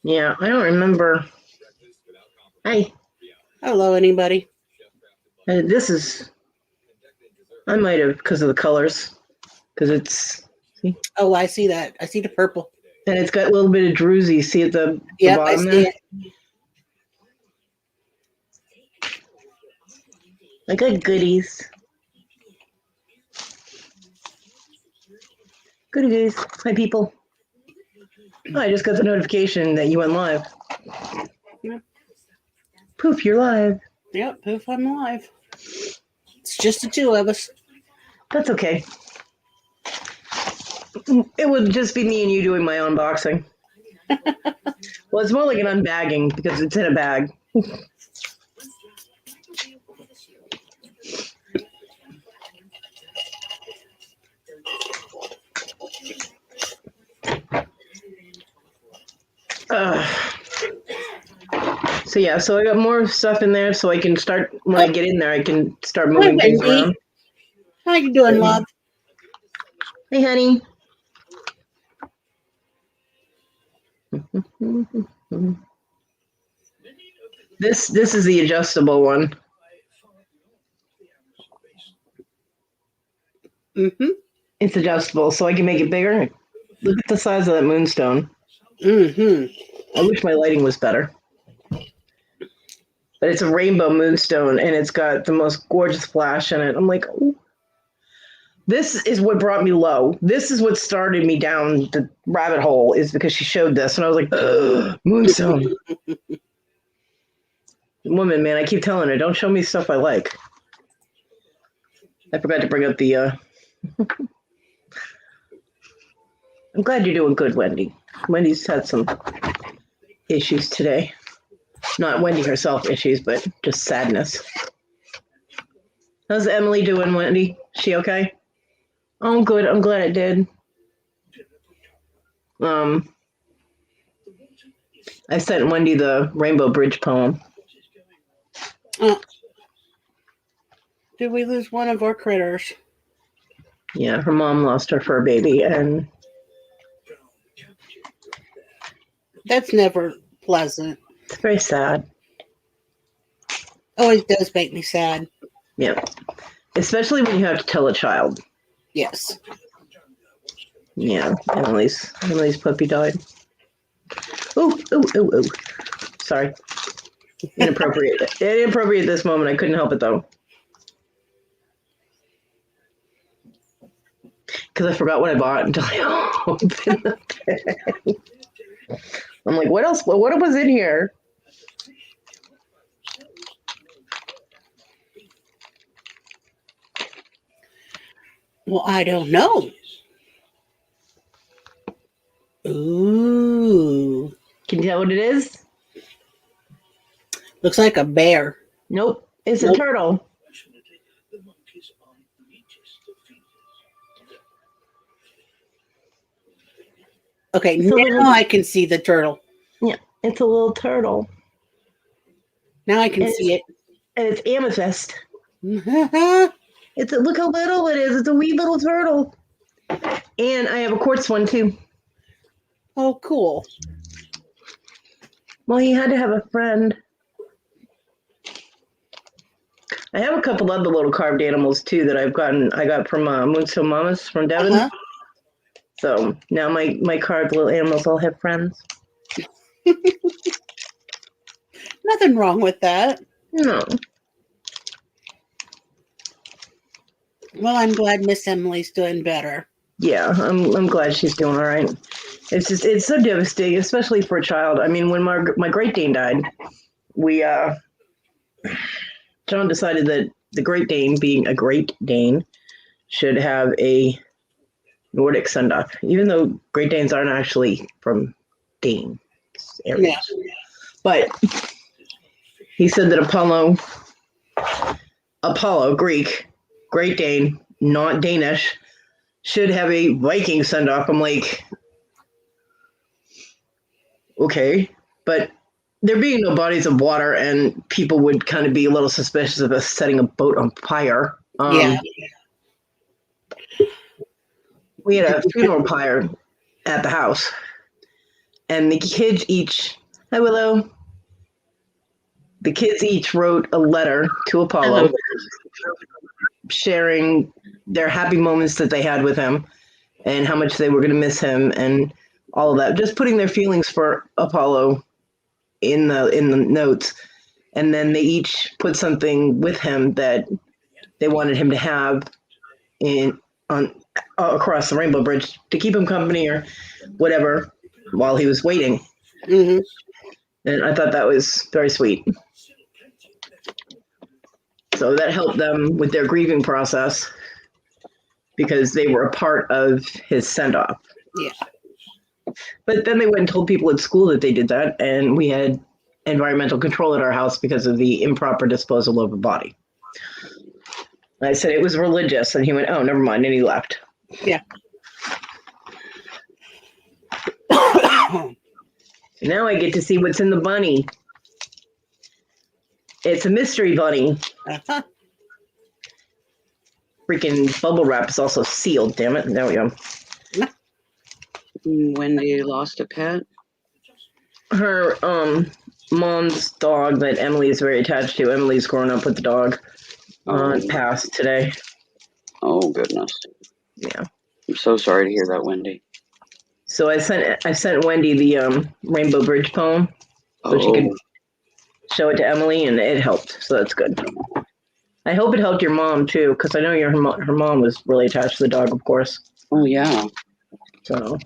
Yeah, I don't remember. Hi. Hello, anybody? This is. I might have because of the colors. Because it's. See? Oh, I see that. I see the purple. And it's got a little bit of druzy. See at the Yep, I bottom see there? it. I got goodies. Goodies. Hi, people. Oh, I just got the notification that you went live. Yep. Poof, you're live. Yep, poof, I'm live. It's just the two of us. That's okay. It would just be me and you doing my unboxing. Well, it's more like an unbagging because it's in a bag. So yeah, so I got more stuff in there, so I can start when I get in there. I can start moving things Wendy. around. How you doing, love? Hey, honey. This is the adjustable one. Mm-hmm. It's adjustable, so I can make it bigger. Look at the size of that moonstone. Mm-hmm. I wish my lighting was better. But it's a rainbow moonstone, and it's got the most gorgeous flash in it. I'm like, ooh. This is what brought me low. This is what started me down the rabbit hole, is because she showed this, and I was like, moonstone. Woman, man, I keep telling her, don't show me stuff I like. I forgot to bring up the. I'm glad you're doing good, Wendy. Wendy's had some issues today. Not Wendy herself issues, but just sadness. How's Emily doing, Wendy? She okay? Oh, good. I'm glad it did. I sent Wendy the Rainbow Bridge poem. Did we lose one of our critters? Yeah, her mom lost her fur baby, and that's never pleasant. It's very sad. Always does make me sad. Yeah, especially when you have to tell a child. Yes. Yeah, Emily's puppy died. Oh. Sorry. Inappropriate at this moment. I couldn't help it though. Because I forgot what I bought until I opened the bag. I'm like, what else? What was in here? Well, I don't know. Ooh. Can you tell what it is? Looks like a bear. Nope. It's a turtle. Okay, now I can see the turtle. Yeah, it's a little turtle. Now I can see it. And it's amethyst. Look how little it is. It's a wee little turtle. And I have a quartz one too. Oh, cool. Well, he had to have a friend. I have a couple other little carved animals too that I got from Moonstone Mamas from Devon. Uh-huh. So now my carved little animals all have friends. Nothing wrong with that. No. Well, I'm glad Miss Emily's doing better. Yeah, I'm glad she's doing all right. It's so devastating, especially for a child. I mean, when my Great Dane died, John decided that the Great Dane, being a Great Dane, should have a Nordic send-off, even though Great Danes aren't actually from Dane area. Yeah. But he said that Apollo, Greek, Great Dane, not Danish, should have a Viking send-off. I'm like, okay, but there being no bodies of water, and people would kind of be a little suspicious of us setting a boat on fire. Yeah. We had a funeral pyre at the house. And the kids each, hi Willow, the kids each wrote a letter to Apollo sharing their happy moments that they had with him and how much they were going to miss him and all of that. Just putting their feelings for Apollo in the notes. And then they each put something with him that they wanted him to have in on across the Rainbow Bridge to keep him company or whatever while he was waiting. Mm-hmm. And I thought that was very sweet. So that helped them with their grieving process because they were a part of his send-off. Yeah. But then they went and told people at school that they did that, and we had environmental control at our house because of the improper disposal of a body. And I said it was religious, and he went, "Oh, never mind," and he left. Yeah. Now I get to see what's in the bunny. It's a mystery bunny. Uh-huh. Freaking bubble wrap is also sealed, damn it. There we go. Wendy lost a pet. Her mom's dog that Emily is very attached to. Emily's grown up with the dog. Passed today. Oh goodness. Yeah. I'm so sorry to hear that, Wendy. So I sent Wendy the Rainbow Bridge poem so she could show it to Emily, and it helped. So that's good. I hope it helped your mom too, because I know her mom was really attached to the dog, of course. Oh yeah. So.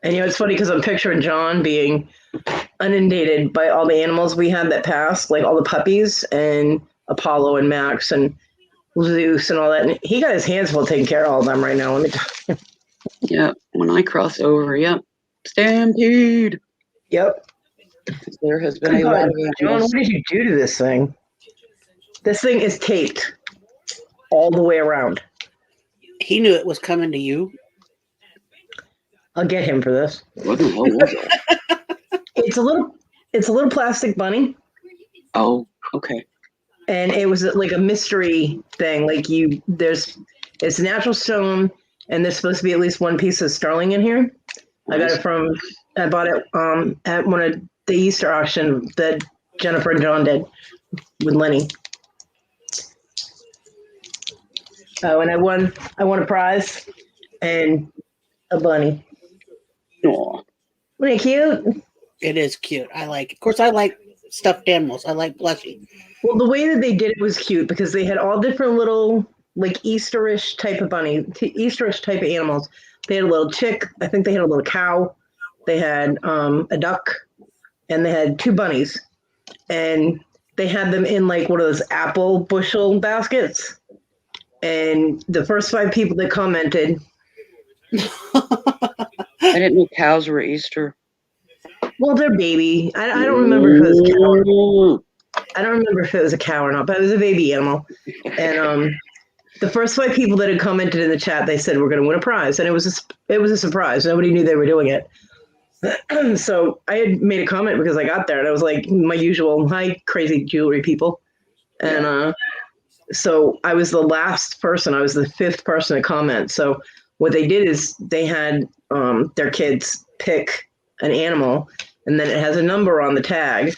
And it's funny because I'm picturing John being inundated by all the animals we had that passed, like all the puppies and Apollo and Max and Zeus and all that. And he got his hands full taking care of all of them right now. Let me tell you. Yeah. When I cross over, yep. Stampede. Yep. There has been a lot of John, what did you do to this thing? This thing is taped all the way around. He knew it was coming to you. I'll get him for this. What the hell was it? It's a little plastic bunny. Oh, okay. And it was like a mystery thing. Like it's natural stone, and there's supposed to be at least one piece of sterling in here. Nice. I bought it at one of the Easter auction that Jennifer and John did with Lenny. Oh, and I won a prize and a bunny. Aw. Wasn't it cute? It is cute. I like. Of course, I like stuffed animals. I like plushie. Well, the way that they did it was cute because they had all different little like Easterish type of Easterish type of animals. They had a little chick. I think they had a little cow. They had a duck, and they had two bunnies, and they had them in like one of those apple bushel baskets. And the first 5 people that commented. I didn't know cows were Easter. Well, they're baby. I don't remember if it was a cow. I don't remember if it was a cow or not, but it was a baby animal. And the first 5 people that had commented in the chat, they said we're going to win a prize, and it was a surprise. Nobody knew they were doing it. So I had made a comment because I got there, and I was like my usual, hi, crazy jewelry people, and so I was the last person. I was the 5th person to comment. So what they did is they had their kids pick an animal, and then it has a number on the tag,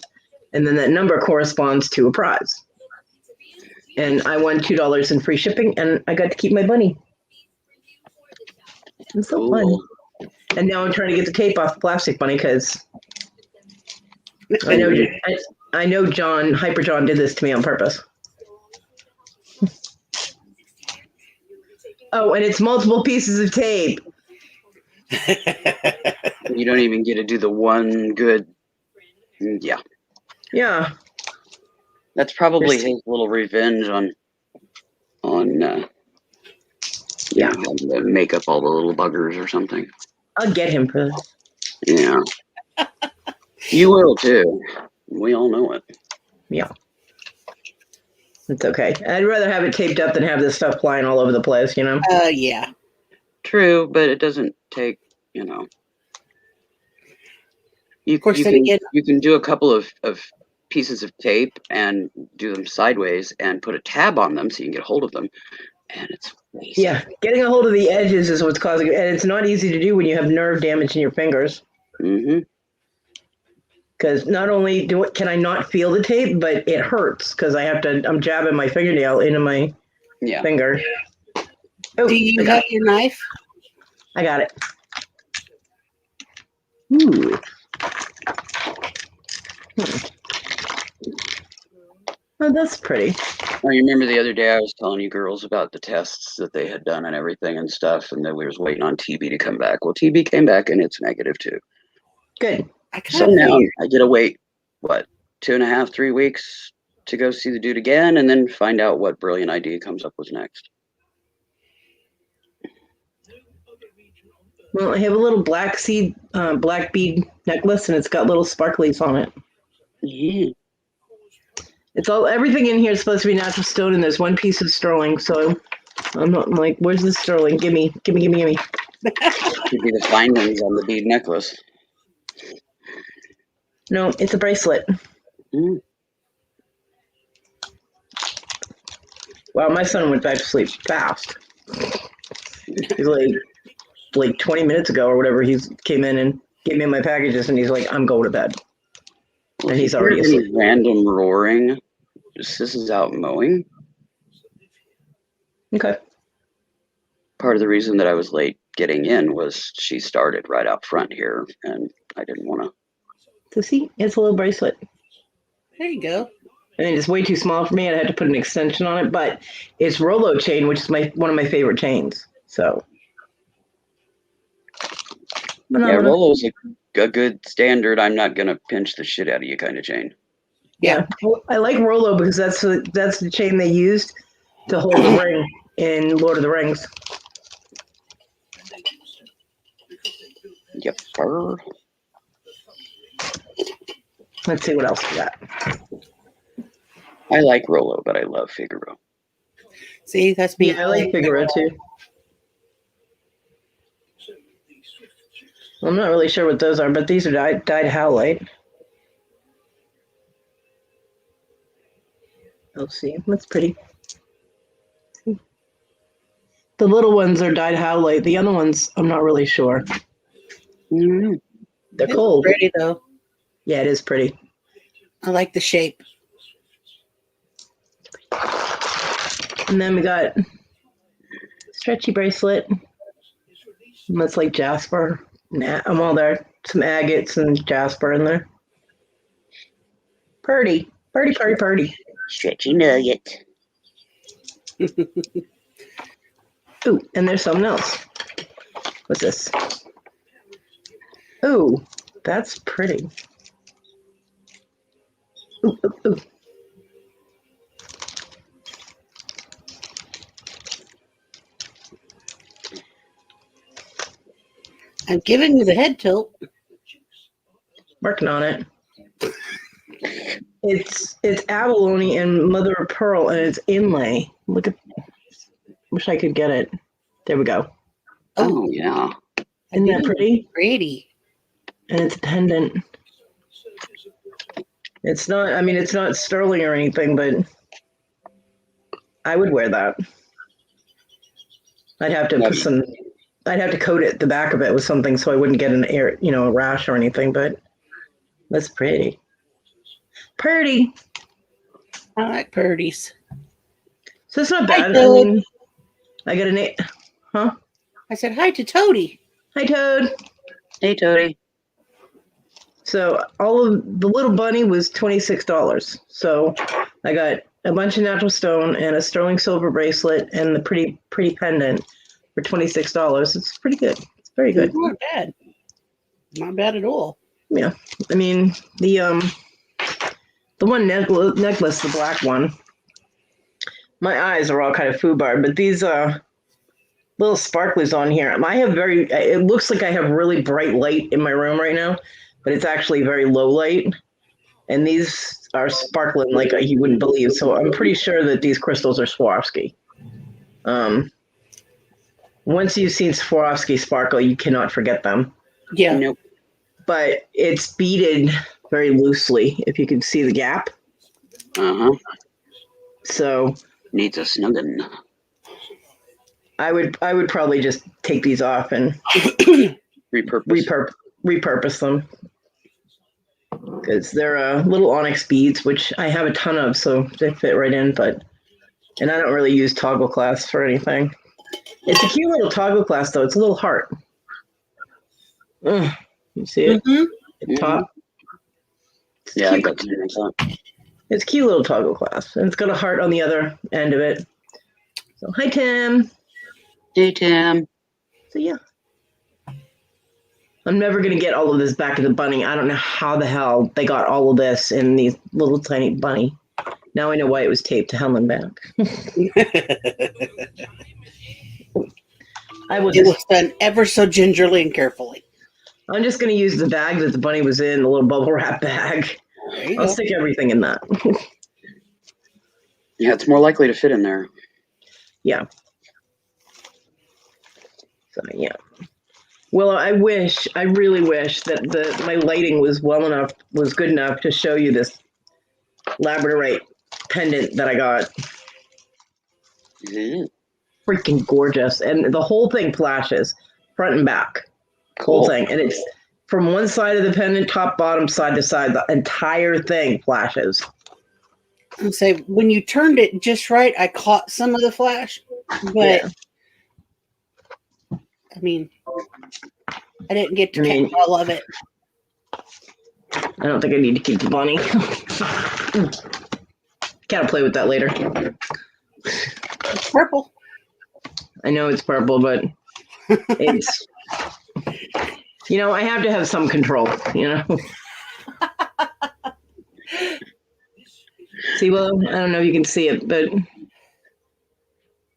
and then that number corresponds to a prize. And I won $2 in free shipping, and I got to keep my bunny. It's so fun. And now I'm trying to get the tape off the plastic bunny because I know John, Hyper John, did this to me on purpose. Oh, and it's multiple pieces of tape. You don't even get to do the one good. Yeah. Yeah. That's probably his little revenge on yeah, make up all the little buggers or something. I'll get him for this. Yeah. You will too. We all know it. Yeah. It's okay. I'd rather have it taped up than have this stuff flying all over the place, Yeah. True, but it doesn't take, You can do a couple of pieces of tape and do them sideways and put a tab on them so you can get hold of them. and it's wasted. Yeah, getting a hold of the edges is what's causing it, and it's not easy to do when you have nerve damage in your fingers. Mm-hmm. Because not only can I not feel the tape, but it hurts because I'm jabbing my fingernail into my finger. Oh, Do you have your knife? I got it. Ooh. Oh, that's pretty. Well, you remember the other day I was telling you girls about the tests that they had done and everything and stuff, and that we was waiting on TB to come back. Well, TB came back and it's negative too. Good. So now I get to wait, 2.5, 3 weeks to go see the dude again, and then find out what brilliant idea he comes up with next. Well, I have a little black bead necklace, and it's got little sparklies on it. Yeah. Everything in here is supposed to be natural stone, and there's one piece of sterling. So I'm like, where's the sterling? Gimme. Could be the findings on the bead necklace. No, it's a bracelet. Mm. Wow, my son went back to sleep fast. He's like 20 minutes ago or whatever, he came in and gave me my packages, and he's like, I'm going to bed. Well, and he's already asleep. Random roaring. This is out mowing. Okay. Part of the reason that I was late getting in was she started right out front here, and I didn't want to. So see, it's a little bracelet. There you go. I mean, it's way too small for me, and I had to put an extension on it, but it's Rolo chain, which is one of my favorite chains. So. Yeah, Rolo's a good standard. I'm not gonna pinch the shit out of you kind of chain. Yeah, I like Rolo because that's the chain they used to hold the ring in Lord of the Rings. Yep. Let's see what else we got. I like Rolo, but I love Figaro. See, that's me. Yeah, I like Figaro too. I'm not really sure what those are, but these are dyed howlite. Let's see. That's pretty. The little ones are dyed howlite. The other ones, I'm not really sure. Mm-hmm. They're cold. Pretty though. Yeah, it is pretty. I like the shape. And then we got stretchy bracelet. That's like jasper. Well, there are some agates and jasper in there. Purdy. Stretchy nugget. Ooh, and there's something else. What's this? Ooh, that's pretty. Ooh. I'm giving you the head tilt. Working on it. It's abalone and mother of pearl, and it's inlay. Look at. Wish I could get it. There we go. Oh yeah. Isn't that pretty? Pretty. And it's a pendant. It's not. I mean, it's not sterling or anything, but I would wear that. I'd have to put some. I'd have to coat the back of it with something so I wouldn't get a rash or anything. But that's pretty. Pretty. I like purdies. So it's not bad. Hi, I mean, I got an huh? I said hi to Toady. Hi, Toad. Hey, Toady. So all of the little bunny was $26. So I got a bunch of natural stone and a sterling silver bracelet and the pretty pendant for $26. It's pretty good. It's very good. Not bad. Not bad at all. Yeah. I mean, the one necklace, the black one, my eyes are all kind of foobarred, but these little sparklers on here, it looks like I have really bright light in my room right now, but it's actually very low light. And these are sparkling like you wouldn't believe. So I'm pretty sure that these crystals are Swarovski. Once you've seen Swarovski sparkle, you cannot forget them. Yeah. Nope. But it's beaded very loosely, if you can see the gap. Uh-huh. So needs a snuggin. I would probably just take these off and Repurpose. repurpose them because they're little onyx beads, which I have a ton of, so they fit right in. And I don't really use toggle clasps for anything. It's a cute little toggle clasp, though. It's a little heart. Ugh, you see it? Mm-hmm. Top. Yeah, I Cute. got to. It's a cute little toggle clasp, and it's got a heart on the other end of it. So, hi, Tim. Hey, Tim. So, yeah. I'm never going to get all of this back to the bunny. I don't know how the hell they got all of this in these little tiny bunny. Now I know why it was taped to hell and back. It was done ever so gingerly and carefully. I'm just going to use the bag that the bunny was in, the little bubble wrap bag. I'll stick everything in that. Yeah, it's more likely to fit in there. Yeah. So, yeah. Well, I really wish that my lighting was good enough to show you this labradorite pendant that I got. Mm-hmm. Freaking gorgeous. And the whole thing flashes, front and back. Cool. Whole thing. And it's from one side of the pendant, top, bottom, side to side. The entire thing flashes. And say when you turned it just right, I caught some of the flash, but Yeah. I mean, I didn't get to catch all of it. I don't think I need to keep the bunny. Gotta play with that later. It's purple. I know it's purple, but it's, I have to have some control, See, well, I don't know if you can see it, but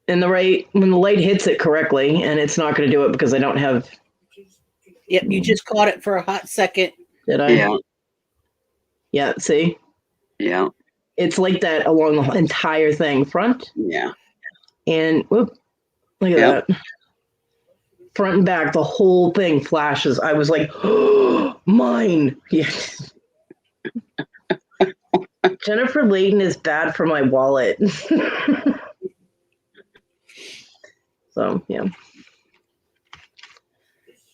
when the light hits it correctly, and it's not going to do it because I don't have. Yep, you just caught it for a hot second. Did I? Yeah. Yeah, see? Yeah. It's like that along the entire thing, front. Yeah. And whoop, look at that. Front and back, the whole thing flashes. I was like, oh, mine. Yeah. Jennifer Layton is bad for my wallet. So, yeah.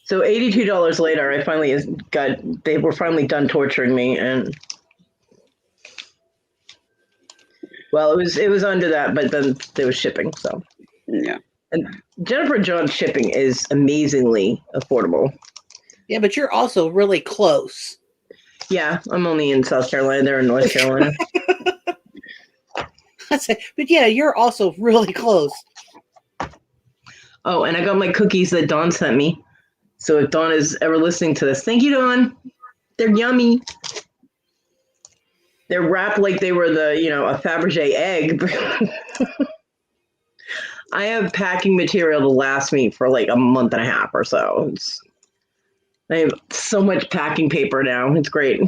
So $82 later, they were finally done torturing me, and well, it was under that, but then there was shipping, so. Yeah. And Jennifer John's shipping is amazingly affordable. Yeah, but you're also really close. Yeah, I'm only in South Carolina. They're in North Carolina. But yeah, you're also really close. Oh, and I got my cookies that Dawn sent me. So if Dawn is ever listening to this, thank you, Dawn. They're yummy. They're wrapped like they were a Fabergé egg. I have packing material to last me for like a month and a half or so. I have so much packing paper now. It's great.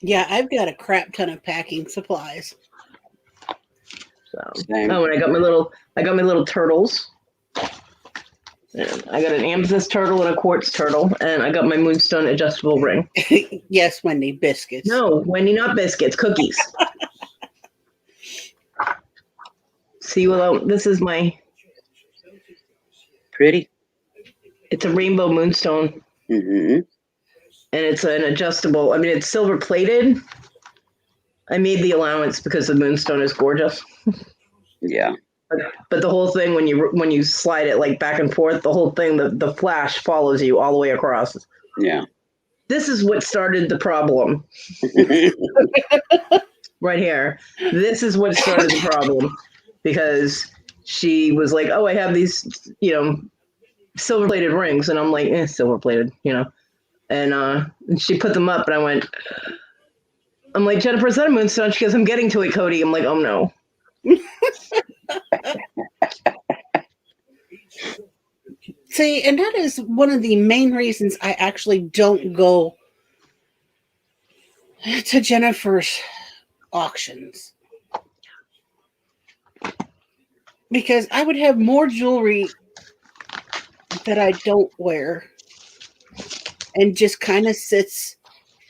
Yeah, I've got a crap ton of packing supplies. So, Same. oh, and I got my little turtles. And I got an amethyst turtle and a quartz turtle, and I got my moonstone adjustable ring. Yes, Wendy, biscuits. No, Wendy, not biscuits, cookies. See, Willow, this is my. Pretty. It's a rainbow moonstone. Mm-hmm. And it's an adjustable. I mean, it's silver plated. I made the allowance because the moonstone is gorgeous. Yeah. But the whole thing, when you slide it like back and forth, the whole thing, the flash follows you all the way across. Yeah. This is what started the problem. Right here. This is what started the problem because she was like, "Oh, I have these, silver plated rings," and I'm like, "Silver plated," And she put them up, and I'm like, "Jennifer, is that a moonstone?" She goes, "I'm getting to it, Cody." I'm like, "Oh no." See, and that is one of the main reasons I actually don't go to Jennifer's auctions. Because I would have more jewelry that I don't wear and just kind of sits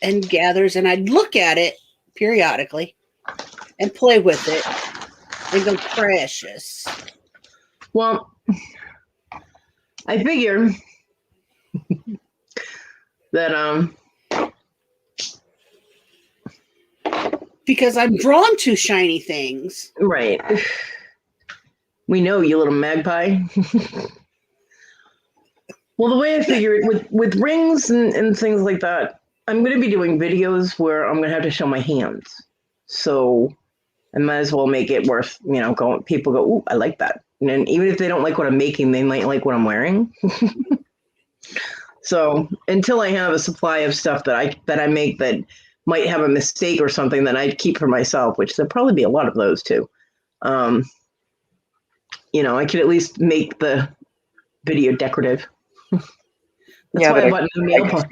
and gathers, and I'd look at it periodically and play with it and go, precious. Well, I figure that Because I'm drawn to shiny things. right. We know you little magpie. Well, the way I figure it with rings and things like that, I'm going to be doing videos where I'm going to have to show my hands. So I might as well make it worth, going. People go, "Ooh, I like that," and even if they don't like what I'm making, they might like what I'm wearing. So until I have a supply of stuff that I make that might have a mistake or something that I'd keep for myself, which there'll probably be a lot of those too. I could at least make the video decorative. That's Yeah, why but I bought new nail polish.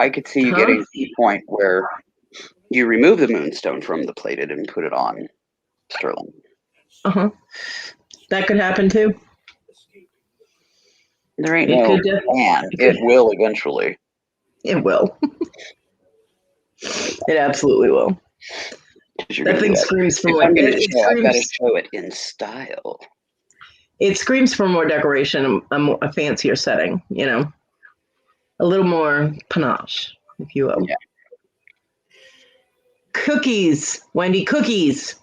I could see you Huh? getting to the point where you remove the moonstone from the plated and put it on sterling. Uh-huh. That could happen too. There ain't It no could, plan. it could. It will eventually. It will. It absolutely will. That thing screams for If more. I'm going to It show, I've got to screams. show it in style. It screams for more decoration, a fancier setting. A little more panache, if you will. Yeah. Cookies, Wendy. Cookies.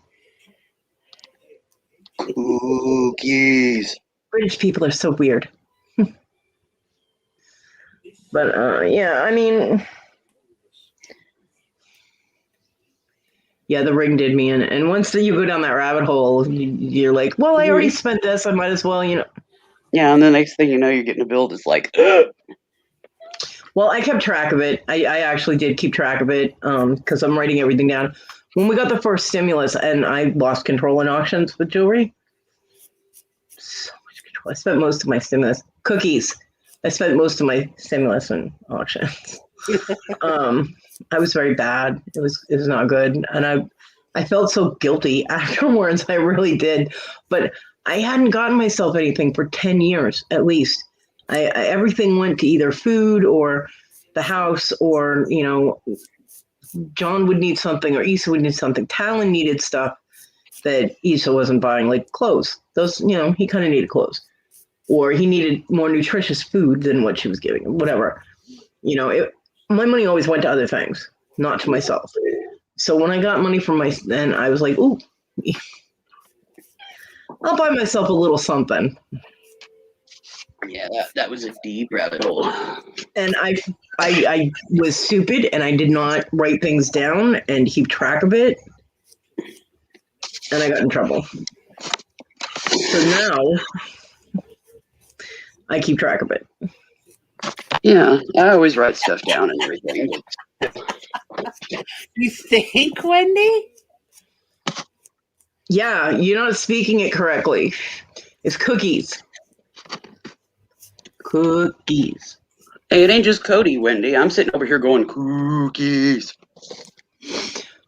Cookies. British people are so weird. But yeah, I mean, yeah, the ring did me in. And once you go down that rabbit hole, you're like, well, I already spent this. I might as well, Yeah, and the next thing you know, you're getting a bill that's like, Well, I kept track of it. I actually did keep track of it because I'm writing everything down. When we got the first stimulus and I lost control in auctions with jewelry, so much control. I spent most of my stimulus. Cookies. I spent most of my stimulus in auctions. I was very bad. It was not good. And I felt so guilty afterwards. I really did. But I hadn't gotten myself anything for 10 years at least. I everything went to either food or the house or, John would need something or Issa would need something. Talon needed stuff that Issa wasn't buying, like clothes. Those, he kind of needed clothes. Or he needed more nutritious food than what she was giving him, whatever. My money always went to other things, not to myself. So when I got money from then I was like, ooh, I'll buy myself a little something. yeah, that was a deep rabbit hole. And I was stupid and I did not write things down and keep track of it. And I got in trouble. So now I keep track of it. Yeah, I always write stuff down and everything. You think, Wendy? Yeah, you're not speaking it correctly. It's cookies. Cookies. Hey, it ain't just Cody, Wendy. I'm sitting over here going, cookies.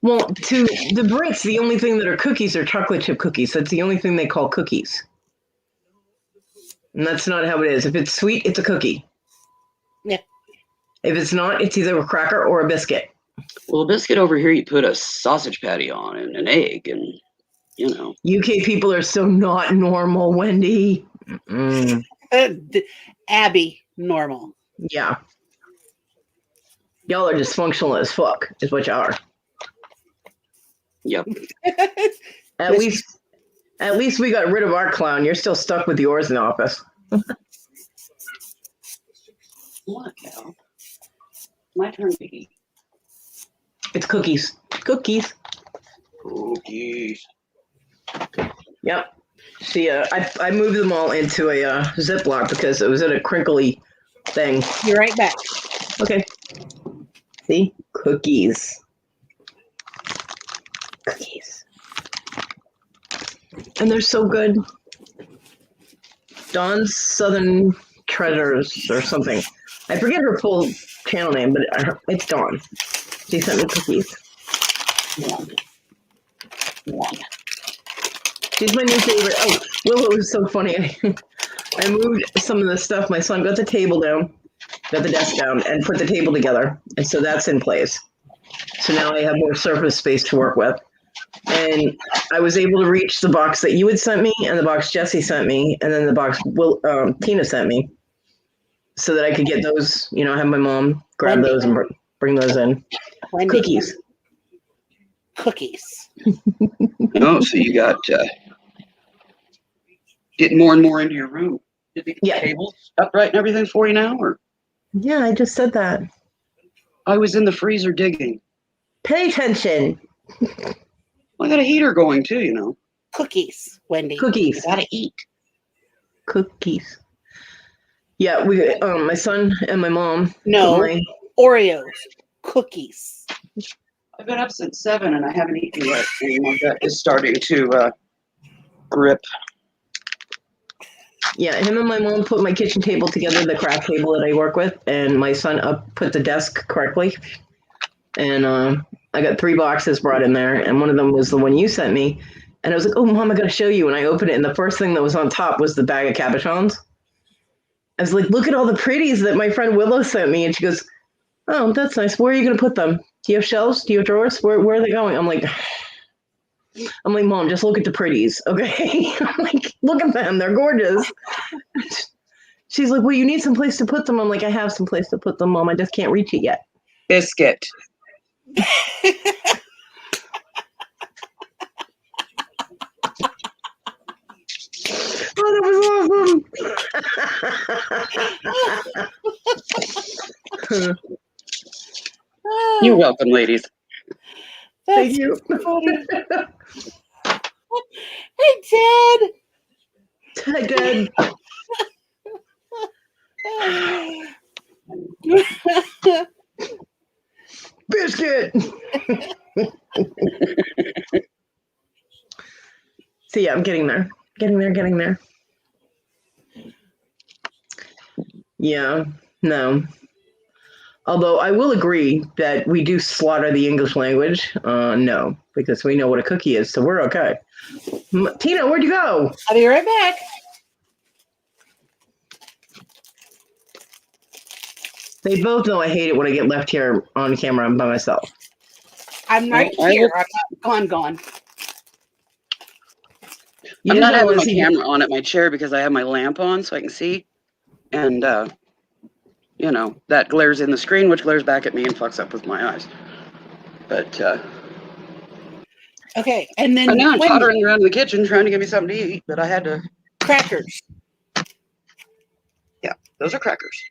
Well, to the Brits, the only thing that are cookies are chocolate chip cookies. That's the only thing they call cookies. And that's not how it is. If it's sweet, it's a cookie. Yeah. If it's not, it's either a cracker or a biscuit. Well, a biscuit over here, you put a sausage patty on and an egg and, UK people are so not normal, Wendy. Abby, normal. Yeah. Y'all are dysfunctional as fuck, is what you are. Yep. At least we got rid of our clown. You're still stuck with yours in the office. What, Cal? My turn to eat. It's cookies. Cookies. Cookies. Yep. See, I moved them all into a Ziploc because it was in a crinkly thing. Be right back. Okay. See? Cookies. Cookies. And they're so good. Dawn's Southern Treasures or something. I forget her full channel name, but it's Dawn. She sent me cookies. She's my new favorite. Oh, Willow was so funny. I moved some of the stuff. My son got the table down, got the desk down, and put the table together. And so that's in place. So now I have more surface space to work with. And I was able to reach the box that you had sent me, and the box Jesse sent me, and then the box Tina sent me, so that I could get those. Have my mom grab Wendy. those and bring those in. Wendy. Cookies. Cookies. Oh, so you got getting more and more into your room. Did the tables upright and everything for you now, or? Yeah, I just said that. I was in the freezer digging. Pay attention. Well, I got a heater going too, Cookies, Wendy. Cookies. You gotta eat. Cookies. Yeah, we my son and my mom. No, Oreos. Cookies. I've been up since 7 and I haven't eaten yet, and my gut is starting to grip. Yeah, him and my mom put my kitchen table together, the craft table that I work with, and my son put the desk correctly. And I got 3 boxes brought in there, and one of them was the one you sent me. And I was like, "Oh, Mom, I got to show you." And I opened it, and the first thing that was on top was the bag of cabochons. I was like, "Look at all the pretties that my friend Willow sent me." And she goes, "Oh, that's nice. Where are you going to put them? Do you have shelves? Do you have drawers? Where are they going?" I'm like, "Mom, just look at the pretties, okay?" I'm like, "Look at them. They're gorgeous." She's like, "Well, you need some place to put them." I'm like, "I have some place to put them, Mom. I just can't reach it yet." Biscuit. Oh, that was awesome. You're welcome, ladies. Thank you. Funny. Hey, Ted. Hi, Dad. Biscuit. So yeah, I'm getting there. Getting there. Yeah, no. Although I will agree that we do slaughter the English language. No, because we know what a cookie is, so we're okay. Tina, where'd you go? I'll be right back. They both know I hate it when I get left here on camera. I'm by myself. I'm right here. I'm gone. I'm not having my camera on at my chair because I have my lamp on so I can see. And, that glares in the screen, which glares back at me and fucks up with my eyes. But, okay, and then now I'm tottering around in the kitchen trying to give me something to eat, but I had to. Crackers. Yeah, those are crackers.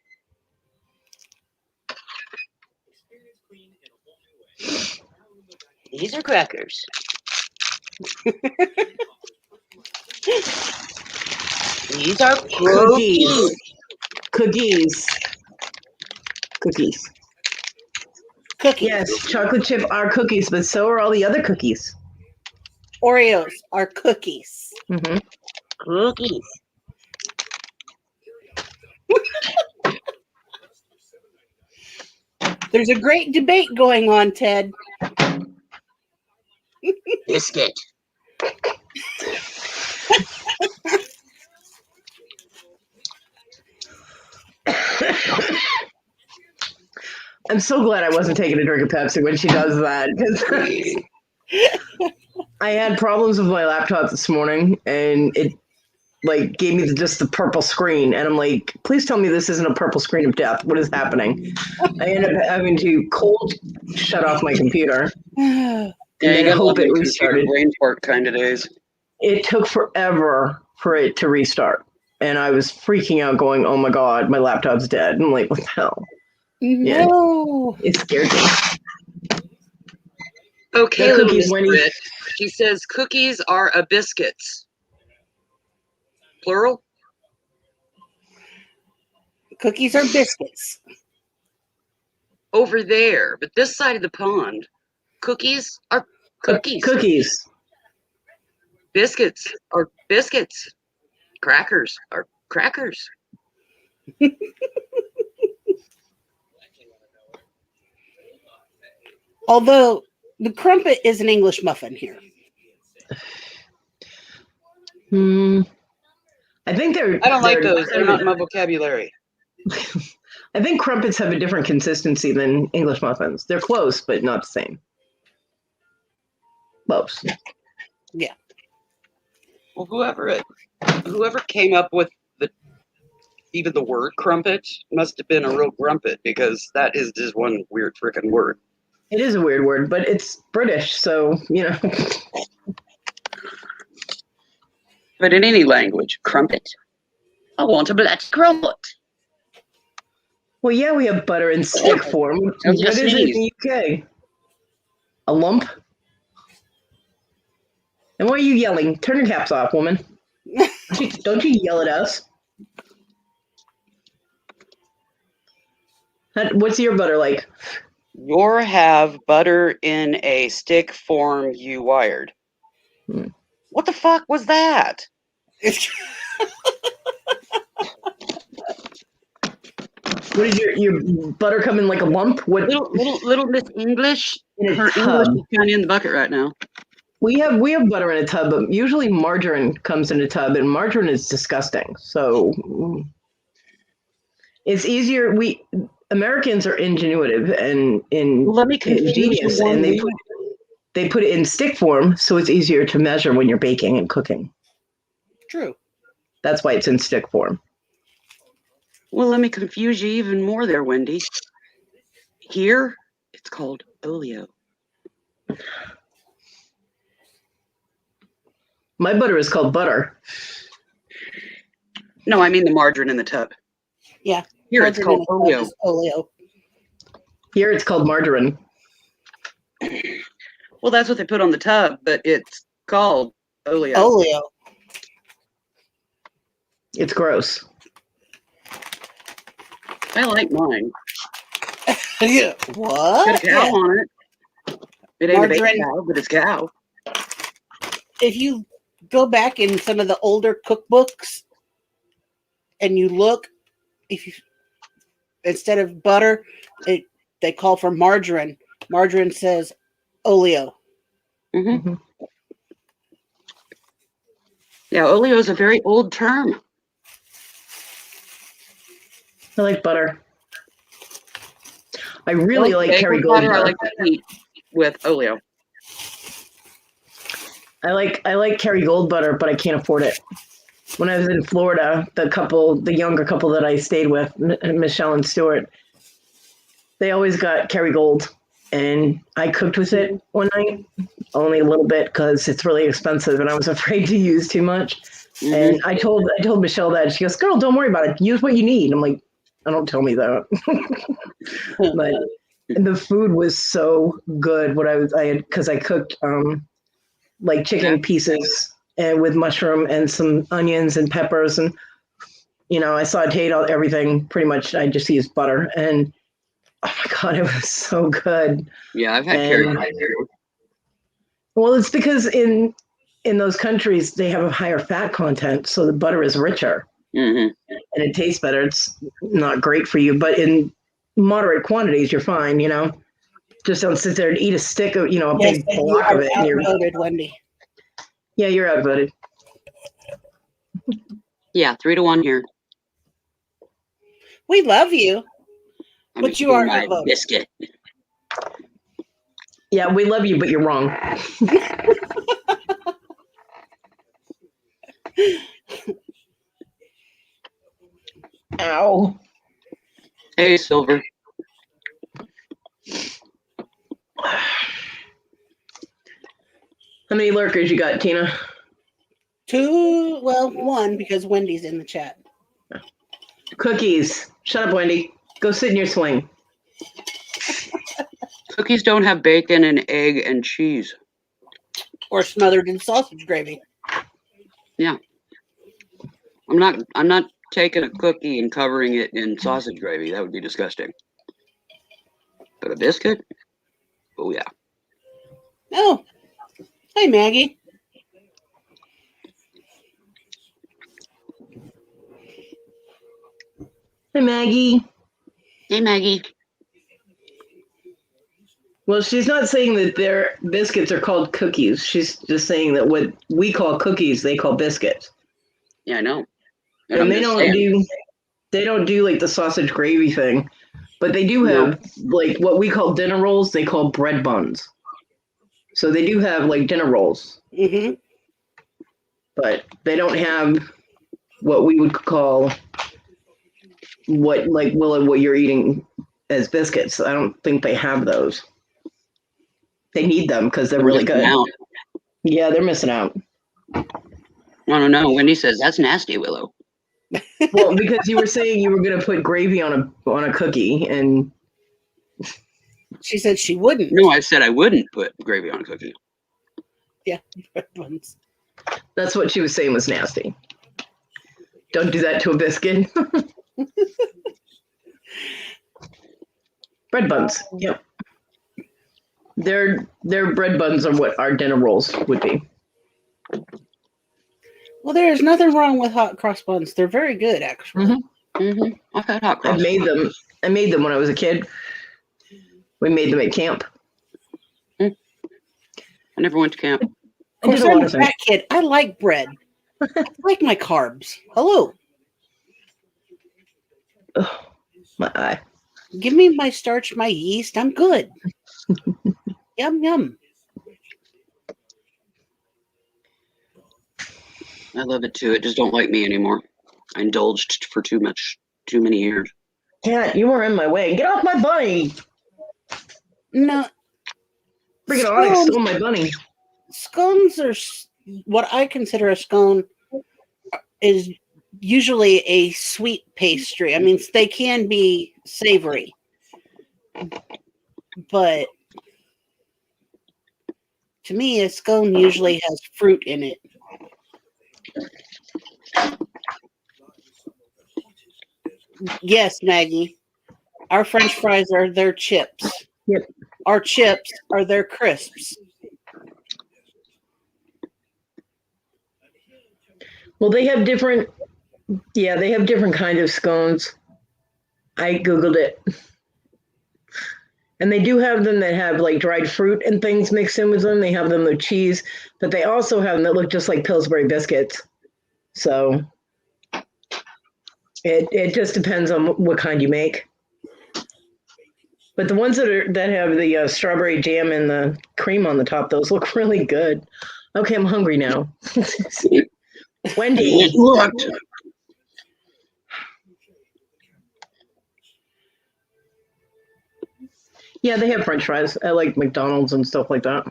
These are crackers. These are cookies. Cookies. Yes, chocolate chip are cookies, but so are all the other cookies. Oreos are cookies. Mm-hmm. Cookies. There's a great debate going on, Ted. Biscuit. I'm so glad I wasn't taking a drink of Pepsi when she does that, because I had problems with my laptop this morning, and it gave me just the purple screen, and I'm like, please tell me this isn't a purple screen of death. What is happening? I ended up having to cold shut off my computer. Yeah, you gotta hope it restarted. Brain fart kind of days. It took forever for it to restart, and I was freaking out, going, "Oh my god, my laptop's dead!" I'm like, "What the hell?" No, it scared me. Okay, little Miss Brit. She says cookies are a biscuits. Plural? Cookies are biscuits. Over there, but this side of the pond, cookies are cookies. Cookies. Biscuits are biscuits. Crackers are crackers. Although the crumpet is an English muffin here. I think they're. I don't like those. They're not in my vocabulary. I think crumpets have a different consistency than English muffins. They're close, but not the same. Most. Well, whoever came up with even the word crumpet must have been a real grumpet, because that is just one weird freaking word. It is a weird word, but it's British, so, But in any language, crumpet. I want a black crumpet. Well, yeah, we have butter in stick form. That was What just is it in sneeze. the UK? A lump? And why are you yelling? Turn your caps off, woman. Don't you yell at us. What's your butter like? Your have butter in a stick form you wired. Hmm. What the fuck was that? What is your butter come in like a lump? What Little Miss English. in a Her tub? English is kind of in the bucket right now. We have butter in a tub, but usually margarine comes in a tub, and margarine is disgusting. So it's easier. Americans are ingenuitive and Let me confuse ingenious, you and one they put it in stick form, so it's easier to measure when you're baking and cooking. True. That's why it's in stick form. Well, let me confuse you even more there, Wendy. Here, it's called oleo. My butter is called butter. No, I mean the margarine in the tub. Yeah. Here, it's called oleo. Oleo. Here it's called margarine. Well, that's what they put on the tub, but it's called oleo. Oleo. It's gross. I like mine. Yeah. What? Got a cow Yeah. on it. It ain't a baby Margarine. cow, but it's cow. If you go back in some of the older cookbooks and you look, if you instead of butter, they call for margarine. Margarine says oleo. Mm-hmm. Yeah, oleo is a very old term. I like butter. I really like Kerrygold butter. I like to eat with oleo. I like Kerrygold butter, but I can't afford it. When I was in Florida, the younger couple that I stayed with, Michelle and Stuart, they always got Kerrygold, and I cooked with it one night, only a little bit because it's really expensive, and I was afraid to use too much. Mm-hmm. And I told Michelle that. She goes, "Girl, don't worry about it. Use what you need." I'm like, "Oh, don't tell me that." But the food was so good. Because I cooked like chicken pieces and with mushroom and some onions and peppers, and I sauteed everything pretty much. I just used butter, and oh my god, it was so good. Yeah, I've had Kerrygold. Well, it's because in those countries they have a higher fat content, so the butter is richer. Mm-hmm. And it tastes better. It's not great for you, but in moderate quantities, you're fine. Just don't sit there and eat a stick of a big block of it. Outvoted, Wendy. Yeah, you're outvoted. Yeah, 3-1 here. We love you, but you are my outvoted. Biscuit. Yeah, we love you, but you're wrong. Ow. Hey, Silver. How many lurkers you got, Tina? 2, well, 1, because Wendy's in the chat. Cookies. Shut up, Wendy. Go sit in your swing. Cookies don't have bacon and egg and cheese. Or smothered in sausage gravy. Yeah. I'm not taking a cookie and covering it in sausage gravy. That would be disgusting. But a biscuit? Oh, yeah. Oh. Hey, Maggie. Hey, Maggie. Hey, Maggie. Well, she's not saying that their biscuits are called cookies. She's just saying that what we call cookies, they call biscuits. Yeah, I know. And they don't do like the sausage gravy thing, but they do have like what we call dinner rolls. They call bread buns. So they do have like dinner rolls, Mm-hmm. but they don't have what we would call what you're eating as biscuits. I don't think they have those. They need them because they're really good. Out. Yeah, they're missing out. I don't know. Wendy says that's nasty, Willow. Well, because you were saying you were going to put gravy on a cookie, and She said she wouldn't. No, I said I wouldn't put gravy on a cookie. Yeah, bread buns. that's what she was saying was nasty. Don't do that to a biscuit. Bread buns. Yep. Their bread buns are what our dinner rolls would be. Well, there is nothing wrong with hot cross buns. They're very good, actually. Mm-hmm. Mm-hmm. I've had hot cross. I made them when I was a kid. We made them at camp. I never went to camp. Of course, I'm a fat kid. I like bread. I like my carbs. Hello. Oh, my eye. Give me my starch, my yeast. I'm good. Yum, yum. I love it too. It just don't like me anymore. I indulged for too many years. Cat, you were in my way. Get off my bunny. No. Freaking Onyx stole my bunny. Scones are what I consider a scone is usually a sweet pastry. I mean, they can be savory, but to me, a scone usually has fruit in it. Yes, Maggie. Our French fries are their chips. Yep. Our chips are their crisps. Well, they have different kind of scones. I Googled it. And they do have them that have like dried fruit and things mixed in with them. They have them with cheese, but they also have them that look just like Pillsbury biscuits. So it just depends on what kind you make. But the ones that have the strawberry jam and the cream on the top, those look really good. Okay, I'm hungry now. Wendy. What? Yeah, they have French fries. I like McDonald's and stuff like that.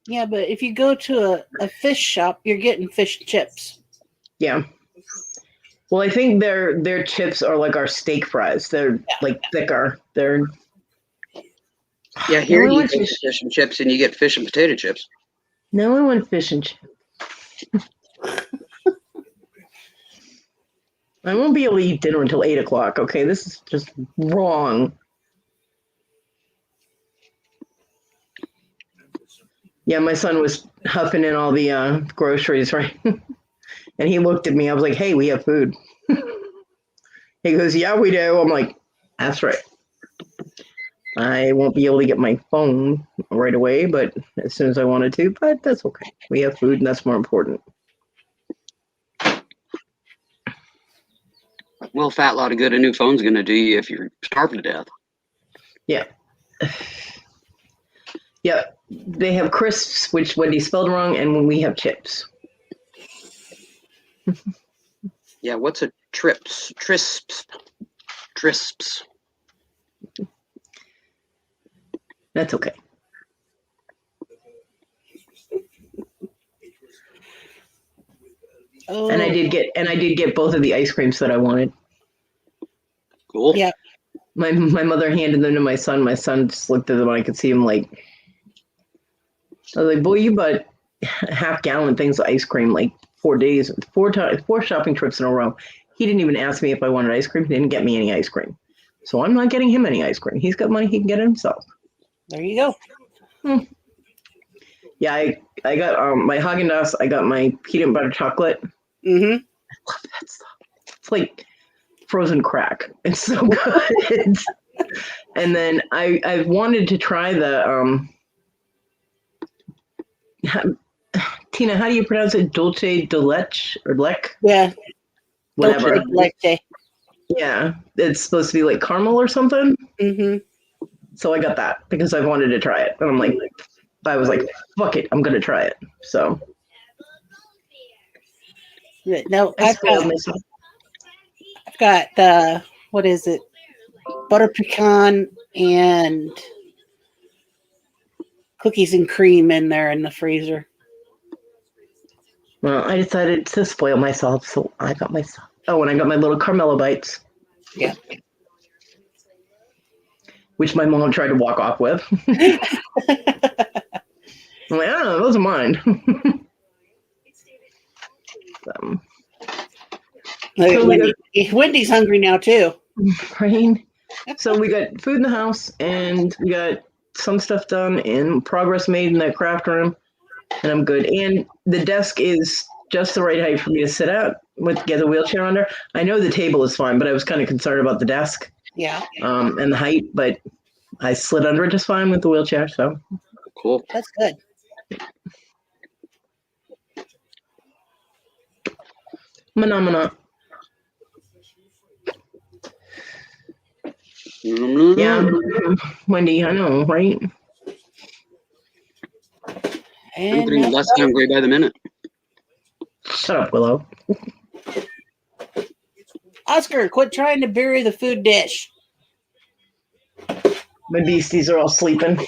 Yeah, but if you go to a fish shop, you're getting fish chips. Yeah. Well, I think their chips are like our steak fries. They're like thicker. They're Here you get fish and chips, and you get fish and potato chips. No, I want fish and chips. I won't be able to eat dinner until 8 o'clock. Okay, this is just wrong. Yeah, my son was huffing in all the groceries, right? And he looked at me. I was like, "Hey, we have food." He goes, "Yeah, we do." I'm like, "That's right." I won't be able to get my phone right away, but as soon as I wanted to, but that's okay. We have food, and that's more important. Well, fat lot of good a new phone's going to do you if you're starving to death. Yeah. Yeah, they have crisps, which Wendy spelled wrong, and when we have chips. Yeah, what's a trips? Trisps. That's okay. Oh. And I did get both of the ice creams that I wanted. Cool. Yeah. My mother handed them to my son. My son just looked at them and I could see him like, I was like, "Boy, you bought half-gallon things of ice cream like 4 days, four shopping trips in a row." He didn't even ask me if I wanted ice cream. He didn't get me any ice cream. So I'm not getting him any ice cream. He's got money, he can get it himself. There you go. Yeah, I got my Haagen-Dazs. I got my peanut butter chocolate. Mm-hmm. I love that stuff. It's like frozen crack. It's so good. And then I wanted to try the Tina, how do you pronounce it? Dulce de leche or lec? Yeah. Whatever. Dulce de leche. Yeah, it's supposed to be like caramel or something. Mm-hmm. So I got that because I wanted to try it. And I was like, fuck it, I'm going to try it. So No, I spoiled myself. I've got what is it? Butter pecan and cookies and cream in there in the freezer. Well, I decided to spoil myself, so I got myself. Oh, and I got my little Carmelo bites. Yeah. Which my mom tried to walk off with. I'm like, oh, those are mine. Wendy's hungry now too. Right? So we got food in the house, and we got some stuff done and progress made in that craft room, and I'm good. And the desk is just the right height for me to sit at with get the wheelchair under. I know the table is fine, but I was kind of concerned about the desk. Yeah. And the height, but I slid under it just fine with the wheelchair. So cool. That's good. Phenomena. Yeah, Wendy, I know, right? I'm getting less hungry by the minute. Shut up, Willow. Oscar, quit trying to bury the food dish. My beasties are all sleeping.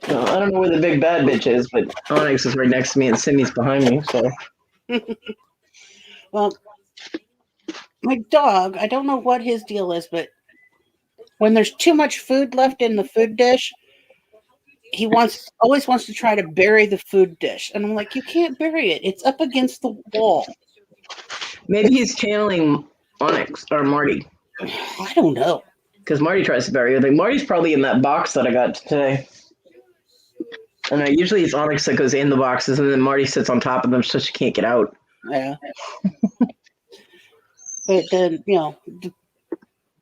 No, I don't know where the big bad bitch is, but Onyx is right next to me and Sydney's behind me. So, well, my dog, I don't know what his deal is, but when there's too much food left in the food dish, he always wants to try to bury the food dish. And I'm like, you can't bury it. It's up against the wall. maybe he's channeling Onyx or Marty. I don't know. Because Marty tries to bury everything. Marty's probably in that box that I got today. I know, usually it's Onyx that goes in the boxes, and then Marty sits on top of them so she can't get out. Yeah. But then, the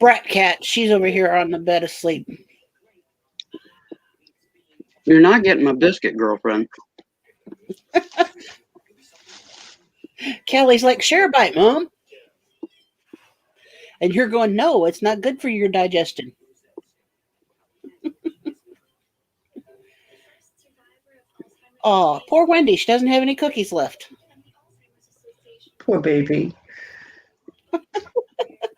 brat cat, she's over here on the bed asleep. You're not getting my biscuit, girlfriend. Kelly's like, share a bite, Mom. And you're going, no, it's not good for your digestion. Oh, poor Wendy. She doesn't have any cookies left. Poor baby.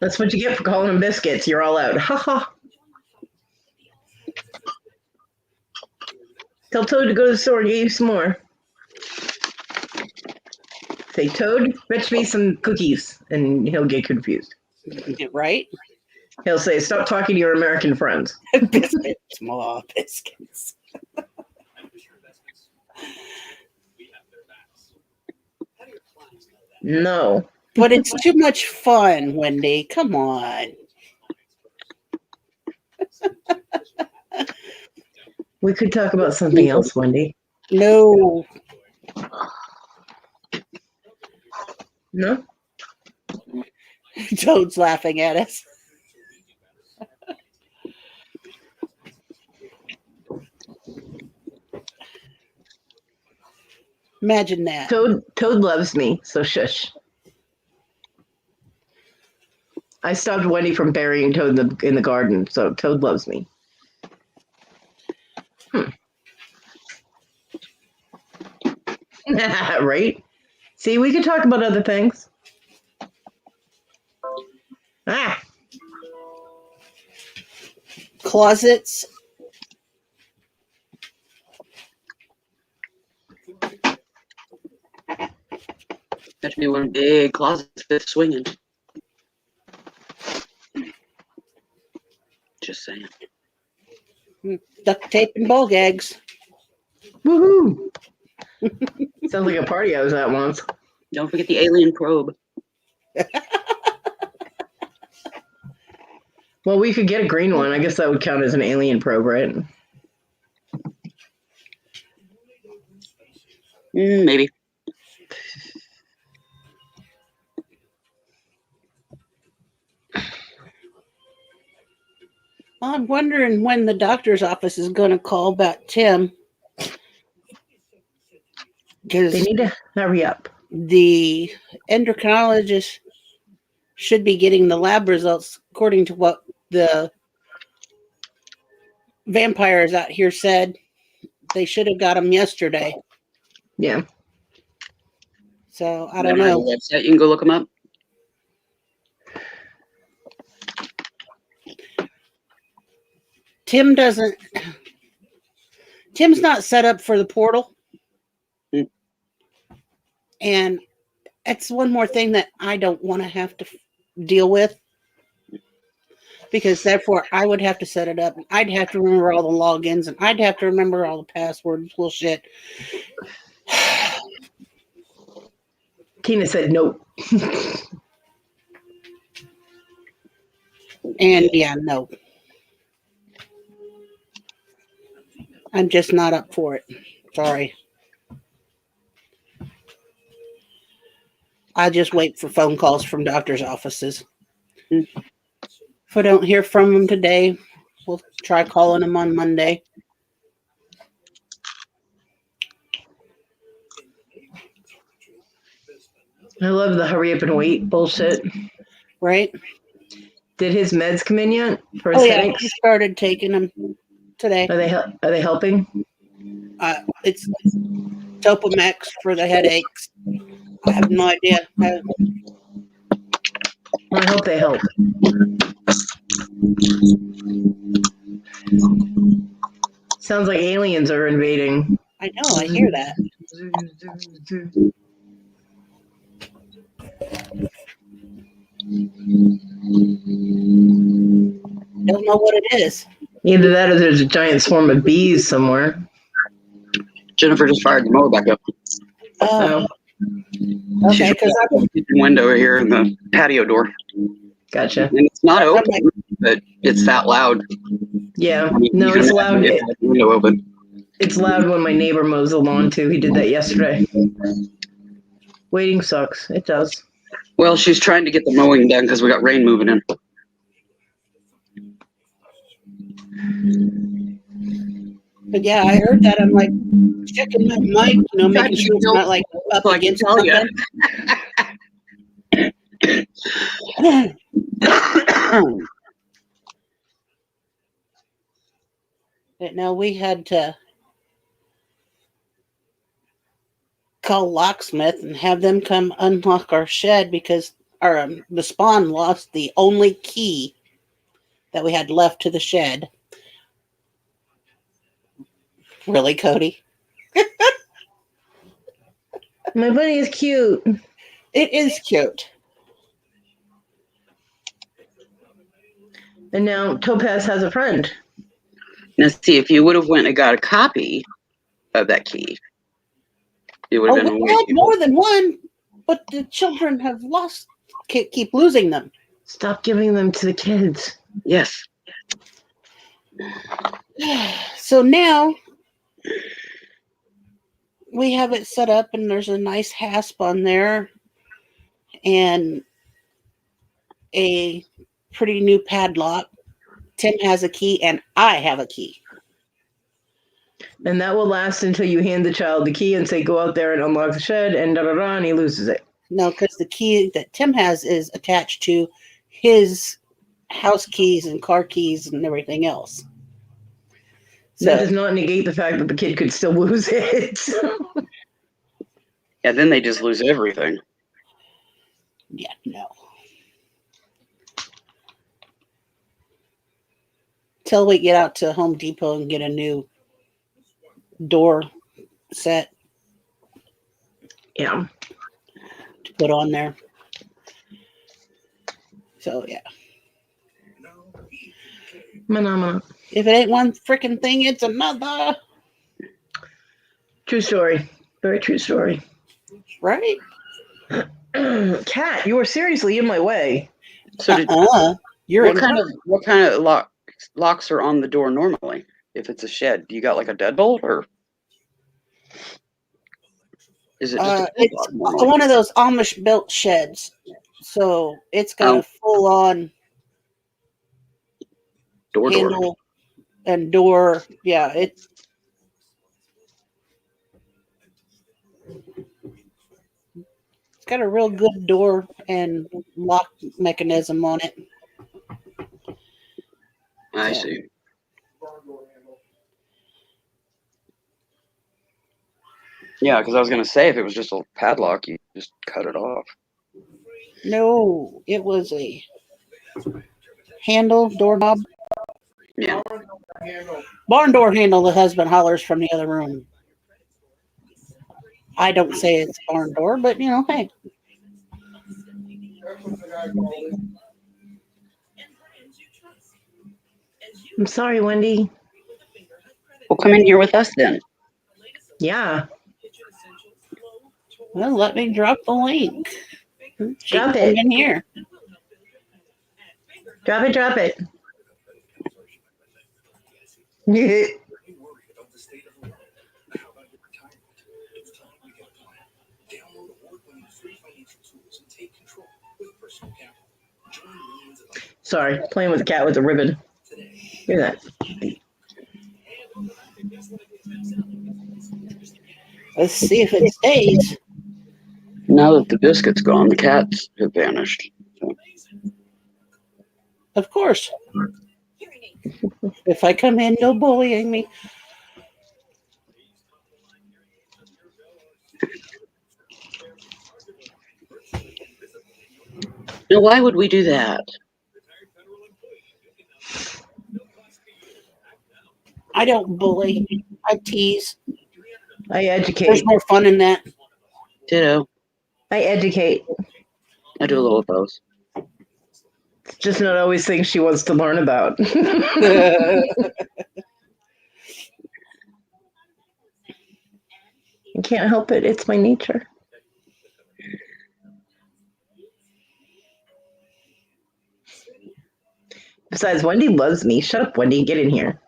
That's what you get for calling them biscuits. You're all out. Ha ha. Tell Toad to go to the store and get you some more. Say, Toad, fetch me some cookies, and he'll get confused. Right? He'll say, stop talking to your American friends. Biscuits, Maw biscuits. No. But it's too much fun, Wendy. Come on. We could talk about something else, Wendy. No. No? Toad's laughing at us. Imagine that. Toad loves me, so shush. I stopped Wendy from burying Toad in the garden, so Toad loves me. Right? See, we could talk about other things. Ah. Closets. That should be one big closet that's swinging. Just saying. Duct tape and ball gags. Woohoo! Sounds like a party I was at once. Don't forget the alien probe. Well, we could get a green one. I guess that would count as an alien probe, right? Maybe. I'm wondering when the doctor's office is going to call about Tim. Because they need to hurry up. The endocrinologist should be getting the lab results according to what the vampires out here said. They should have got them yesterday. Yeah. So I They don't have a know. website. You can go look them up. Tim's not set up for the portal. Mm. And it's one more thing that I don't want to have to deal with. Because therefore I would have to set it up. And I'd have to remember all the logins and I'd have to remember all the passwords. Bullshit. Tina said nope. And yeah, no. I'm just not up for it. Sorry. I just wait for phone calls from doctors' offices. Mm. If I don't hear from them today, we'll try calling them on Monday. I love the hurry up and wait bullshit. Right? Did his meds come in yet for his Oh yeah, headaches? he started taking them today. Are they helping? It's Topomax for the headaches. I have no idea. Well, I hope they help. Sounds like aliens are invading. I know, I hear that. Don't know what it is. Either that or there's a giant swarm of bees somewhere. Jennifer just fired the mower back up. Oh, Oh, okay, because The window here in the patio door. gotcha. And it's not open, but it's that loud. Yeah. I mean, No, you can it's imagine loud. if I had the window open. It's loud when my neighbor mows the lawn too. He did that yesterday. Waiting sucks. It does. Well, she's trying to get the mowing done because we got rain moving in. But yeah, I heard that. I'm like checking my mic, making sure it's not like up So I can against tell you. something. But no, we had to call locksmith and have them come unlock our shed because the spawn lost the only key that we had left to the shed. Really, Cody? My bunny is cute. It is cute. And now Topaz has a friend. Now, see, if you would have went and got a copy of that key, it would Oh, have been we way had cheaper. more than one, but the children have keep losing them. Stop giving them to the kids. Yes. So now we have it set up and there's a nice hasp on there and a pretty new padlock. Tim has a key and I have a key. And that will last until you hand the child the key and say, go out there and unlock the shed, and da-da-da, and he loses it. No, because the key that Tim has is attached to his house keys and car keys and everything else. So, That does not negate the fact that the kid could still lose it. Yeah, then they just lose everything. yeah, no. Till we get out to Home Depot and get a new door set Yeah. to put on there. So, yeah. Phenomena. If it ain't one freaking thing, it's another. True story. Very true story. Right? Cat, you were seriously in my way. So did, You're what kind of locks are on the door normally? If it's a shed, do you got like a deadbolt or is it just a it's padlock normally? one of those Amish built sheds. So it's got a full on door handle and door. Yeah, it's got a real good door and lock mechanism on it. I So. see. Yeah, because I was gonna say if it was just a padlock, you just cut it off. No, it was a handle, doorknob. Yeah. Barn door handle, the husband hollers from the other room. I don't say it's barn door, but hey. I'm sorry, Wendy. Well, come in here with us then. Yeah. Well, let me drop the link. She Drop can it. come in here. Drop it. Sorry, playing with a cat with a ribbon. Hear that? Let's see if it stays. Now that the biscuit's gone, the cats have vanished. So. Of course. If I come in, no bullying me. Now, why would we do that? I don't bully. I tease. I educate. There's more fun in that. Ditto. I educate. I do a little of both. It's just not always things she wants to learn about. I can't help it. It's my nature. Besides, Wendy loves me. Shut up, Wendy. Get in here.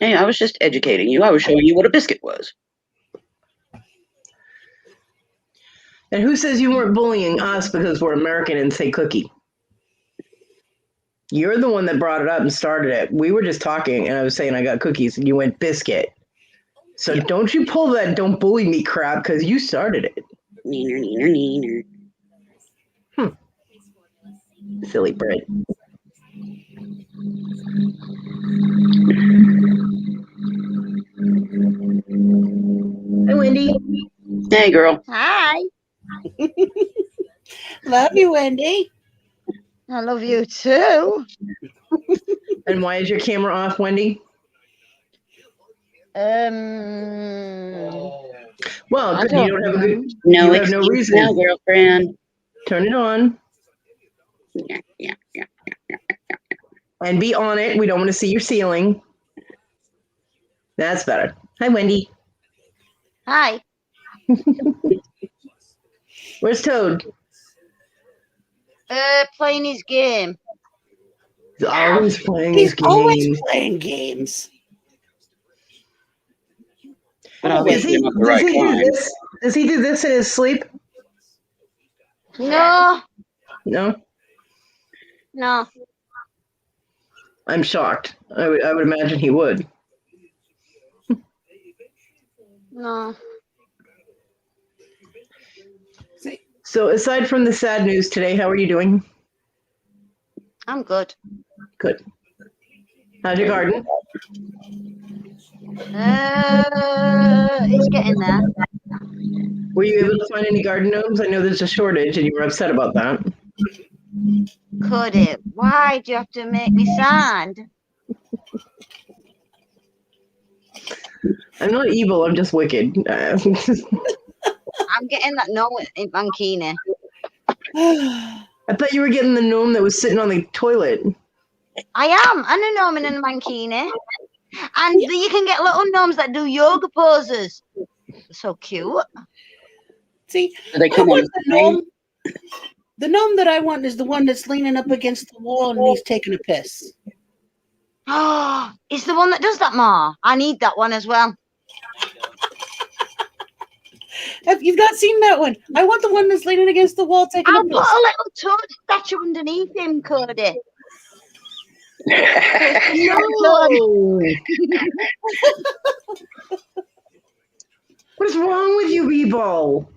Hey, I was just educating you. I was showing you what a biscuit was. And who says you weren't bullying us because we're American and say cookie? You're the one that brought it up and started it. We were just talking, and I was saying I got cookies, and you went biscuit. So don't you pull that "don't bully me" crap because you started it. Neener, neener, neener. Silly Brit. Hi, Wendy. Hey, girl. Hi. Love you, Wendy. I love you too. And why is your camera off, Wendy? Well, good. You don't have a good. No, You have no reason. Now, girlfriend. Turn it on. Yeah. And be on it. We don't want to see your ceiling. That's better. Hi, Wendy. Hi. Where's Toad? Playing his game. He's always playing He's his always games. playing games. But obviously not the right kind. Does he do this in his sleep? No. No. No. I'm shocked. I would imagine he would. No. So aside from the sad news today, how are you doing? I'm good. Good. How's your garden? It's getting there. Were you able to find any garden gnomes? I know there's a shortage and you were upset about that. Could it? Why do you have to make me sad? I'm not evil, I'm just wicked. I'm getting that gnome in Mankini. I thought you were getting the gnome that was sitting on the toilet. I am. And a gnome in Mankini. And you can get little gnomes that do yoga poses. So cute. See, Do they come on the gnome. The gnome that I want is the one that's leaning up against the wall and he's taking a piss. Oh, it's the one that does that, Ma. I need that one as well. You've not seen that one. I want the one that's leaning against the wall taking I'll a put piss. a little toad statue underneath him, Cody. No. What What is wrong with you people?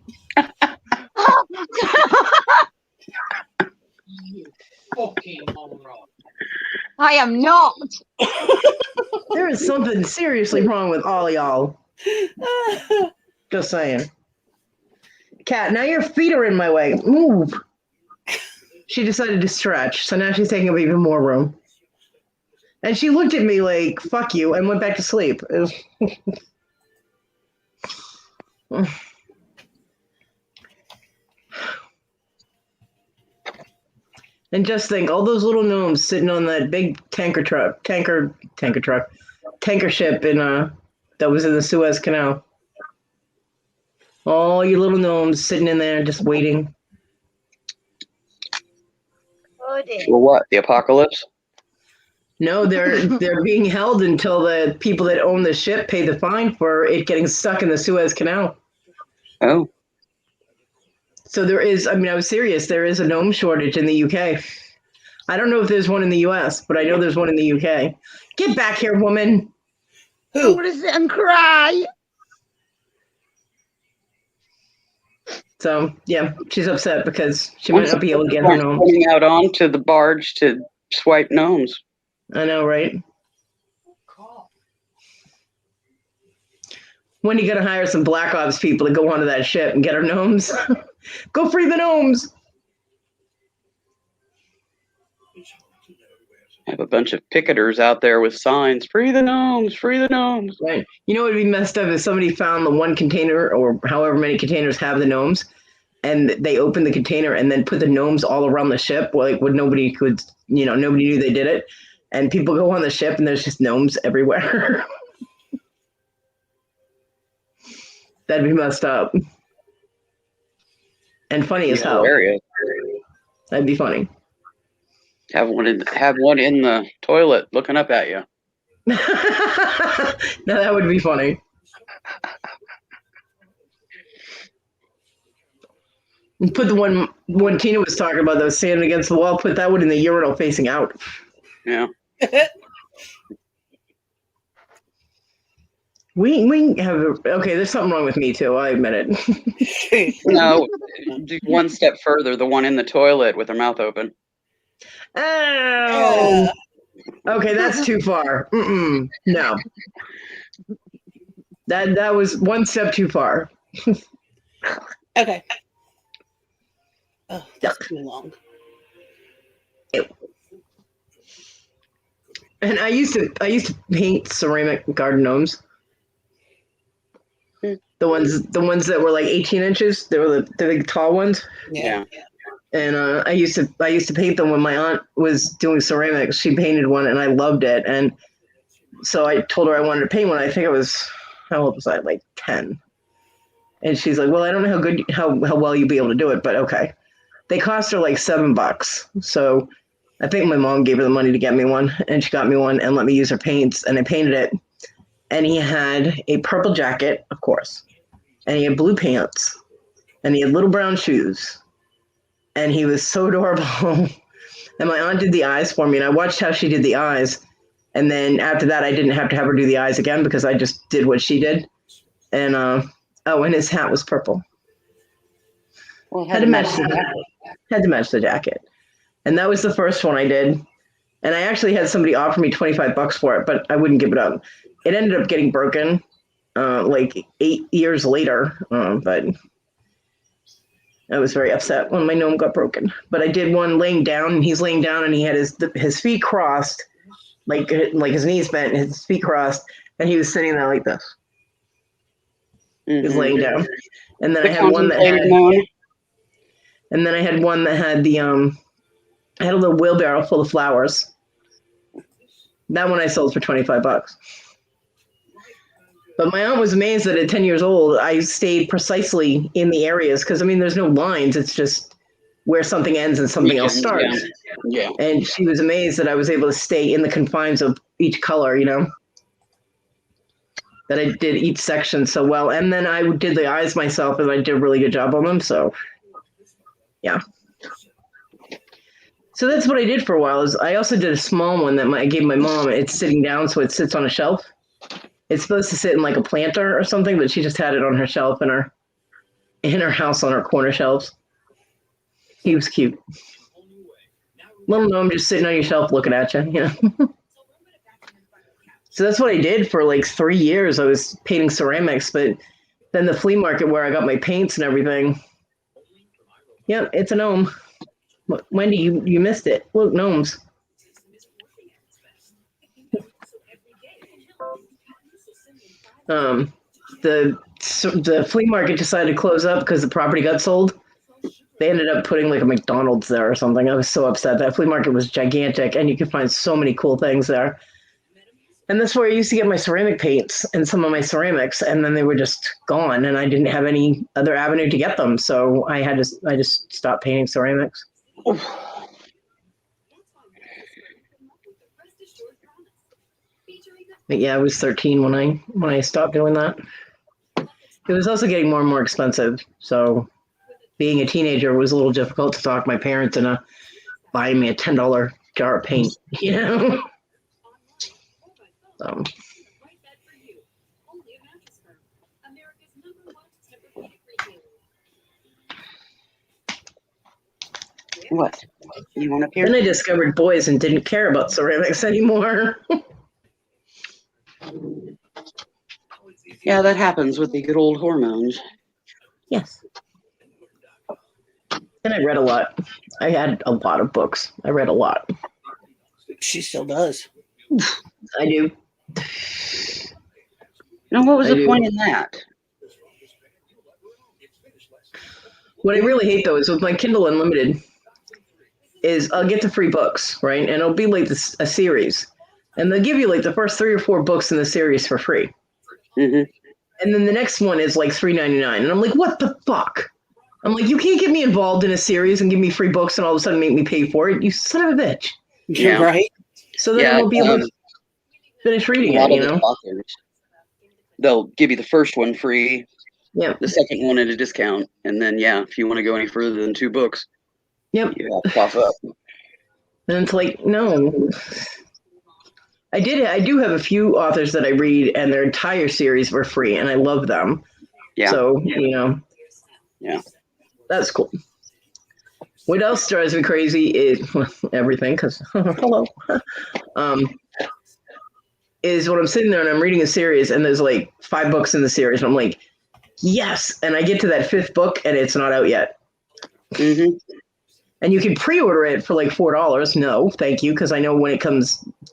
I am not. There is something seriously wrong with all y'all. Just saying. Cat, now your feet are in my way. Move. She decided to stretch, so now she's taking up even more room. And she looked at me like, fuck you, and went back to sleep. And just think, all those little gnomes sitting on that big tanker ship in that was in the Suez Canal. All you little gnomes sitting in there just waiting. For what? The apocalypse? No, they're being held until the people that own the ship pay the fine for it getting stuck in the Suez Canal. Oh. So there is, I mean, I was serious, there is a gnome shortage in the UK. I don't know if there's one in the US, but I know there's one in the UK. Get back here, woman. I Who? want to sit and cry. So, yeah, she's upset because she might not be able to get her gnomes. Coming out onto the barge to swipe gnomes. I know, right? When are you going to hire some Black Ops people to go onto that ship and get our gnomes? Go free the gnomes! I have a bunch of picketers out there with signs, free the gnomes, free the gnomes. Right. You know what would be messed up if somebody found the one container or however many containers have the gnomes and they opened the container and then put the gnomes all around the ship, like when nobody could, nobody knew they did it. And people go on the ship and there's just gnomes everywhere. That'd be messed up. And funny as hell. Hilarious. That'd be funny. Have one in the toilet looking up at you. Now that would be funny. And put the one when Tina was talking about those standing against the wall, put that one in the urinal facing out. Yeah. We have okay, there's something wrong with me too, I admit it. No, do one step further, the one in the toilet with her mouth open. Oh, okay, that's too far. No, that was one step too far. Okay. Oh, that's too long. And I used to paint ceramic garden gnomes. The ones that were like 18 inches. They were the big tall ones. Yeah. And I used to paint them when my aunt was doing ceramics. She painted one, and I loved it. And so I told her I wanted to paint one. I think how old was I? Like 10. And she's like, "Well, I don't know how well you'll be able to do it, but okay." They cost her like $7. So I think my mom gave her the money to get me one, and she got me one and let me use her paints, and I painted it. And he had a purple jacket, of course, and he had blue pants, and he had little brown shoes, and he was so adorable. And my aunt did the eyes for me, and I watched how she did the eyes. And then after that, I didn't have to have her do the eyes again because I just did what she did. And and his hat was purple. Well, Had to match the jacket. And that was the first one I did. And I actually had somebody offer me $25 for it, but I wouldn't give it up. It ended up getting broken like 8 years later, but I was very upset when my gnome got broken. But I did one laying down, and he's laying down, and he had his feet crossed, like his knees bent, his feet crossed, and he was sitting there like this. He was laying down. And then I had one that had, and then I had one that had I had a little wheelbarrow full of flowers. That one I sold for $25. But my aunt was amazed that at 10 years old, I stayed precisely in the areas because, I mean, there's no lines. It's just where something ends and something else starts. Yeah. And she was amazed that I was able to stay in the confines of each color, that I did each section so well. And then I did the eyes myself, and I did a really good job on them. So, yeah. So that's what I did for a while. Is I also did a small one that I gave my mom. It's sitting down, so it sits on a shelf. It's supposed to sit in like a planter or something, but she just had it on her shelf in her house on her corner shelves. He was cute. Little gnome just sitting on your shelf looking at you, you know. So that's what I did for like 3 years. I was painting ceramics, but then the flea market where I got my paints and everything. Yep, it's a gnome. Wendy, you missed it. Look, gnomes. The flea market decided to close up because the property got sold. They ended up putting like a McDonald's there or something. I was so upset. That flea market was gigantic, and you could find so many cool things there. And that's where I used to get my ceramic paints and some of my ceramics, and then they were just gone, and I didn't have any other avenue to get them, so I just stopped painting ceramics. But yeah, I was 13 when I stopped doing that. It was also getting more and more expensive, so being a teenager was a little difficult to talk my parents into buying me a $10 jar of paint, you know. So. What? You want up here? Then I discovered boys and didn't care about ceramics anymore. Yeah, that happens with the good old hormones. Yes. And I read a lot. I had a lot of books. I read a lot. She still does. I do. Now, what was the point in that? What I really hate, though, is with my Kindle Unlimited, is I'll get the free books, right? And it'll be like a series. And they'll give you like the first 3 or 4 books in the series for free. Mm-hmm. And then the next one is like $3.99. And I'm like, what the fuck? I'm like, you can't get me involved in a series and give me free books and all of a sudden make me pay for it. You son of a bitch. Yeah. Right? So then I won't be able to finish reading it, you know? Authors, they'll give you the first one free, Yeah. the second one at a discount, and then, yeah, if you want to go any further than 2 books, Yep. you have to cough up. And it's like, no. I do have a few authors that I read and their entire series were free and I love them. Yeah. So, you know. Yeah. That's cool. What else drives me crazy is everything, because hello. Is when I'm sitting there and I'm reading a series and there's like 5 books in the series and I'm like, yes. And I get to that 5th book and it's not out yet. Mm-hmm. And you can pre-order it for like $4. No, thank you, because I know when it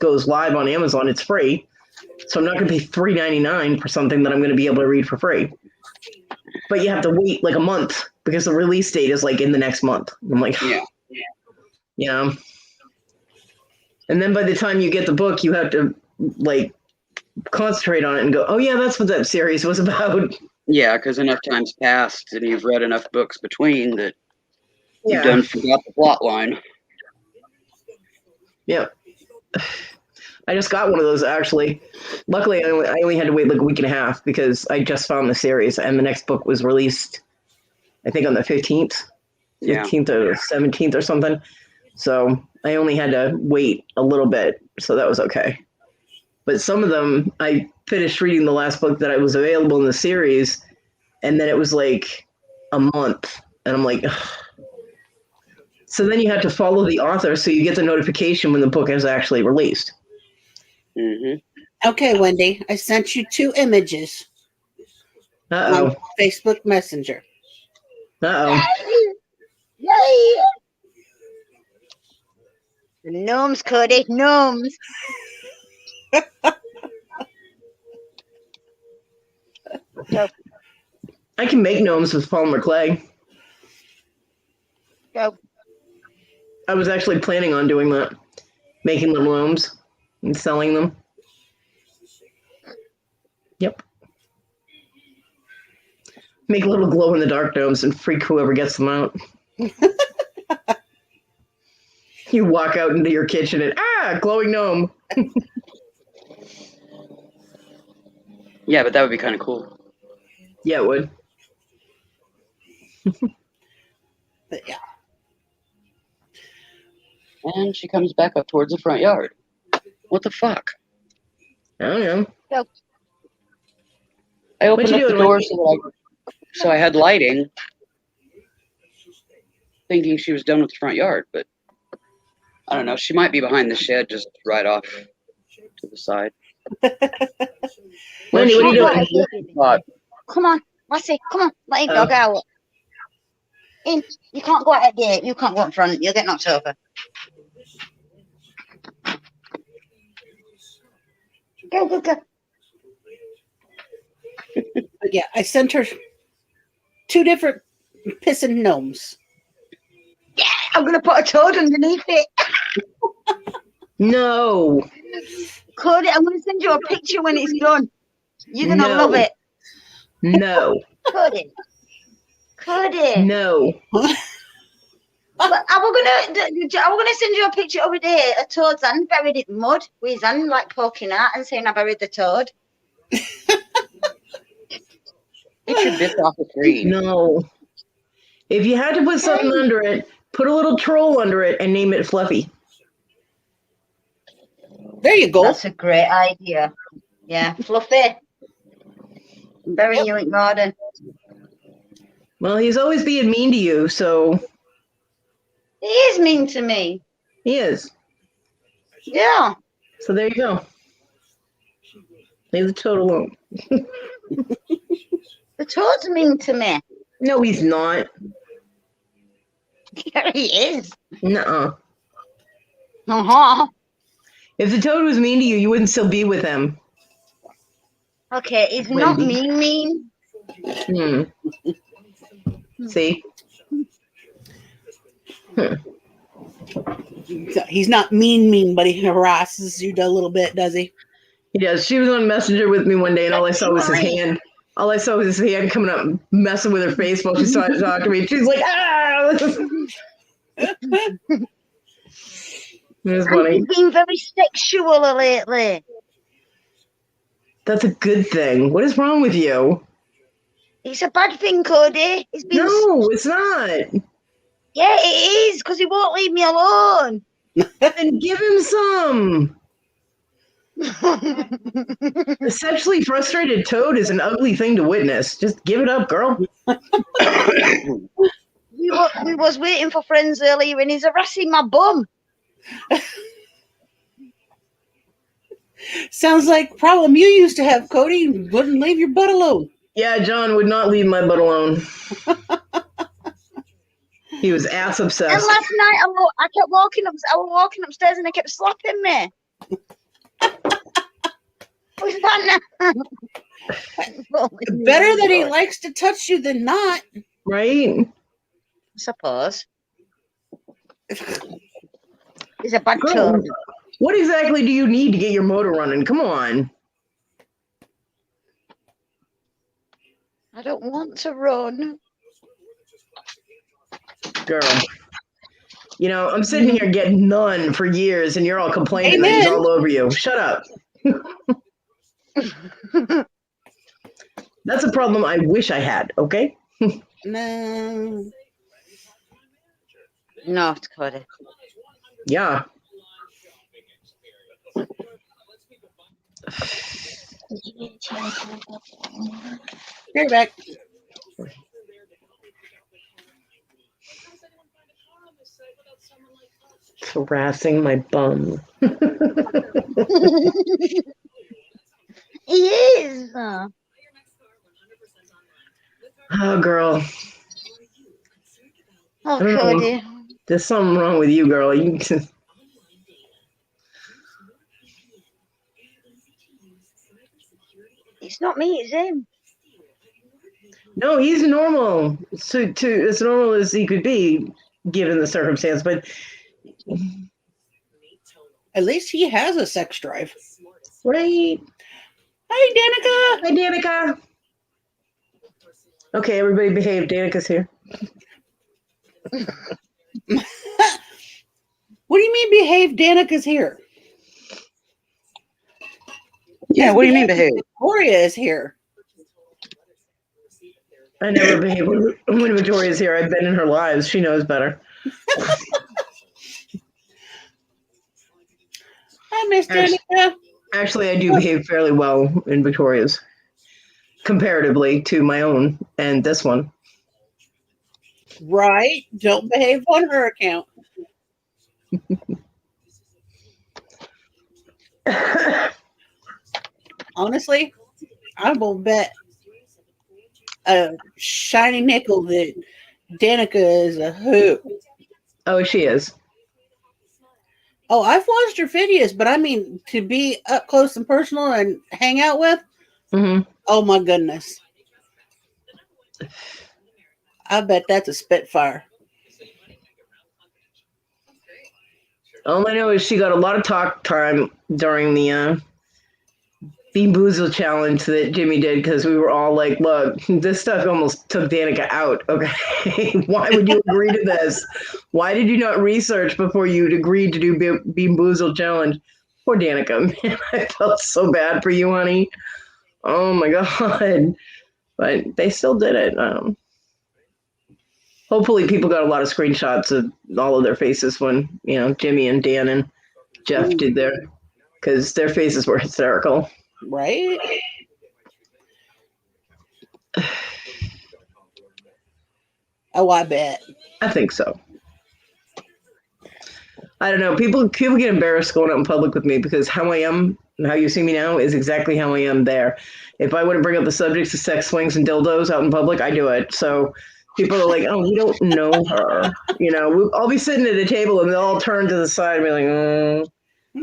goes live on Amazon, it's free. So I'm not going to pay $3.99 for something that I'm going to be able to read for free. But you have to wait like a month because the release date is like in the next month. I'm like, Yeah. You know. And then by the time you get the book, you have to like concentrate on it and go, oh yeah, that's what that series was about. Yeah, because enough time's passed and you've read enough books between that Yeah. you've done forgot the plot line. Yeah. I just got one of those actually. Luckily, I only had to wait like a week and a half because I just found the series and the next book was released, I think on the 15th or 17th or something. So I only had to wait a little bit. So that was okay. But some of them, I finished reading the last book that I was available in the series, and then it was like a month. And I'm like, ugh. So then you have to follow the author so you get the notification when the book is actually released. Mm-hmm. Okay, Wendy, I sent you 2 images Uh-oh. on Facebook Messenger. Uh-oh. The gnomes, Cody, gnomes. Go. I can make gnomes with polymer clay. Go. I was actually planning on doing that. Making little gnomes and selling them. Yep. Make little glow-in-the-dark gnomes and freak whoever gets them out. You walk out into your kitchen and, glowing gnome. Yeah, but that would be kind of cool. Yeah, it would. But yeah. And she comes back up towards the front yard. What the fuck? I don't know. Go. I opened What you up the doing, door so I had lighting, thinking she was done with the front yard, but I don't know. She might be behind the shed, just right off to the side. Wendy, what are you doing? But Come on, Lassie, come on, let your dog out. In. You can't go out at gate. You can't go in front. You'll get knocked over. Go, go, go. But yeah, I sent her 2 different pissing gnomes. Yeah, I'm going to put a toad underneath it. No. Cody, I'm going to send you a picture when it's done. You're going to No. love it. No. Cody. Cody. No. But I was gonna send you a picture over there. A toad's hand buried in mud with his hand like poking out and saying I buried the toad. get your bits off the screen. No. If you had to put something under it, put a little troll under it and name it Fluffy. There you go. That's a great idea. Yeah, Fluffy. I'm burying you in garden. Well, he's always being mean to you, so He is mean to me. he is. Yeah. So there you go. Leave the toad alone. The toad's mean to me. No, he's not. Yeah, he is. Nuh-uh. Uh-huh. If the toad was mean to you, you wouldn't still be with him. Okay, he's not Wendy. mean. See? He's not mean, but he harasses you a little bit, does he? He does. She was on Messenger with me one day, and all I saw was his hand. All I saw was his hand coming up, messing with her face while she started talking to me. She's like, ah! It was funny. He's been very sexual lately. That's a good thing. What is wrong with you? It's a bad thing, Cody. He's been. No, it's not. Yeah, it is, because he won't leave me alone. Then give him some. A sexually frustrated toad is an ugly thing to witness. Just give it up, girl. we was waiting for friends earlier and he's harassing my bum. Sounds like problem you used to have, Cody. Wouldn't leave your butt alone. Yeah, John would not leave my butt alone. He was ass obsessed. And last night I kept walking upstairs and they kept slapping me. What's that now? Better that he likes to touch you than not. Right? I suppose. He's a bad Girl, toad. what exactly do you need to get your motor running? Come on. I don't want to run. Girl. You know, I'm sitting here getting none for years and you're all complaining that he's Amen. all over you. Shut up. That's a problem I wish I had, okay? No. No, it's Cody. Yeah. You're back. Harassing my bum. He is. Oh, girl. Oh, I don't know. Cody. There's something wrong with you, girl. You just... It's not me, it's him. No, he's normal. To as normal as he could be, given the circumstance. But At least he has a sex drive. right. Hi, Danica. Hi, Danica. Okay, everybody behave. Danica's here. What do you mean behave? Danica's here. Yeah, what do you mean behave? Victoria is here. I never behave when Victoria's here. I've been in her lives. She knows better. Hi, Miss Danica. Actually, I do behave fairly well in Victoria's. comparatively to my own and this one. Right? Don't behave on her account. Honestly, I will bet a shiny nickel that Danica is a hoot. Oh, she is. Oh, I've watched her videos, but I mean to be up close and personal and hang out with. Mm-hmm. Oh my goodness! I bet that's a Spitfire. All I know is she got a lot of talk time during the Bean Boozle challenge that Jimmy did because we were all like, look, this stuff almost took Danica out. Okay. Why would you agree to this? Why did you not research before you'd agreed to do Bean Boozle challenge? Poor Danica. Man, I felt so bad for you, honey. Oh my God. But they still did it. Hopefully people got a lot of screenshots of all of their faces when, Jimmy and Dan and Jeff did their, because their faces were hysterical. Right? Oh, I bet. I think so. I don't know. People get embarrassed going out in public with me because how I am and how you see me now is exactly how I am there. If I want to bring up the subjects of sex swings and dildos out in public, I do it. So people are like, oh, we don't know her. I'll be sitting at a table and they'll all turn to the side and be like,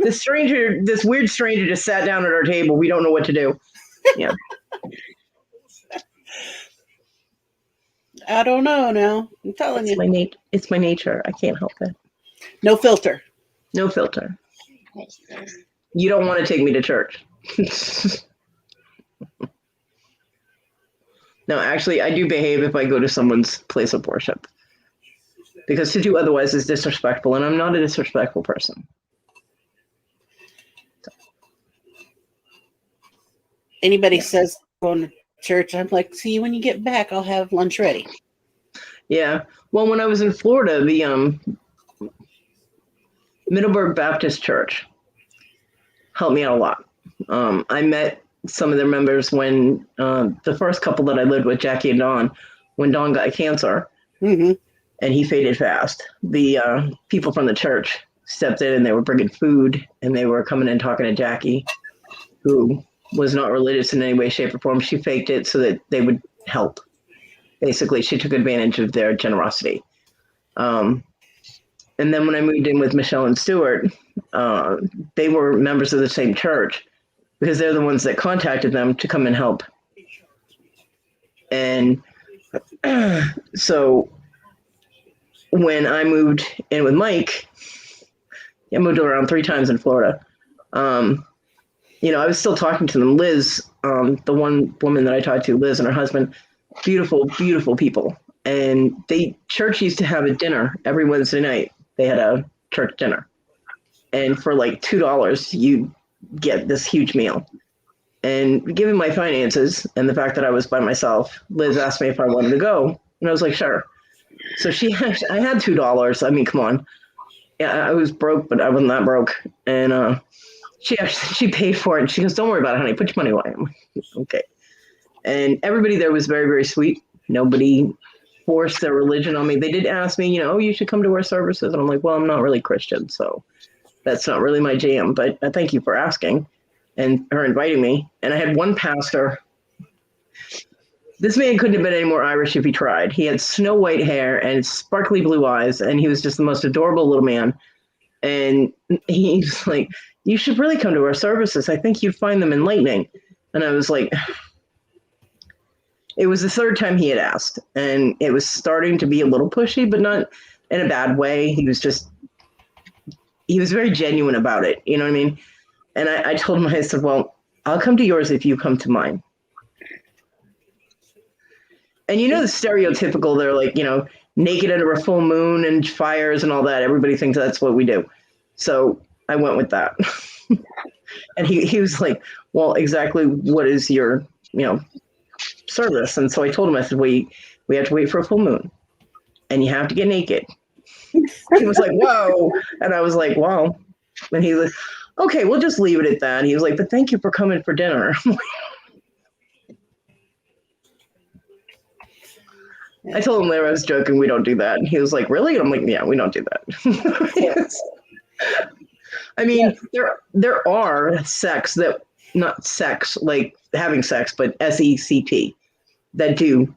this weird stranger just sat down at our table. We don't know what to do. Yeah. I don't know now. I'm telling you. It's my nature. I can't help it. No filter. No filter. You don't want to take me to church. No, actually, I do behave if I go to someone's place of worship. Because to do otherwise is disrespectful, and I'm not a disrespectful person. Anybody says going to church, I'm like, see, when you get back, I'll have lunch ready. Yeah. Well, when I was in Florida, the Middleburg Baptist Church helped me out a lot. I met some of their members when the first couple that I lived with, Jackie and Dawn, when Dawn got cancer and he faded fast. The people from the church stepped in and they were bringing food and they were coming in talking to Jackie, who was not religious in any way, shape, or form. She faked it so that they would help. Basically, she took advantage of their generosity. And then when I moved in with Michelle and Stuart, they were members of the same church because they're the ones that contacted them to come and help. And so when I moved in with Mike, I moved around 3 times in Florida. I was still talking to them. Liz, the one woman that I talked to, Liz and her husband, beautiful, beautiful people. And church used to have a dinner every Wednesday night. They had a church dinner. And for like $2, you get this huge meal. And given my finances and the fact that I was by myself, Liz asked me if I wanted to go. And I was like, sure. So I had $2. I mean, come on. Yeah, I was broke, but I wasn't that broke. And she paid for it. And she goes, don't worry about it, honey. Put your money away. I'm like, okay. And everybody there was very, very sweet. Nobody forced their religion on me. They did ask me, you should come to our services. And I'm like, well, I'm not really Christian, so that's not really my jam. But thank you for asking and her inviting me. And I had one pastor. This man couldn't have been any more Irish if he tried. He had snow white hair and sparkly blue eyes, and he was just the most adorable little man. And he's like, you should really come to our services. I think you'd find them enlightening. And I was like, it was the 3rd time he had asked, and it was starting to be a little pushy, but not in a bad way. He was very genuine about it. You know what I mean? And I told him, I said, well, I'll come to yours if you come to mine. And the stereotypical, they're like, naked under a full moon and fires and all that. Everybody thinks that's what we do. So I went with that. And he was like, well, exactly what is your, service? And so I told him, I said, we have to wait for a full moon and you have to get naked. He was like, whoa. And I was like, wow. And he was like, okay, we'll just leave it at that. He was like, but thank you for coming for dinner. I told him later I was joking. We don't do that. And he was like, "Really?" And I'm like, "Yeah, we don't do that." Yes. I mean, there are sects that not sex like having sex, but SECT that do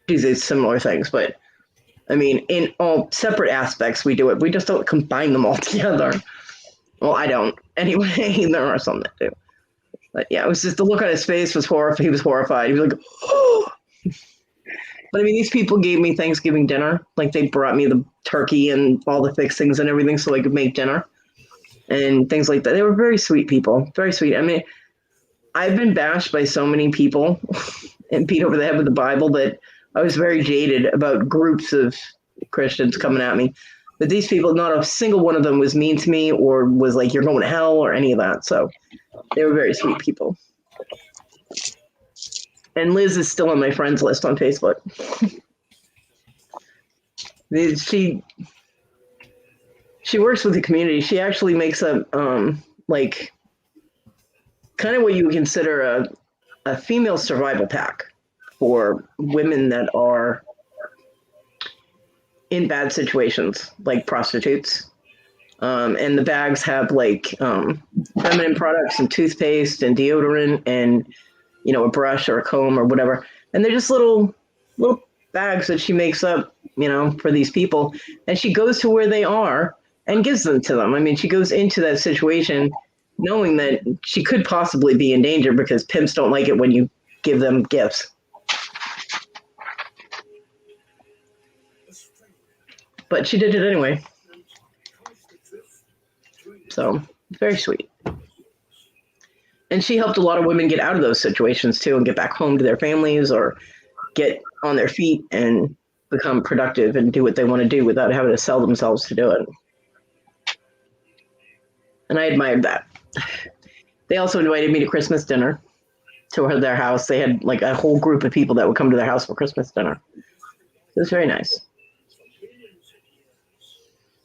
these similar things. But I mean, in all separate aspects, we do it. We just don't combine them all together. Well, I don't. Anyway, there are some that do. But yeah, it was just the look on his face was horrified. He was horrified. He was like, "Oh." But I mean, these people gave me Thanksgiving dinner. Like they brought me the turkey and all the fixings and everything so I could make dinner and things like that. They were very sweet people, very sweet. I mean, I've been bashed by so many people and beat over the head with the Bible that I was very jaded about groups of Christians coming at me. But these people, not a single one of them was mean to me or was like, "You're going to hell" or any of that. So they were very sweet people. And Liz is still on my friends list on Facebook. She works with the community. She actually makes a like kind of what you would consider a female survival pack for women that are in bad situations, like prostitutes. And the bags have like feminine products and toothpaste and deodorant and a brush or a comb or whatever. And they're just little bags that she makes up, for these people. And she goes to where they are and gives them to them. I mean, she goes into that situation knowing that she could possibly be in danger because pimps don't like it when you give them gifts. But she did it anyway. So, very sweet. And she helped a lot of women get out of those situations too and get back home to their families or get on their feet and become productive and do what they want to do without having to sell themselves to do it. And I admired that. They also invited me to Christmas dinner to their house. They had like a whole group of people that would come to their house for Christmas dinner. It was very nice.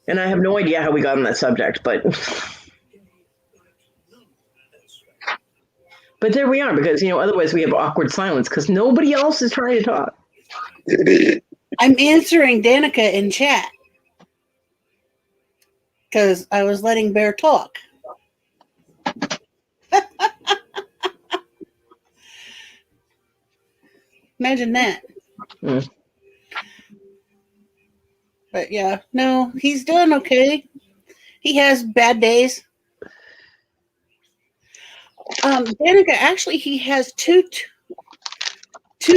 And I have no idea how we got on that subject, but there we are, because otherwise we have awkward silence because nobody else is trying to talk. I'm answering Danica in chat because I was letting Bear talk. Imagine that. Mm. But yeah, no, he's doing okay. He has bad days. Danica, actually, he has two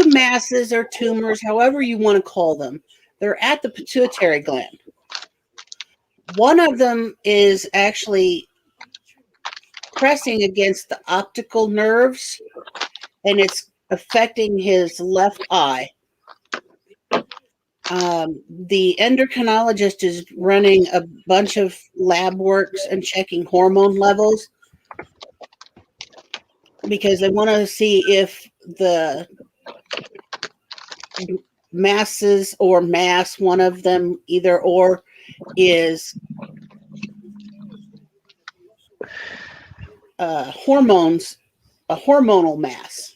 masses or tumors, however you want to call them. They're at the pituitary gland. One of them is actually pressing against the optical nerves, and it's affecting his left eye. The endocrinologist is running a bunch of lab works and checking hormone levels because they want to see if the masses or mass, one of them, either or, is hormones, a hormonal mass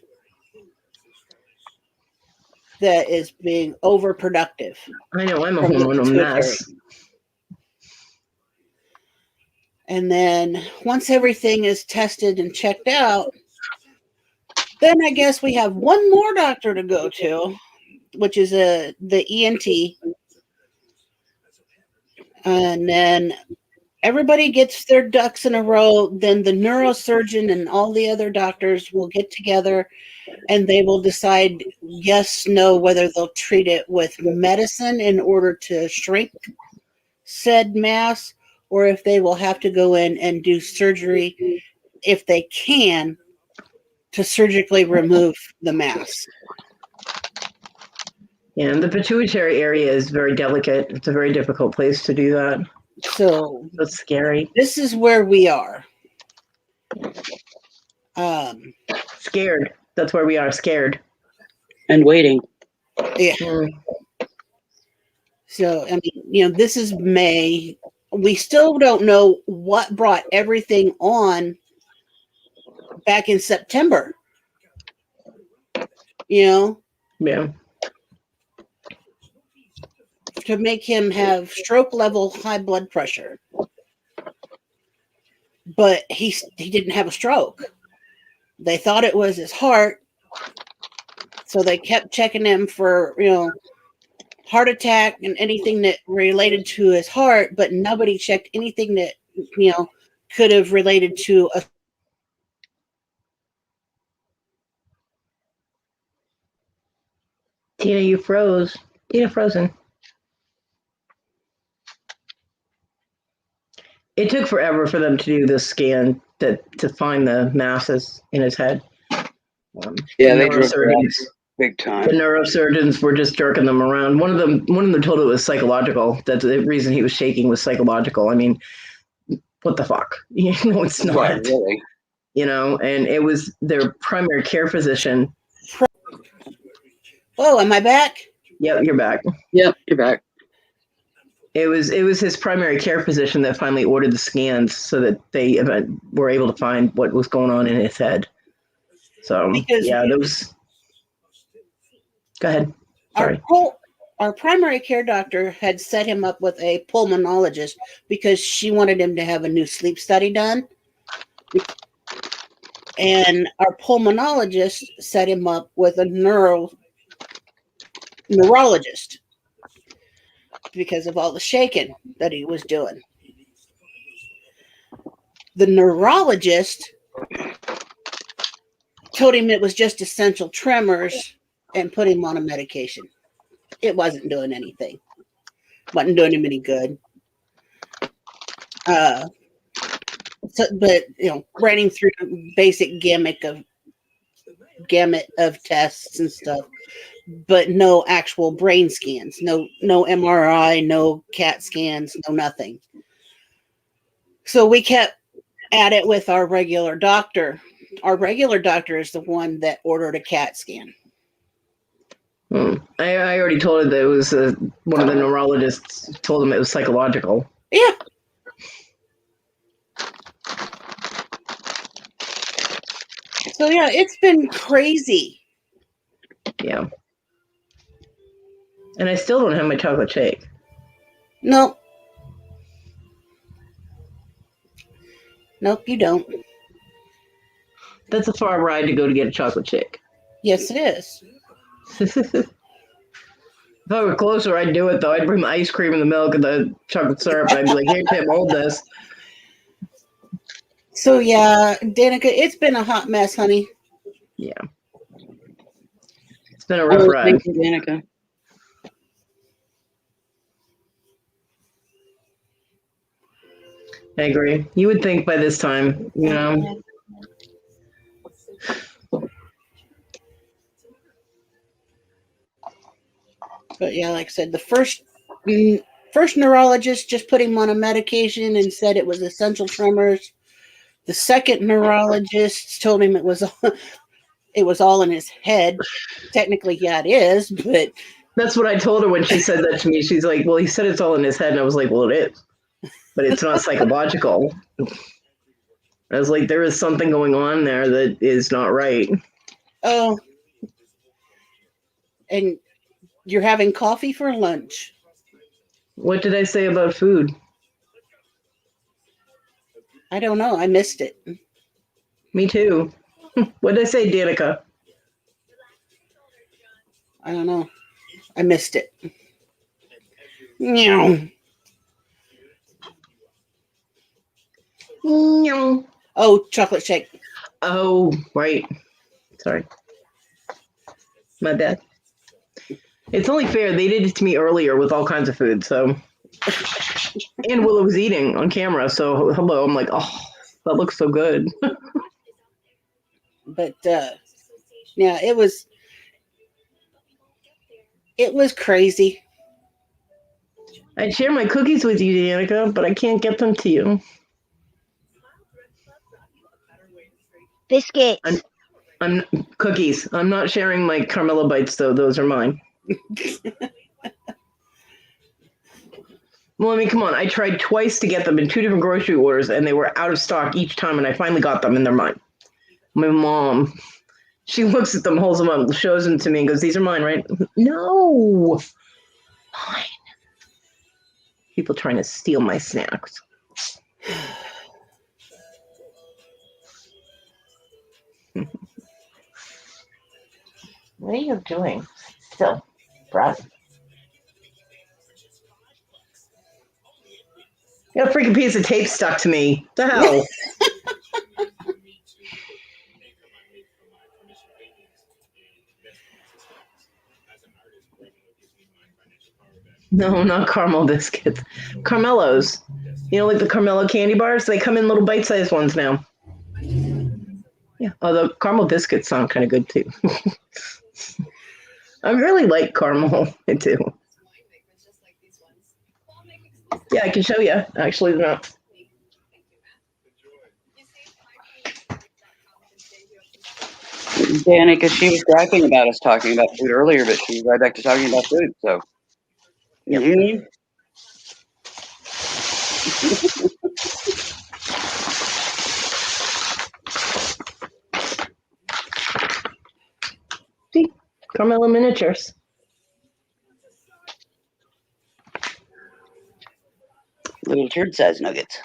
that is being overproductive. I know, I'm a hormonal mess. And then once everything is tested and checked out, then I guess we have one more doctor to go to, which is the ENT. And then everybody gets their ducks in a row. Then the neurosurgeon and all the other doctors will get together and they will decide yes, no, whether they'll treat it with medicine in order to shrink said mass, or if they will have to go in and do surgery, if they can, to surgically remove the mass. Yeah, and the pituitary area is very delicate. It's a very difficult place to do that. So it's scary. This is where we are. Scared. That's where we are, scared. And waiting. Yeah. So, I mean, this is May. We still don't know what brought everything on back in September. Yeah. to make him have stroke level high blood pressure. But he didn't have a stroke. They thought it was his heart, so they kept checking him for, heart attack and anything that related to his heart, but nobody checked anything that, could have related to a. Tina, you froze. Tina, frozen. It took forever for them to do this scan to find the masses in his head. Yeah, they drove big time. The neurosurgeons were just jerking them around. One of them told it was psychological. That the reason he was shaking was psychological. I mean, what the fuck? It's not. Right, really. And it was their primary care physician. Oh, am I back? Yep, you're back. Yep, you're back. It was his primary care physician that finally ordered the scans so that they were able to find what was going on in his head. So those. Go ahead. Sorry. Our primary care doctor had set him up with a pulmonologist because she wanted him to have a new sleep study done. And our pulmonologist set him up with a neurologist because of all the shaking that he was doing. The neurologist told him it was just essential tremors and put him on a medication. It wasn't doing anything. Wasn't doing him any good. But ran him through basic gamut of tests and stuff, but no actual brain scans, no MRI, no CAT scans, no nothing. So we kept at it with our regular doctor. Our regular doctor is the one that ordered a CAT scan. I already told her that it was one of the neurologists told him it was psychological. Yeah. So yeah, it's been crazy. Yeah. And I still don't have my chocolate shake. Nope, you don't. That's a far ride to go to get a chocolate shake. Yes, it is. If I were closer, I'd do it, though. I'd bring the ice cream and the milk and the chocolate syrup, and I'd be like, here, Tim, hold this. So, yeah, Danica, it's been a hot mess, honey. Yeah. It's been a rough ride. Thank you, Danica. I agree. You would think by this time, But yeah, like I said, the first neurologist just put him on a medication and said it was essential tremors. The second neurologist told him it was all in his head. Technically, yeah, it is, but that's what I told her when she said that to me. She's like, well, he said it's all in his head. And I was like, well, it is. But it's not psychological. I was like, there is something going on there that is not right. Oh. And you're having coffee for lunch. What did I say about food? I don't know. I missed it. Me too. What did I say, Danica? I don't know. I missed it. Meow. No. Oh, chocolate shake. Oh, right. Sorry. My bad. It's only fair. They did it to me earlier with all kinds of food, so. And Willow was eating on camera, so hello. I'm like, oh, that looks so good. But, yeah, it was crazy. I'd share my cookies with you, Danica, but I can't get them to you. Biscuits. I'm cookies. I'm not sharing my Carmela bites, though. Those are mine. Well, I mean, come on. I tried twice to get them in 2 different grocery orders, and they were out of stock each time, and I finally got them, and they're mine. My mom, she looks at them, holds them up, shows them to me, and goes, these are mine, right? No. Mine. People trying to steal my snacks. What are you doing? Still, Brad. Got a freaking piece of tape stuck to me. The hell? No, not caramel biscuits. Carmelos. You know, like the Carmelo candy bars? They come in little bite-sized ones now. Yeah. Although caramel biscuits sound kind of good too. I really like caramel too. Yeah, I can show you. Actually, they're not. Danica, she was griping about us talking about food earlier, but she's right back to talking about food. So, Yep. Mhm. See, Carmelo miniatures. Little turd-sized nuggets.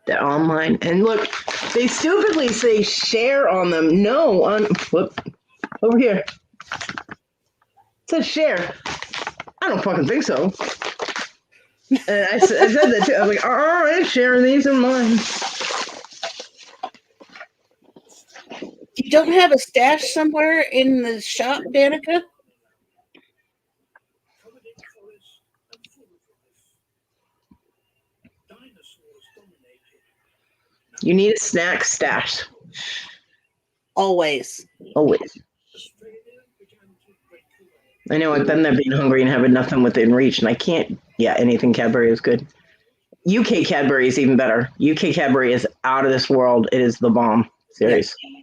They're online, and look, they stupidly say share on them. No, on whoop, over here. It says share. I don't fucking think so. And I said that too. I was like, all right, sharing these in mine. You don't have a stash somewhere in the shop, Danica? You need a snack stash. Always. Always. I know I've been there being hungry and having nothing within reach, and I can't. Yeah, anything Cadbury is good. UK Cadbury is even better. UK Cadbury is out of this world. It is the bomb. Serious. Yeah.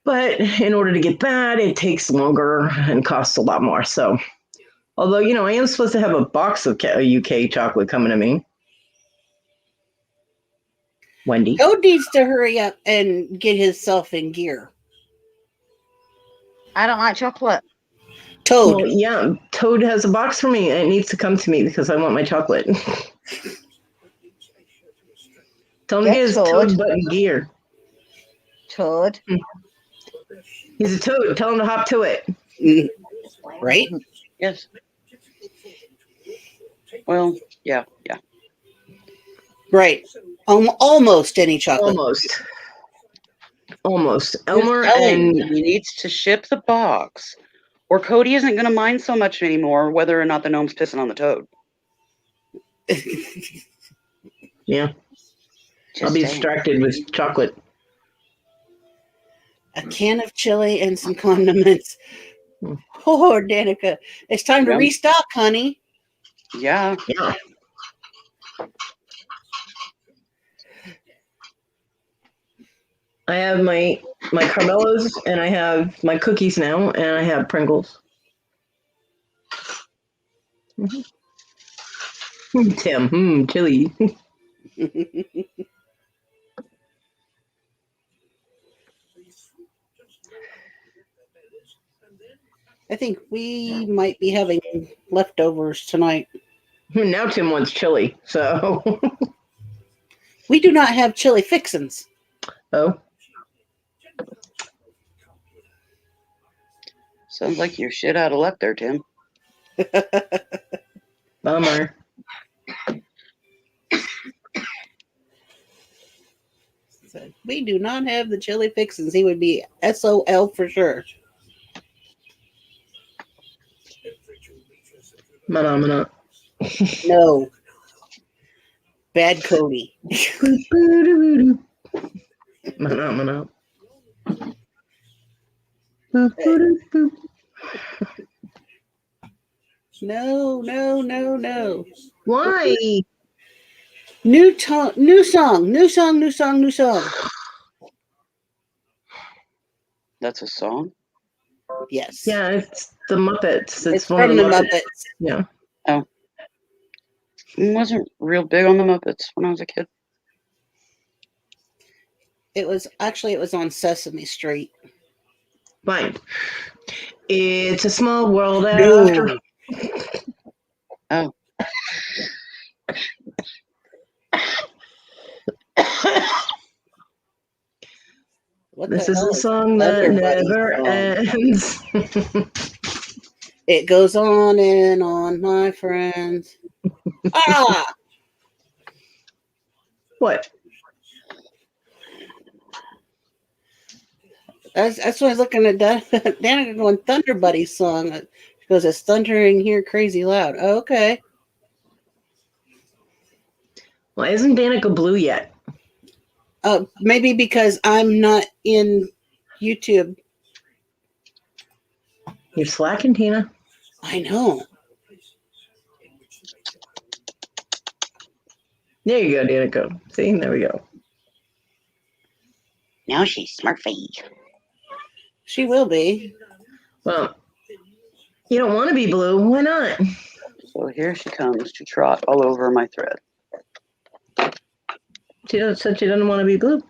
But in order to get that, it takes longer and costs a lot more. So, although, you know, I am supposed to have a box of UK chocolate coming to me. Wendy. Toad needs to hurry up and get himself in gear. I don't like chocolate. Toad. Well, yeah, Toad has a box for me, and it needs to come to me because I want my chocolate. Tell him to get his Toad button gear. Toad. He's a Toad. Tell him to hop to it. Right? Yes. Well, yeah. Right. Almost any chocolate. Almost. Elmer and he needs to ship the box, or Cody isn't going to mind so much anymore whether or not the gnome's pissing on the toad. Yeah. I'll be distracted with chocolate. A can of chili and some condiments. Oh, Danica. It's time to restock, honey. Yeah. I have my Carmelos, and I have my cookies now, and I have Pringles. Mm-hmm. Tim, chili. I think we might be having leftovers tonight. Now Tim wants chili, so. We do not have chili fixins. Oh. Sounds like you're shit out of luck there, Tim. Bummer. So we do not have the chili fixins. He would be SOL for sure. Mana. No. Bad Cody. Mana. No. Why? New song. That's a song? Yes. Yeah, it's the Muppets. It's from the Muppets. Yeah. Oh. I wasn't real big on the Muppets when I was a kid. It was on Sesame Street. Fine. It's a small world No. after. Oh. What This the is hell a song that Thunder Buddy never song? ends. It goes on and on, my friends. Ah! What? That's what I was looking at. Danica going Thunder Buddy song. She goes, it's thundering here crazy loud. Oh, okay. Why isn't Danica blue yet? Maybe because I'm not in YouTube. You're slacking, Tina. I know. There you go, Danica. See, there we go. Now she's Smurfy. She will be. Well, you don't want to be blue. Why not? So here she comes to trot all over my thread. She said she doesn't want to be blue.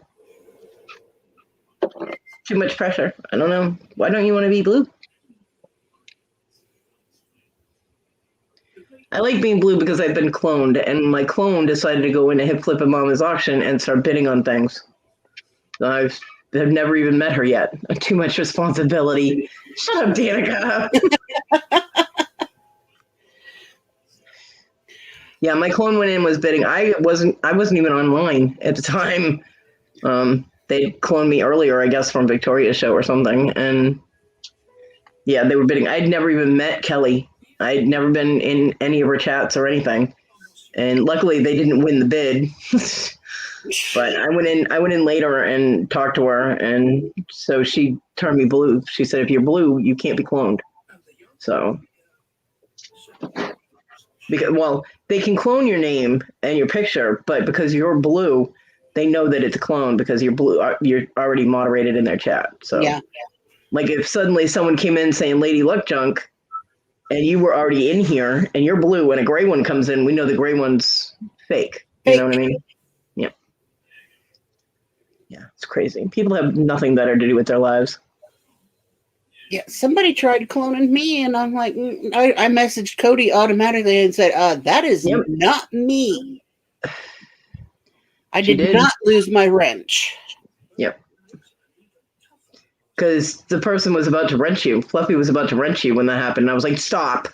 Too much pressure. I don't know. Why don't you want to be blue? I like being blue because I've been cloned, and my clone decided to go into Hip Flip and Mama's auction and start bidding on things. So I've never even met her yet. Too much responsibility. Shut up, Danica. Yeah, my clone went in, was bidding. I wasn't even online at the time. They cloned me earlier, I guess, from Victoria's show or something, and yeah, they were bidding. I'd never even met Kelly. I'd never been in any of her chats or anything, and luckily they didn't win the bid. But I went in later and talked to her, and so she turned me blue. She said, "If you're blue, you can't be cloned." So, well, they can clone your name and your picture, but because you're blue, they know that it's a clone because you're blue. You're already moderated in their chat. So, yeah. Like if suddenly someone came in saying Lady Luck Junk, and you were already in here, and you're blue, and a gray one comes in, we know the gray one's fake. You know what I mean? Yeah. Yeah, it's crazy. People have nothing better to do with their lives. Yeah, somebody tried cloning me, and I'm like, I messaged Cody automatically and said, that is not me. I did not lose my wrench. Yep. Because the person was about to wrench you. Fluffy was about to wrench you when that happened. And I was like, stop.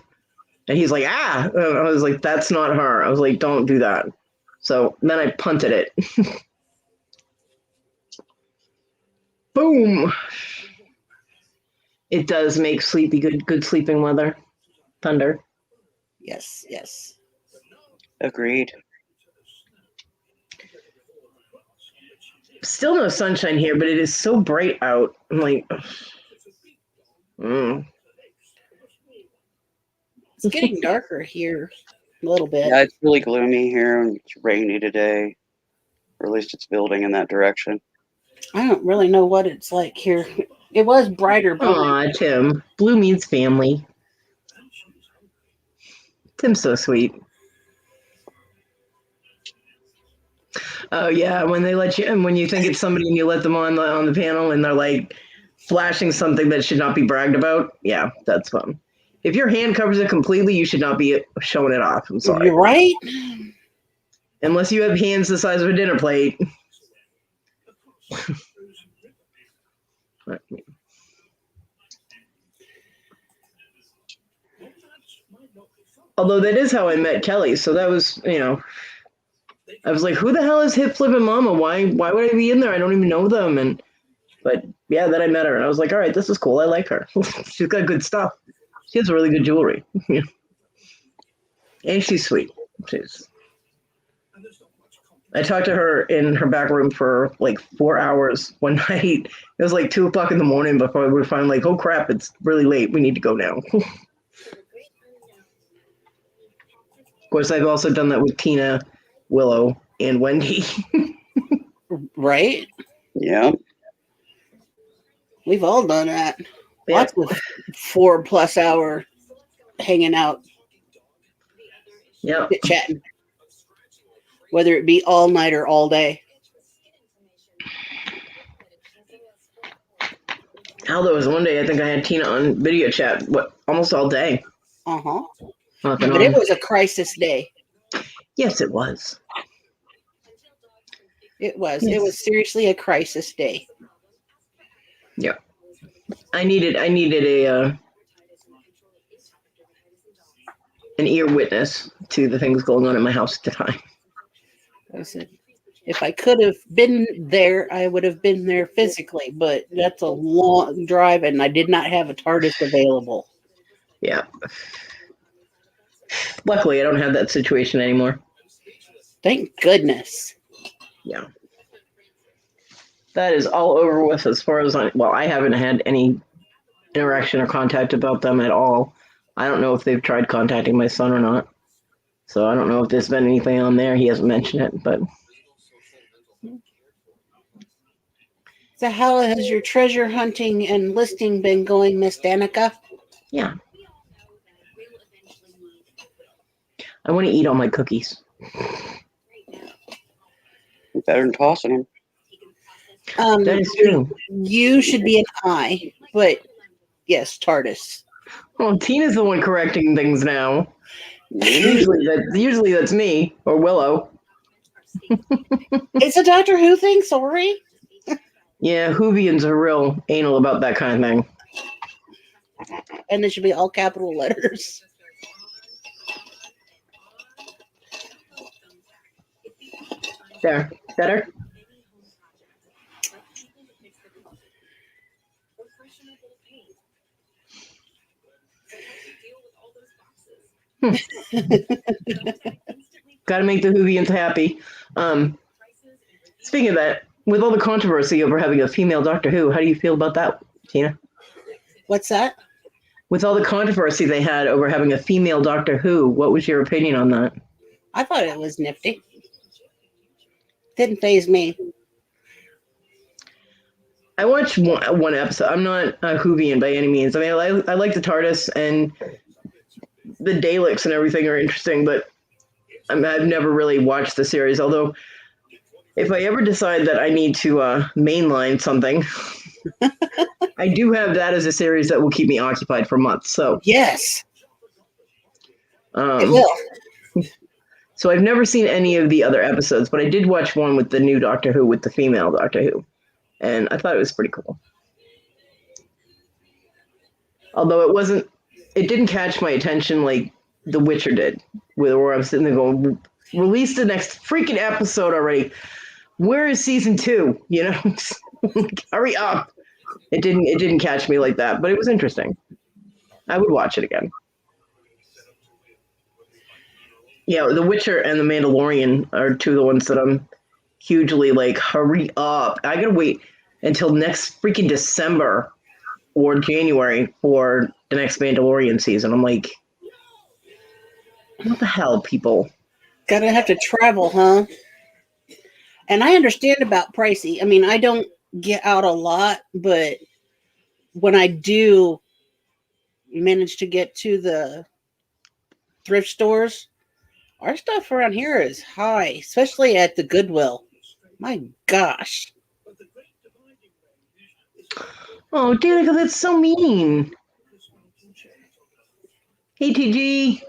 And he's like, ah. And I was like, that's not her. I was like, don't do that. So then I punted it. Boom. It does make sleepy good sleeping weather. Thunder. Yes, yes. Agreed. Still no sunshine here, but it is so bright out. I'm like, It's getting darker here a little bit. Yeah, it's really gloomy here, and it's rainy today. Or at least it's building in that direction. I don't really know what it's like here. It was brighter. Aw, Tim. Blue means family. Tim's so sweet. Oh yeah, when they let you, and when you think it's somebody and you let them on the panel and they're like flashing something that should not be bragged about. Yeah, that's fun. If your hand covers it completely, you should not be showing it off. I'm sorry. You're right. Unless you have hands the size of a dinner plate. Although that is how I met Kelly, so that was, I was like, who the hell is Hip Flip and Mama? Why would I be in there? I don't even know them. But yeah, then I met her and I was like, all right, this is cool. I like her. She's got good stuff. She has really good jewelry. And she's sweet. I talked to her in her back room for like 4 hours one night. It was like 2:00 in the morning before we were finally like, oh crap, it's really late. We need to go now. Of course, I've also done that with Tina, Willow, and Wendy. Right? Yeah. We've all done that. Yeah. Lots of 4+ hour hanging out. Yeah. Chatting. Whether it be all night or all day. Hell, there was one day I think I had Tina on video chat almost all day. Uh-huh. Off and But on. it was a crisis day. Yes, it was. It was. Yes. It was seriously a crisis day. Yeah. I needed a an ear witness to the things going on in my house at the time. I said, if I could have been there, I would have been there physically, but that's a long drive, and I did not have a TARDIS available. Yeah. Luckily, I don't have that situation anymore. Thank goodness. Yeah. That is all over with as far as I haven't had any interaction or contact about them at all. I don't know if they've tried contacting my son or not. So I don't know if there's been anything on there. He hasn't mentioned it, but So how has your treasure hunting and listing been going, Miss Danica? yeah. I want to eat all my cookies. Better than tossing them. That is true. You should be an I, but yes, TARDIS. Well, Tina's the one correcting things now. Usually that's me or Willow. It's a Doctor Who thing, sorry. Yeah, Whovians are real anal about that kind of thing. And it should be all capital letters. There. Better? Got to make the Whovians happy. Speaking of that, with all the controversy over having a female Doctor Who, how do you feel about that, Tina? What's that? With all the controversy they had over having a female Doctor Who, what was your opinion on that? I thought it was nifty. Didn't faze me. I watched one episode. I'm not a Whovian by any means. I mean, I like the TARDIS and the Daleks and everything are interesting, but I've never really watched the series. Although, if I ever decide that I need to mainline something, I do have that as a series that will keep me occupied for months. So yes, it will. So I've never seen any of the other episodes, but I did watch one with the new Doctor Who, with the female Doctor Who, and I thought it was pretty cool. Although it didn't catch my attention like The Witcher did, where I'm sitting there going, release the next freaking episode already. Where is season 2? You know, hurry up. It didn't catch me like that, but it was interesting. I would watch it again. Yeah, The Witcher and The Mandalorian are two of the ones that I'm hugely like, hurry up. I gotta wait until next freaking December or January for the next Mandalorian season. I'm like, what the hell, people? Gotta have to travel, huh? And I understand about pricey. I mean, I don't get out a lot, but when I do manage to get to the thrift stores, our stuff around here is high, especially at the Goodwill. My gosh. Oh, Danica, that's so mean. Hey, TG.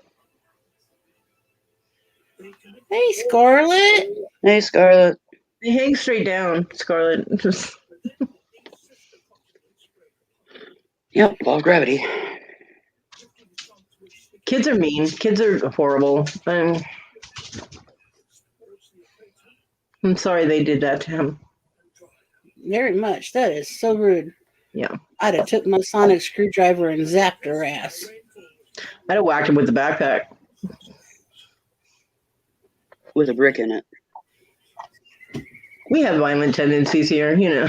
Hey, Scarlett. Hey, Scarlett. Hey, hang straight down, Scarlett. Yep, law of gravity. Kids are mean. Kids are horrible. I'm sorry they did that to him. Very much. That is so rude. Yeah. I'd have took my sonic screwdriver and zapped her ass. I'd have whacked him with the backpack. With a brick in it. We have violent tendencies here, you know.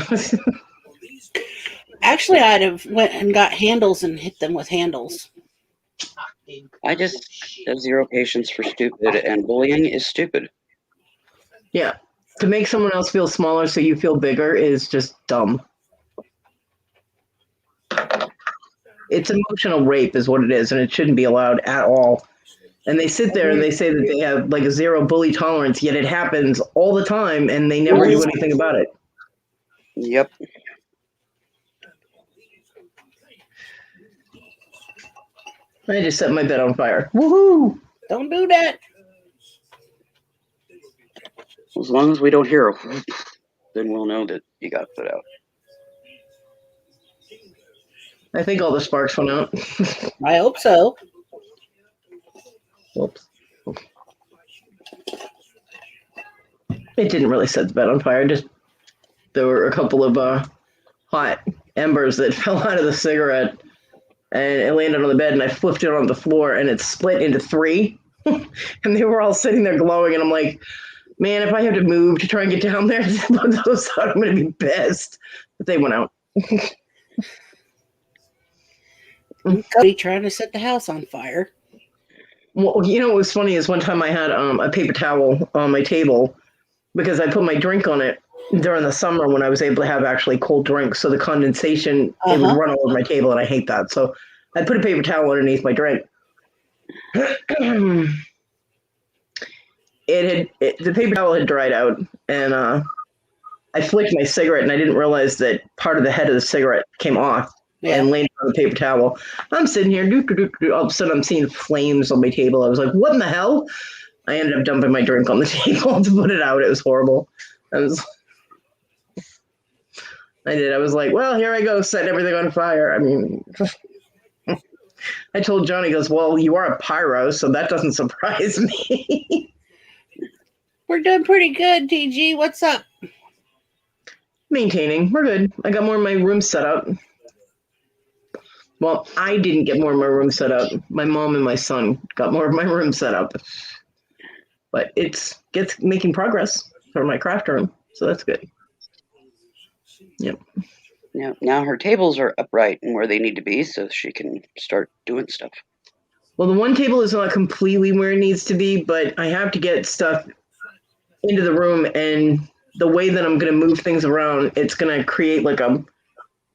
Actually, I'd have went and got handles and hit them with handles. I just have zero patience for stupid, and bullying is stupid. Yeah. To make someone else feel smaller so you feel bigger is just dumb. It's emotional rape is what it is, and it shouldn't be allowed at all. And they sit there and they say that they have like a zero bully tolerance, yet it happens all the time and they never do anything about it. Yep. I just set my bed on fire. Woohoo! Don't do that. As long as we don't hear a whoop, then we'll know that you got put out. I think all the sparks went out. I hope so. Whoops. It didn't really set the bed on fire. Just there were a couple of hot embers that fell out of the cigarette, and it landed on the bed, and I flipped it on the floor, and it split into 3, and they were all sitting there glowing, and I'm like, man, if I have to move to try and get down there to put those out, I'm going to be pissed. But they went out. Cody trying to set the house on fire. Well, you know what was funny is one time I had a paper towel on my table because I put my drink on it during the summer when I was able to have actually cold drinks. So the condensation, it would run all over my table, and I hate that. So I put a paper towel underneath my drink. The paper towel had dried out, and I flicked my cigarette, and I didn't realize that part of the head of the cigarette came off and landed on the paper towel. I'm sitting here, all of a sudden I'm seeing flames on my table. I was like, what in the hell? I ended up dumping my drink on the table to put it out. It was horrible. I was like, well, here I go, setting everything on fire. I mean, I told Johnny, he goes, well, you are a pyro, so that doesn't surprise me. We're doing pretty good, TG. What's up? Maintaining. We're good. I got more of my room set up. Well, I didn't get more of my room set up. My mom and my son got more of my room set up. But it's making progress for my craft room, so that's good. Yep. Now her tables are upright and where they need to be, so she can start doing stuff. Well, the one table is not completely where it needs to be, but I have to get stuff into the room, and the way that I'm going to move things around, it's going to create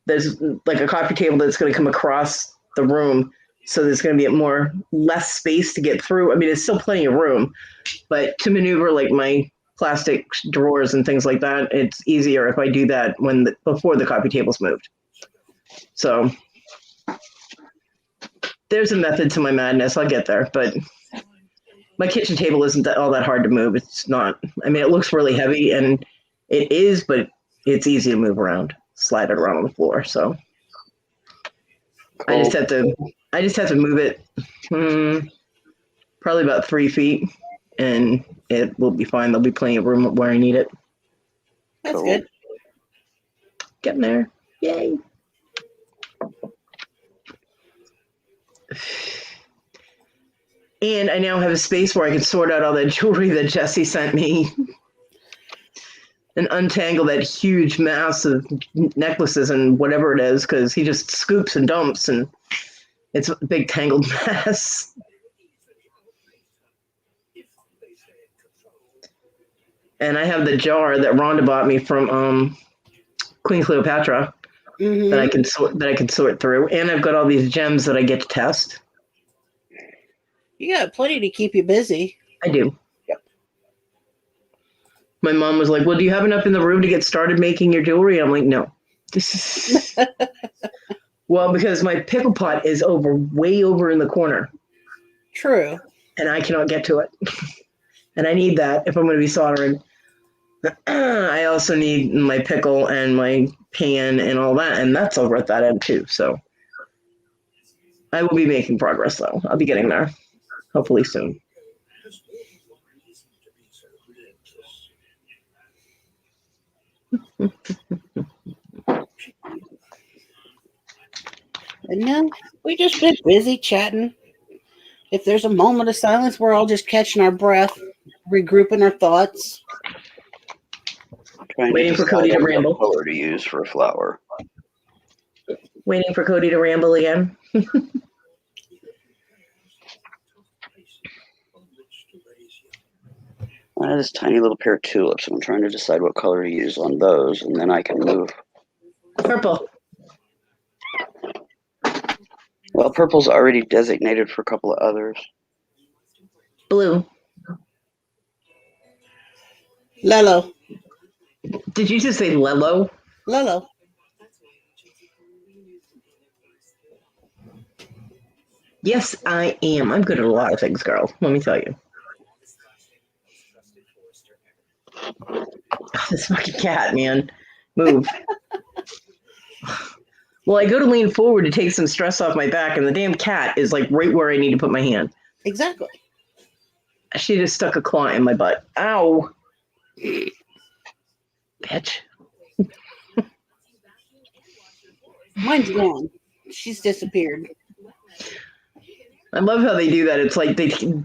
there's like a coffee table that's going to come across the room, so there's going to be less space to get through. I mean, it's still plenty of room, but to maneuver like my plastic drawers and things like that, it's easier if I do that before the coffee table's moved. So there's a method to my madness. I'll get there, but my kitchen table isn't all that hard to move. It's not. I mean, it looks really heavy, and it is, but it's easy to move around, slide it around on the floor. So cool. I just have to move it probably about 3 feet, and it will be fine. There'll be plenty of room where I need it. That's good. Getting there. Yay. And I now have a space where I can sort out all that jewelry that Jesse sent me and untangle that huge mass of necklaces and whatever it is, because he just scoops and dumps, and it's a big tangled mess. And I have the jar that Rhonda bought me from Queen Cleopatra that I can sort through, and I've got all these gems that I get to test. You got plenty to keep you busy. I do. Yep. My mom was like, well, do you have enough in the room to get started making your jewelry? I'm like, no. Well, because my pickle pot is way over in the corner. True. And I cannot get to it. And I need that if I'm going to be soldering. I also need my pickle and my pan and all that, and that's over at that end too. So I will be making progress, though. I'll be getting there. Hopefully soon. And now we just been busy chatting. If there's a moment of silence, we're all just catching our breath, regrouping our thoughts. Waiting for Cody to ramble. What color to use for a flower. Waiting for Cody to ramble again. I have this tiny little pair of tulips, and I'm trying to decide what color to use on those, and then I can move. Purple. Well, purple's already designated for a couple of others. Blue. Lelo. Did you just say Lelo? Lelo. Yes, I am. I'm good at a lot of things, girl. Let me tell you. This fucking cat, man. Move. Well, I go to lean forward to take some stress off my back, and the damn cat is like right where I need to put my hand. Exactly. She just stuck a claw in my butt. Ow. Bitch. Mine's gone. She's disappeared. I love how they do that. It's like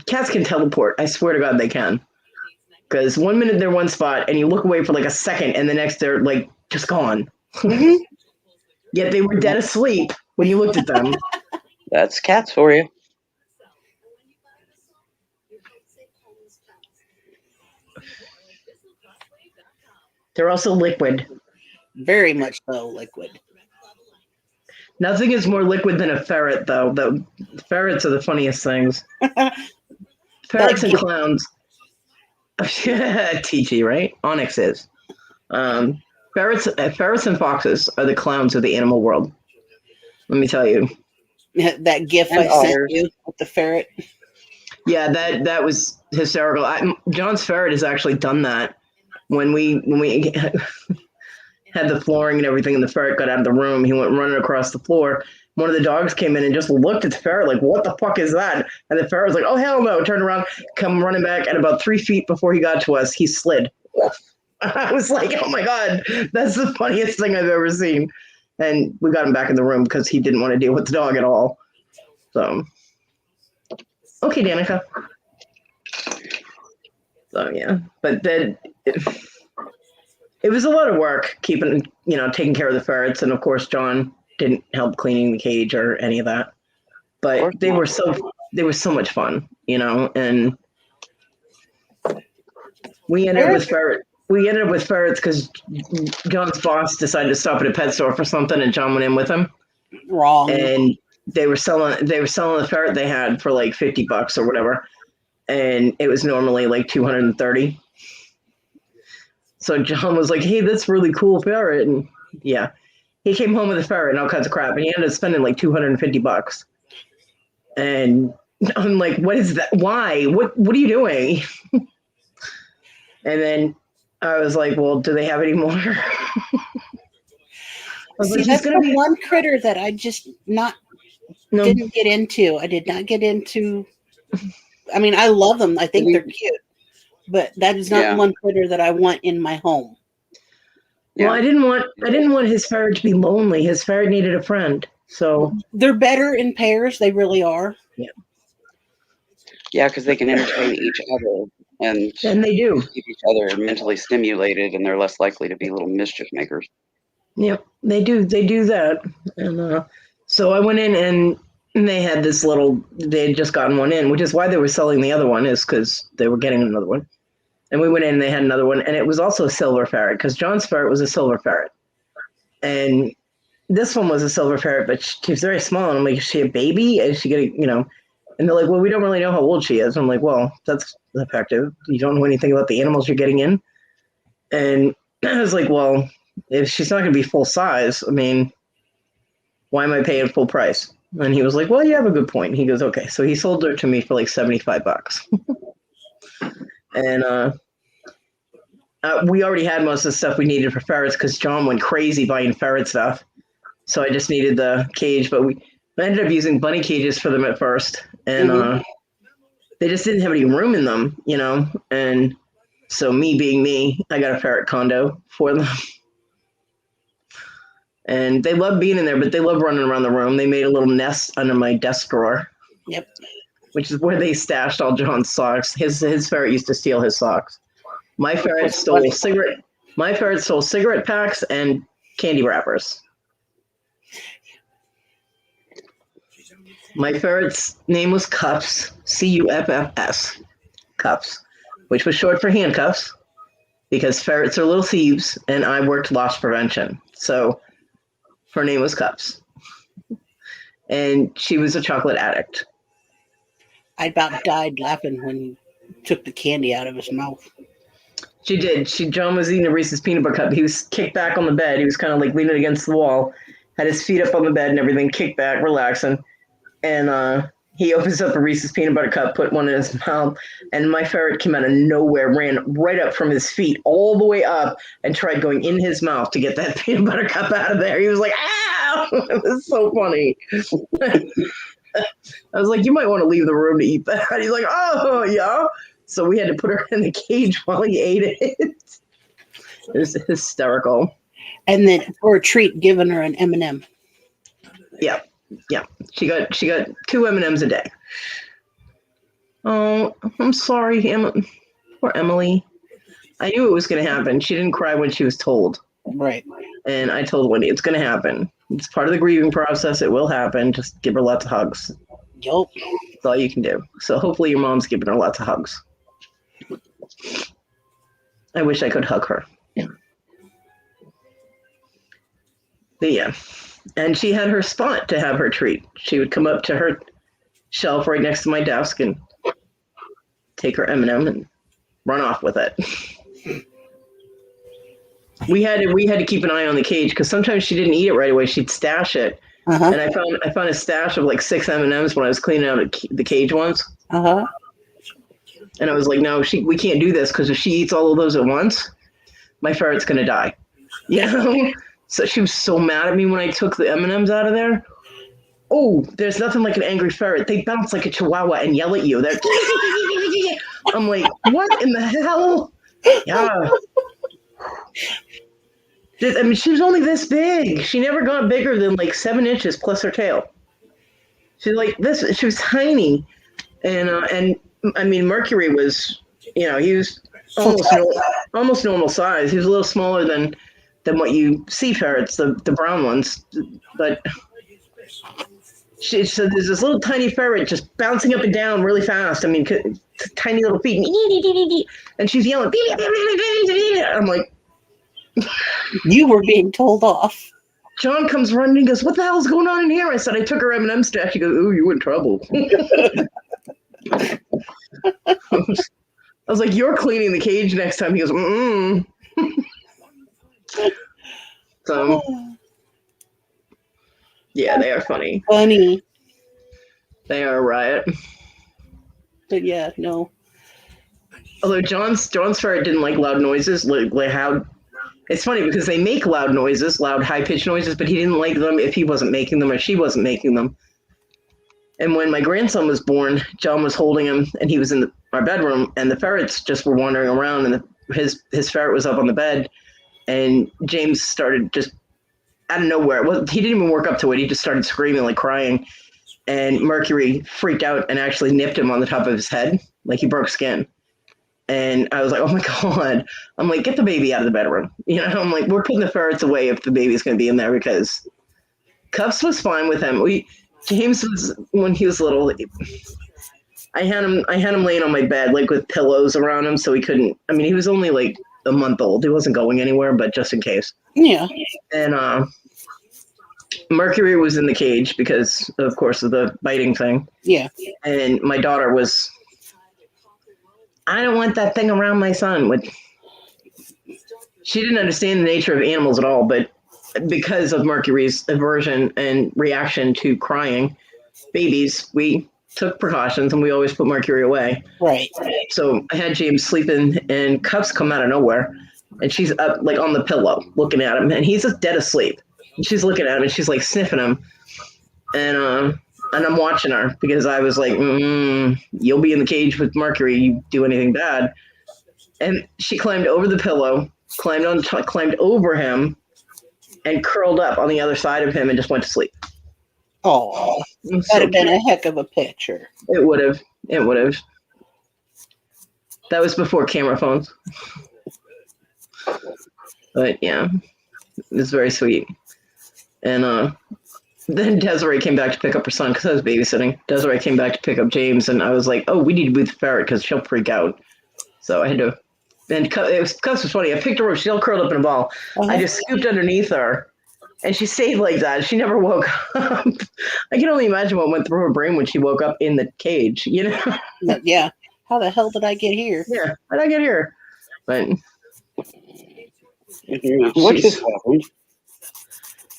cats can teleport. I swear to God they can. Because 1 minute they're one spot, and you look away for like a second, and the next they're like just gone. Mm-hmm. Yet they were dead asleep when you looked at them. That's cats for you. They're also liquid. Very much so liquid. Nothing is more liquid than a ferret, though. The ferrets are the funniest things. Ferrets and clowns. TG, right? Onyx is. Ferrets and foxes are the clowns of the animal world. Let me tell you. That GIF And I sent otters. you with the ferret. Yeah, that was hysterical. John's ferret has actually done that. When we had the flooring and everything, and the ferret got out of the room, he went running across the floor. One of the dogs came in and just looked at the ferret like, what the fuck is that? And the ferret was like, oh, hell no. Turned around, come running back, and about 3 feet before he got to us, he slid. I was like, oh my God, that's the funniest thing I've ever seen. And we got him back in the room because he didn't want to deal with the dog at all. So, okay, Danica. So, yeah. But then it was a lot of work taking care of the ferrets. And of course, John didn't help cleaning the cage or any of that. But they were so much fun, and we ended up with ferrets because John's boss decided to stop at a pet store for something, and John went in with him. Wrong. And they were selling the ferret they had for like $50 or whatever, and it was normally like $230. So John was like, "Hey, that's really cool ferret," and yeah, he came home with a ferret and all kinds of crap, and he ended up spending like $250. And I'm like, "What is that? Why? What are you doing?" And then I was like, "Well, do they have any more?" See, that's the one critter that I just didn't get into. I did not get into. I mean, I love them. I think they're cute, but that is not one critter that I want in my home. Well, I didn't want his ferret to be lonely. His ferret needed a friend. So they're better in pairs. They really are. Yeah. Yeah, because they can entertain each other and they do keep each other mentally stimulated, and they're less likely to be little mischief makers. Yep, they do that. And so I went in, and they had they had just gotten one in, which is why they were selling the other one, is because they were getting another one. And we went in and they had another one, and it was also a silver ferret, because John's ferret was a silver ferret. And this one was a silver ferret, but she was very small. And I'm like, is she a baby? Is she getting, And they're like, well, we don't really know how old she is. I'm like, well, that's effective. You don't know anything about the animals you're getting in. And I was like, well, if she's not going to be full size, I mean, why am I paying full price? And he was like, well, you have a good point. He goes, okay. So he sold her to me for like $75. And we already had most of the stuff we needed for ferrets because John went crazy buying ferret stuff. So I just needed the cage, but I ended up using bunny cages for them at first. And they just didn't have any room in them, And so me being me, I got a ferret condo for them. And they love being in there, but they love running around the room. They made a little nest under my desk drawer. Yep. Which is where they stashed all John's socks. His ferret used to steal his socks. My ferret stole cigarette packs and candy wrappers. My ferret's name was Cuffs, Cuffs, Cuffs, which was short for handcuffs, because ferrets are little thieves, and I worked loss prevention. So her name was Cuffs. And she was a chocolate addict. I about died laughing when he took the candy out of his mouth. She did. John was eating a Reese's peanut butter cup. He was kicked back on the bed. He was kind of like leaning against the wall, had his feet up on the bed and everything, kicked back, relaxing. And he opens up a Reese's peanut butter cup, put one in his mouth, and my ferret came out of nowhere, ran right up from his feet all the way up, and tried going in his mouth to get that peanut butter cup out of there. He was like, "Ow!" It was so funny. I was like, "You might want to leave the room to eat that." He's like, "Oh, yeah." So we had to put her in the cage while he ate it. It was hysterical. And then for a treat, giving her an M&M. Yeah. She got 2 M&Ms a day. Oh, I'm sorry, poor Emily. I knew it was going to happen. She didn't cry when she was told. Right. And I told Wendy, it's going to happen. It's part of the grieving process. It will happen. Just give her lots of hugs. Yup. That's all you can do. So hopefully your mom's giving her lots of hugs. I wish I could hug her. But yeah. And she had her spot to have her treat. She would come up to her shelf right next to my desk and take her M&M and run off with it. We had to keep an eye on the cage because sometimes she didn't eat it right away. She'd stash it, and I found a stash of like 6 M&Ms when I was cleaning out the cage once. And I was like, no, we can't do this because if she eats all of those at once, my ferret's gonna die. You know. So she was so mad at me when I took the M&Ms out of there. Oh, there's nothing like an angry ferret. They bounce like a chihuahua and yell at you. They're I'm like, what in the hell? Yeah. I mean, she was only this big. She never got bigger than like 7 inches plus her tail. She's like this. She was tiny, and I mean, Mercury was, he was almost normal size. He was a little smaller than what you see ferrets, the brown ones, but. So there's this little tiny ferret just bouncing up and down really fast. I mean, tiny little feet, and she's yelling. I'm like, you were being told off. John comes running and goes, "What the hell's going on in here?" I said, "I took her M&M stash." She goes, "Ooh, you in trouble." I was like, "You're cleaning the cage next time." He goes, "Mm." So. Yeah, they are funny. Funny. They are a riot. But yeah, no. Although John's ferret didn't like loud noises, like how. It's funny because they make loud noises, loud high-pitched noises, but he didn't like them if he wasn't making them or she wasn't making them. And when my grandson was born, John was holding him, and he was in our bedroom, and the ferrets just were wandering around, and his ferret was up on the bed, and James started just out of nowhere. He didn't even work up to it. He just started screaming, like crying. And Mercury freaked out and actually nipped him on the top of his head. Like he broke skin. And I was like, oh my God. I'm like, get the baby out of the bedroom. I'm like, we're putting the ferrets away if the baby's going to be in there because Cuffs was fine with him. James was, when he was little, I had him laying on my bed, like with pillows around him so he couldn't, I mean, he was only like a month old. He wasn't going anywhere, but just in case. Yeah. And Mercury was in the cage because, of course, of the biting thing. Yeah. And my daughter was, I don't want that thing around my son. She didn't understand the nature of animals at all, but because of Mercury's aversion and reaction to crying babies, we took precautions and we always put Mercury away. Right. So I had James sleeping and Cuffs come out of nowhere. And she's up like on the pillow looking at him and he's just dead asleep. And she's looking at him and she's like sniffing him. And I'm watching her because I was like, you'll be in the cage with Mercury. You do anything bad. And she climbed over the pillow, climbed over him and curled up on the other side of him and just went to sleep. Oh, that'd have been a heck of a picture. It would have. That was before camera phones. But yeah, it was very sweet. And then Desiree came back to pick up her son because I was babysitting. Desiree came back to pick up James, and I was like, "Oh, we need to move the ferret because she'll freak out." So I had to. And Cuss was funny. I picked her up; she all curled up in a ball. I just scooped underneath her, and she stayed like that. She never woke up. I can only imagine what went through her brain when she woke up in the cage. Yeah. How the hell did I get here? Yeah. How did I get here? But. What just happened?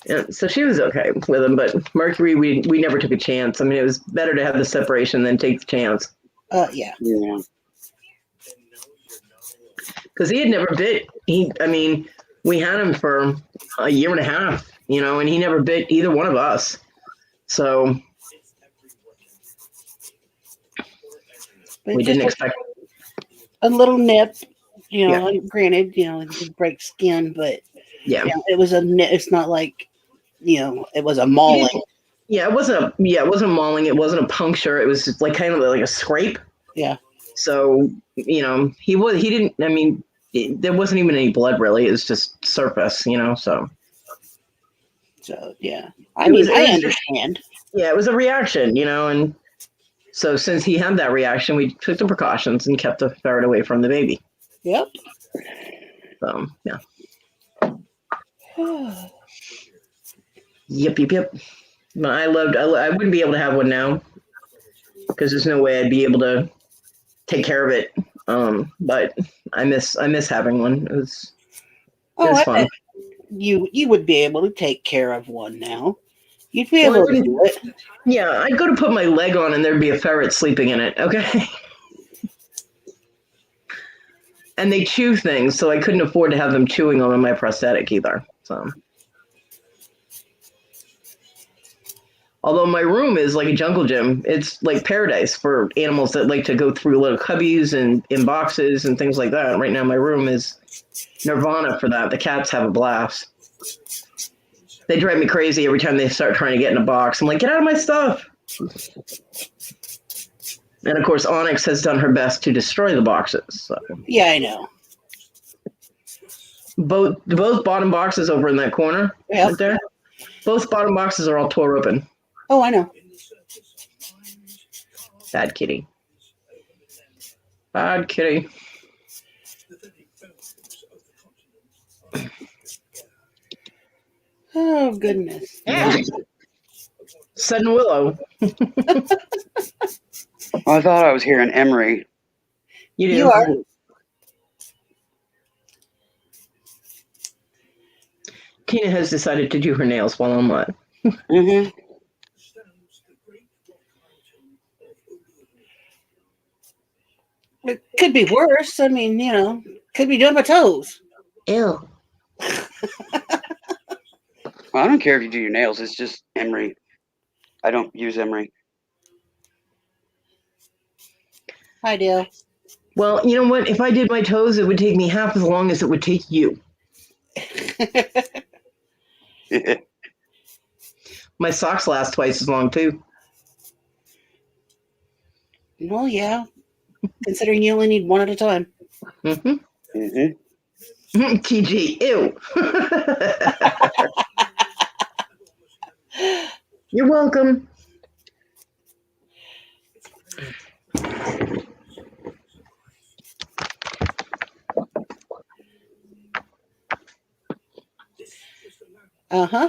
Yeah, so she was okay with him, but Mercury, we never took a chance. I mean, it was better to have the separation than take the chance. Yeah. Yeah. Because he had never bit. We had him for a year and a half, and he never bit either one of us. So But we just didn't expect. a little nip, Yeah. Granted, it did break skin, but Yeah. it was a nip. It's not like, it was a He mauling. didn't- Yeah, it wasn't a mauling. It wasn't a puncture. It was just like kind of like a scrape. Yeah. So he didn't. I mean, there wasn't even any blood really. It was just surface. So. So yeah, It was I just- understand. Yeah, it was a reaction, and so since he had that reaction, we took the precautions and kept the ferret away from the baby. Yep. So yeah. Yep. But I wouldn't be able to have one now because there's no way I'd be able to take care of it. But I miss having one. It was I fun. bet you would be able to take care of one now. You'd be Well, I able to wouldn't- do it. Yeah, I'd go to put my leg on and there'd be a ferret sleeping in it. Okay. And they chew things, so I couldn't afford to have them chewing on my prosthetic either. So, although my room is like a jungle gym, it's like paradise for animals that like to go through little cubbies and in boxes and things like that. Right now, my room is nirvana for that. The cats have a blast. They drive me crazy every time they start trying to get in a box. I'm like, get out of my stuff. And of course, Onyx has done her best to destroy the boxes. So. Yeah, I know. Both bottom boxes over in that corner, Yep. right there. Both bottom boxes are all tore open. Oh, I know. Bad kitty. Bad kitty. Oh goodness. Yeah. Sudden Willow. I thought I was hearing Emery. You do. You are. Tina has decided to do her nails while I'm live. Mm-hmm. It could be worse. I mean, could be doing my toes. Ew. Well, I don't care if you do your nails. It's just Emery. I don't use Emery. Hi, Dale. Well, you know what? If I did my toes, it would take me half as long as it would take you. My socks last twice as long, too. Well, yeah. Considering you only need one at a time. Mm-hmm. Mm-hmm. TG, ew. You're welcome. Uh-huh.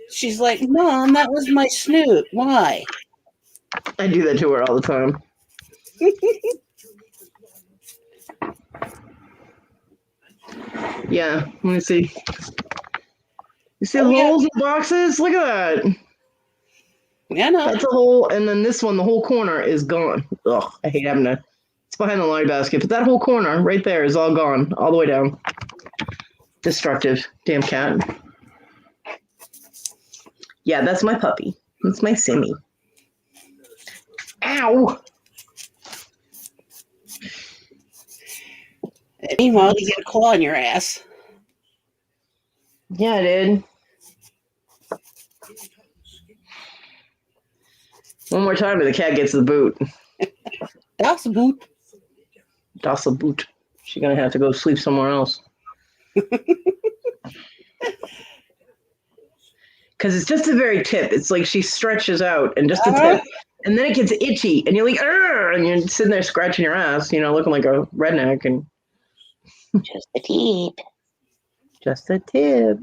She's like, Mom, that was my snoot. Why? I do that to her all the time. Yeah, let me see. You see the yeah. holes in the boxes? Look at that. Yeah, no. That's a hole, and then this one, the whole corner is gone. Ugh, I hate having to. It's behind the laundry basket, but that whole corner right there is all gone, all the way down. Destructive, damn cat. Yeah, that's my puppy. That's my Simmy. Ow! Meanwhile, you get a claw in your ass. Yeah, I did. One more time, and the cat gets the boot. That's a boot. Das a boot. She's gonna have to go sleep somewhere else. Because it's just the very tip. It's like she stretches out and just a tip. And then it gets itchy. And you're like, "Arr!" And you're sitting there scratching your ass, looking like a redneck. And Just the tip. just a tip.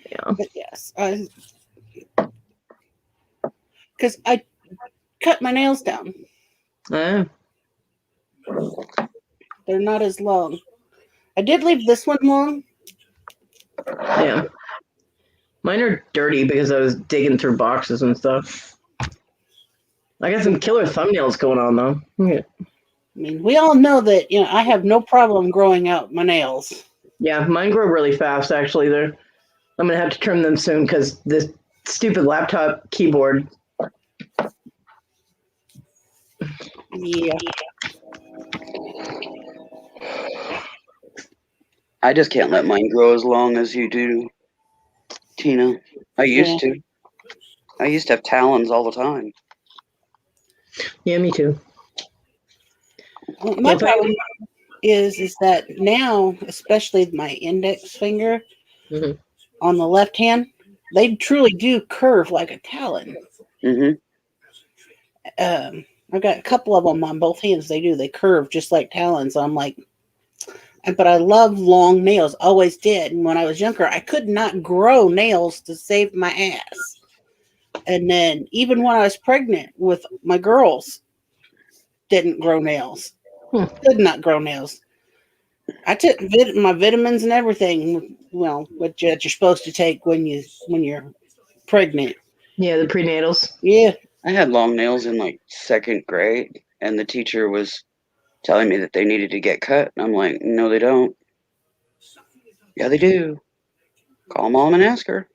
Yeah. But yes, because I cut my nails down. Uh, They're not as long. I did leave this one long. Yeah. Mine are dirty because I was digging through boxes and stuff. I got some killer thumbnails going on though. Yeah. I mean, we all know that, I have no problem growing out my nails. Yeah, mine grow really fast actually. I'm gonna have to trim them soon because this stupid laptop keyboard. Yeah. I just can't let mine grow as long as you do, Tina. I used to. I used to have talons all the time. Yeah, me too. Well, my problem is that now, especially my index finger Mhm. on the left hand, they truly do curve like a talon. Mm-hmm. I've got a couple of them on both hands. They curve just like talons. I'm like, but I love long nails. Always did. And when I was younger, I could not grow nails to save my ass. And then even when I was pregnant with my girls, didn't grow nails. Could not grow nails. I took my vitamins and everything. Well, what you're supposed to take when you're pregnant. Yeah, the prenatals. Yeah. I had long nails in like second grade, and the teacher was telling me that they needed to get cut. And I'm like, no, they don't. Yeah, they do. Call mom and ask her.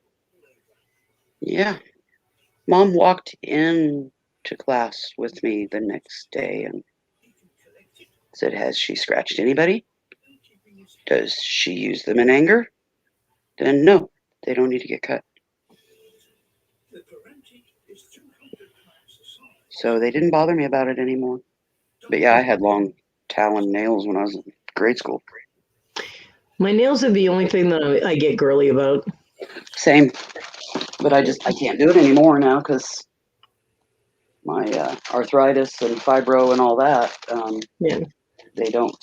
Yeah. Mom walked in to class with me the next day and said, has she scratched anybody? Does she use them in anger? Then no, they don't need to get cut. So they didn't bother me about it anymore. But yeah, I had long talon nails when I was in grade school. My nails are the only thing that I get girly about. Same. But I can't do it anymore now because my arthritis and fibro and all that. Yeah. They don't.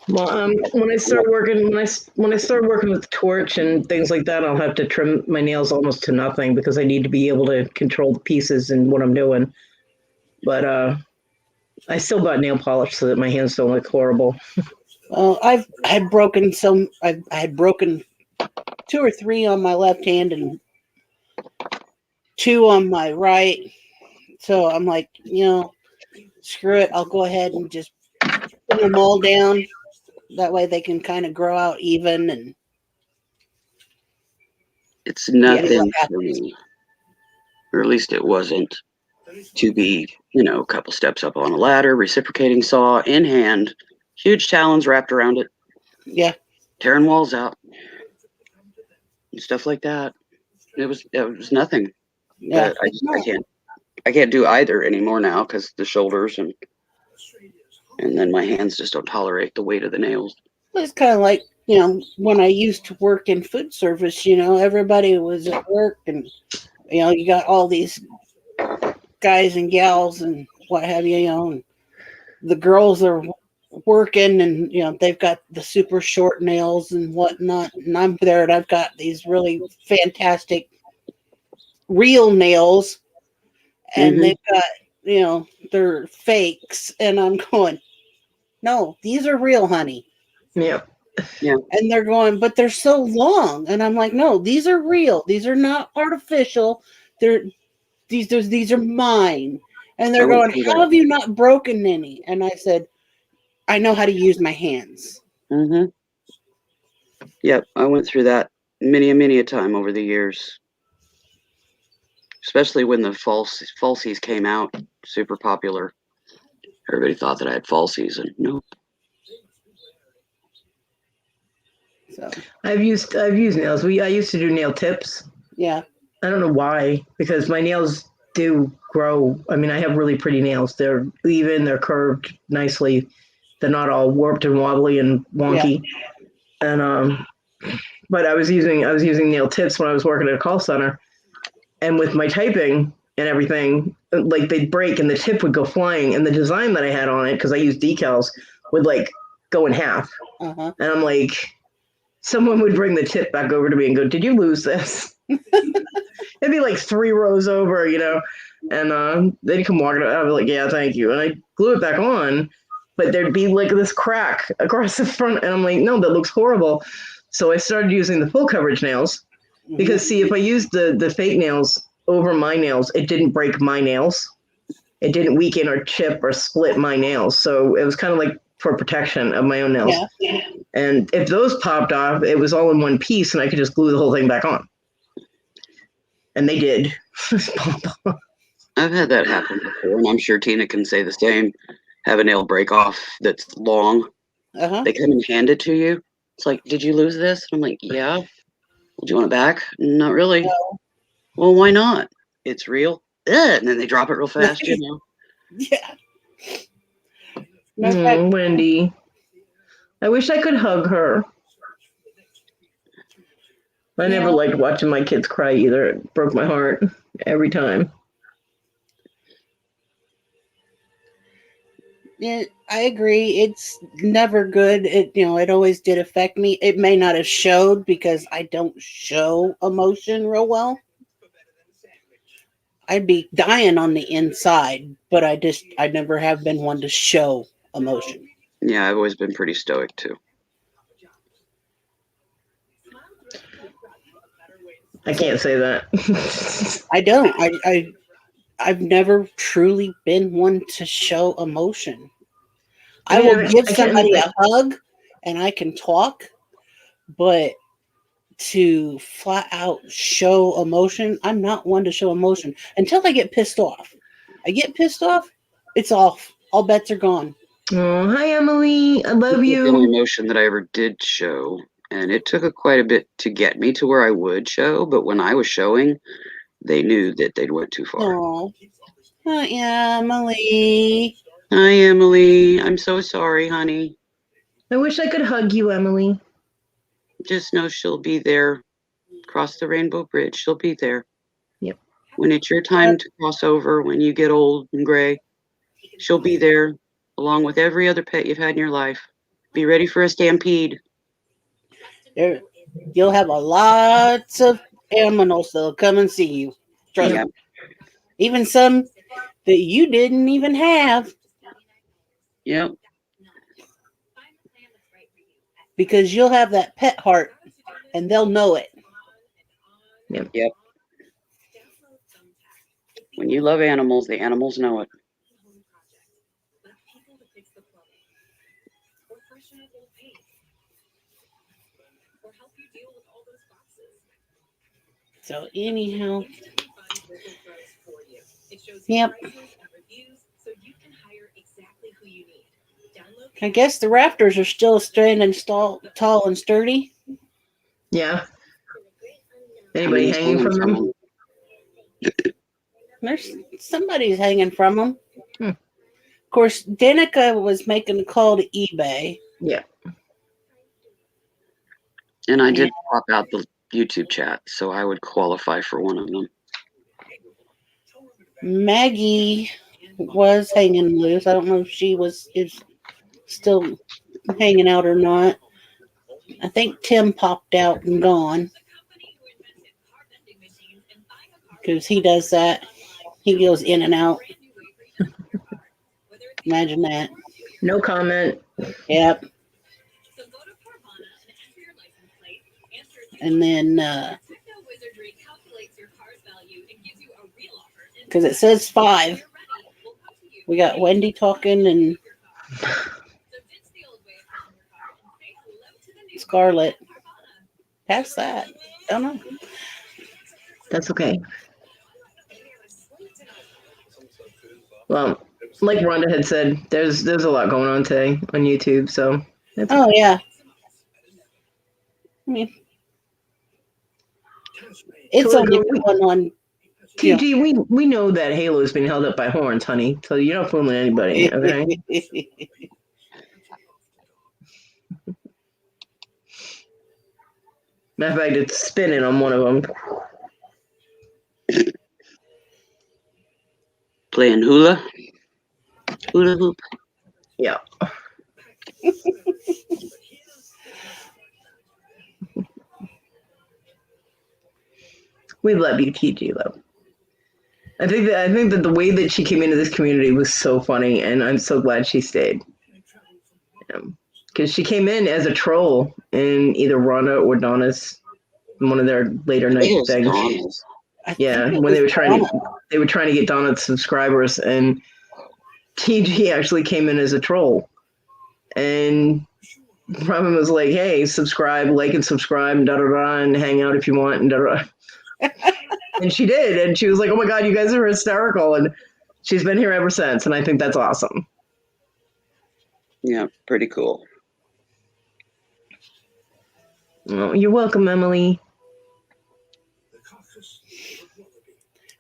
Well, when I start working with torch and things like that, I'll have to trim my nails almost to nothing because I need to be able to control the pieces and what I'm doing. But I still got nail polish so that my hands don't look horrible. Well, I had broken 2 or 3 on my left hand and 2 on my right. So I'm like, screw it. I'll go ahead and just put them all down. That way they can kind of grow out even. And It's nothing for me, or at least it wasn't, to be, a couple steps up on a ladder, reciprocating saw in hand, huge talons wrapped around it. Yeah. Tearing walls out. And stuff like that. It was nothing. Yeah. But I can't do either anymore now because the shoulders and then my hands just don't tolerate the weight of the nails. It's kind of like, when I used to work in food service, everybody was at work and, you got all these guys and gals and what have you, and the girls are working and, they've got the super short nails and whatnot. And I'm there and I've got these really fantastic real nails and they've got, they're fakes. And I'm going, no, these are real, honey. Yeah. Yeah. And they're going, but they're so long. And I'm like, no, these are real. These are not artificial. These are mine. And they're going, how have you not broken any? And I said, I know how to use my hands. Mm-hmm. Yep, I went through that many a time over the years. Especially when the falsies came out, super popular. Everybody thought that I had falsies, and nope. So I've used nails. I used to do nail tips. Yeah. I don't know why, because my nails do grow. I mean, I have really pretty nails. They're even, they're curved nicely. They're not all warped and wobbly and wonky. Yeah. And but I was using nail tips when I was working at a call center, and with my typing and everything, like they'd break and the tip would go flying, and the design that I had on it, because I used decals, would like go in half. And I'm like, someone would bring the tip back over to me and go, "Did you lose this?" It'd be like 3 rows over, and they'd come walking out. I'd be like, "Yeah, thank you," and I glue it back on, but there'd be like this crack across the front, and I'm like, no, that looks horrible. So I started using the full coverage nails because, see, if I used the fake nails over my nails, it didn't break my nails. It didn't weaken or chip or split my nails. So it was kind of like for protection of my own nails. Yeah. And if those popped off, it was all in one piece, and I could just glue the whole thing back on. And they did. I've had that happen before, and I'm sure Tina can say the same. Have a nail break off that's long. Uh-huh. They come and hand it to you. It's like, did you lose this? I'm like, yeah. Well, do you want it back? Not really. No. Well, why not? It's real. Ugh, and then they drop it real fast, you know. Yeah. Wendy. I wish I could hug her. I never liked watching my kids cry either. It broke my heart every time. Yeah, I agree. It's never good. It always did affect me. It may not have showed because I don't show emotion real well. I'd be dying on the inside, but I never have been one to show emotion. Yeah, I've always been pretty stoic too. I can't say that. I don't. I've never truly been one to show emotion. I will give somebody a hug and I can talk, but to flat out show emotion, I'm not one to show emotion until I get pissed off. I get pissed off, it's off. All bets are gone. Oh, hi, Emily. I love you. The only emotion that I ever did show, and it took quite a bit to get me to where I would show, but when I was showing, they knew that they'd went too far. Oh, hi, Emily. Hi, Emily. I'm so sorry, honey. I wish I could hug you, Emily. Just know she'll be there. Cross the rainbow bridge. She'll be there. Yep. When it's your time to cross over, when you get old and gray, she'll be there along with every other pet you've had in your life. Be ready for a stampede. You'll have a lots of animals that'll come and see you. Trust me. Even some that you didn't even have. Yep. Because you'll have that pet heart and they'll know it. Yep. When you love animals, the animals know it. So anyhow, yep. I guess the rafters are still standing tall and sturdy. Yeah. Anybody hanging from them? There's somebody's hanging from them. Of course, Danica was making a call to eBay. Yeah. And I did pop out the YouTube chat, so I would qualify for one of them. Maggie was hanging loose. I don't know if she is still hanging out or not. I think Tim popped out and gone. Because he does that. He goes in and out. Imagine that. No comment. Yep. And then, because it says 5. We got Wendy talking and Scarlett. Past that. Don't know. That's okay. Well, like Rhonda had said, there's a lot going on today on YouTube, so. Oh, yeah. I mean, it's so only one on. TG, we know that Halo's been held up by horns, honey, so you're not fooling anybody, okay? Matter of fact, it's spinning on one of them. Playing hula hoop. Yeah. We love you, TG, though. I think that the way that she came into this community was so funny, and I'm so glad she stayed. because she came in as a troll in either Rhonda or Donna's one of their later night It was things. Donna's. Yeah, when they were trying to get Donna's subscribers, and TG actually came in as a troll, and Robin was like, "Hey, subscribe, like, and subscribe, and da da da, and hang out if you want, and da da." And she did, and she was like, "Oh my god, you guys are hysterical!" And she's been here ever since, and I think that's awesome. Yeah, pretty cool. Oh, you're welcome, Emily.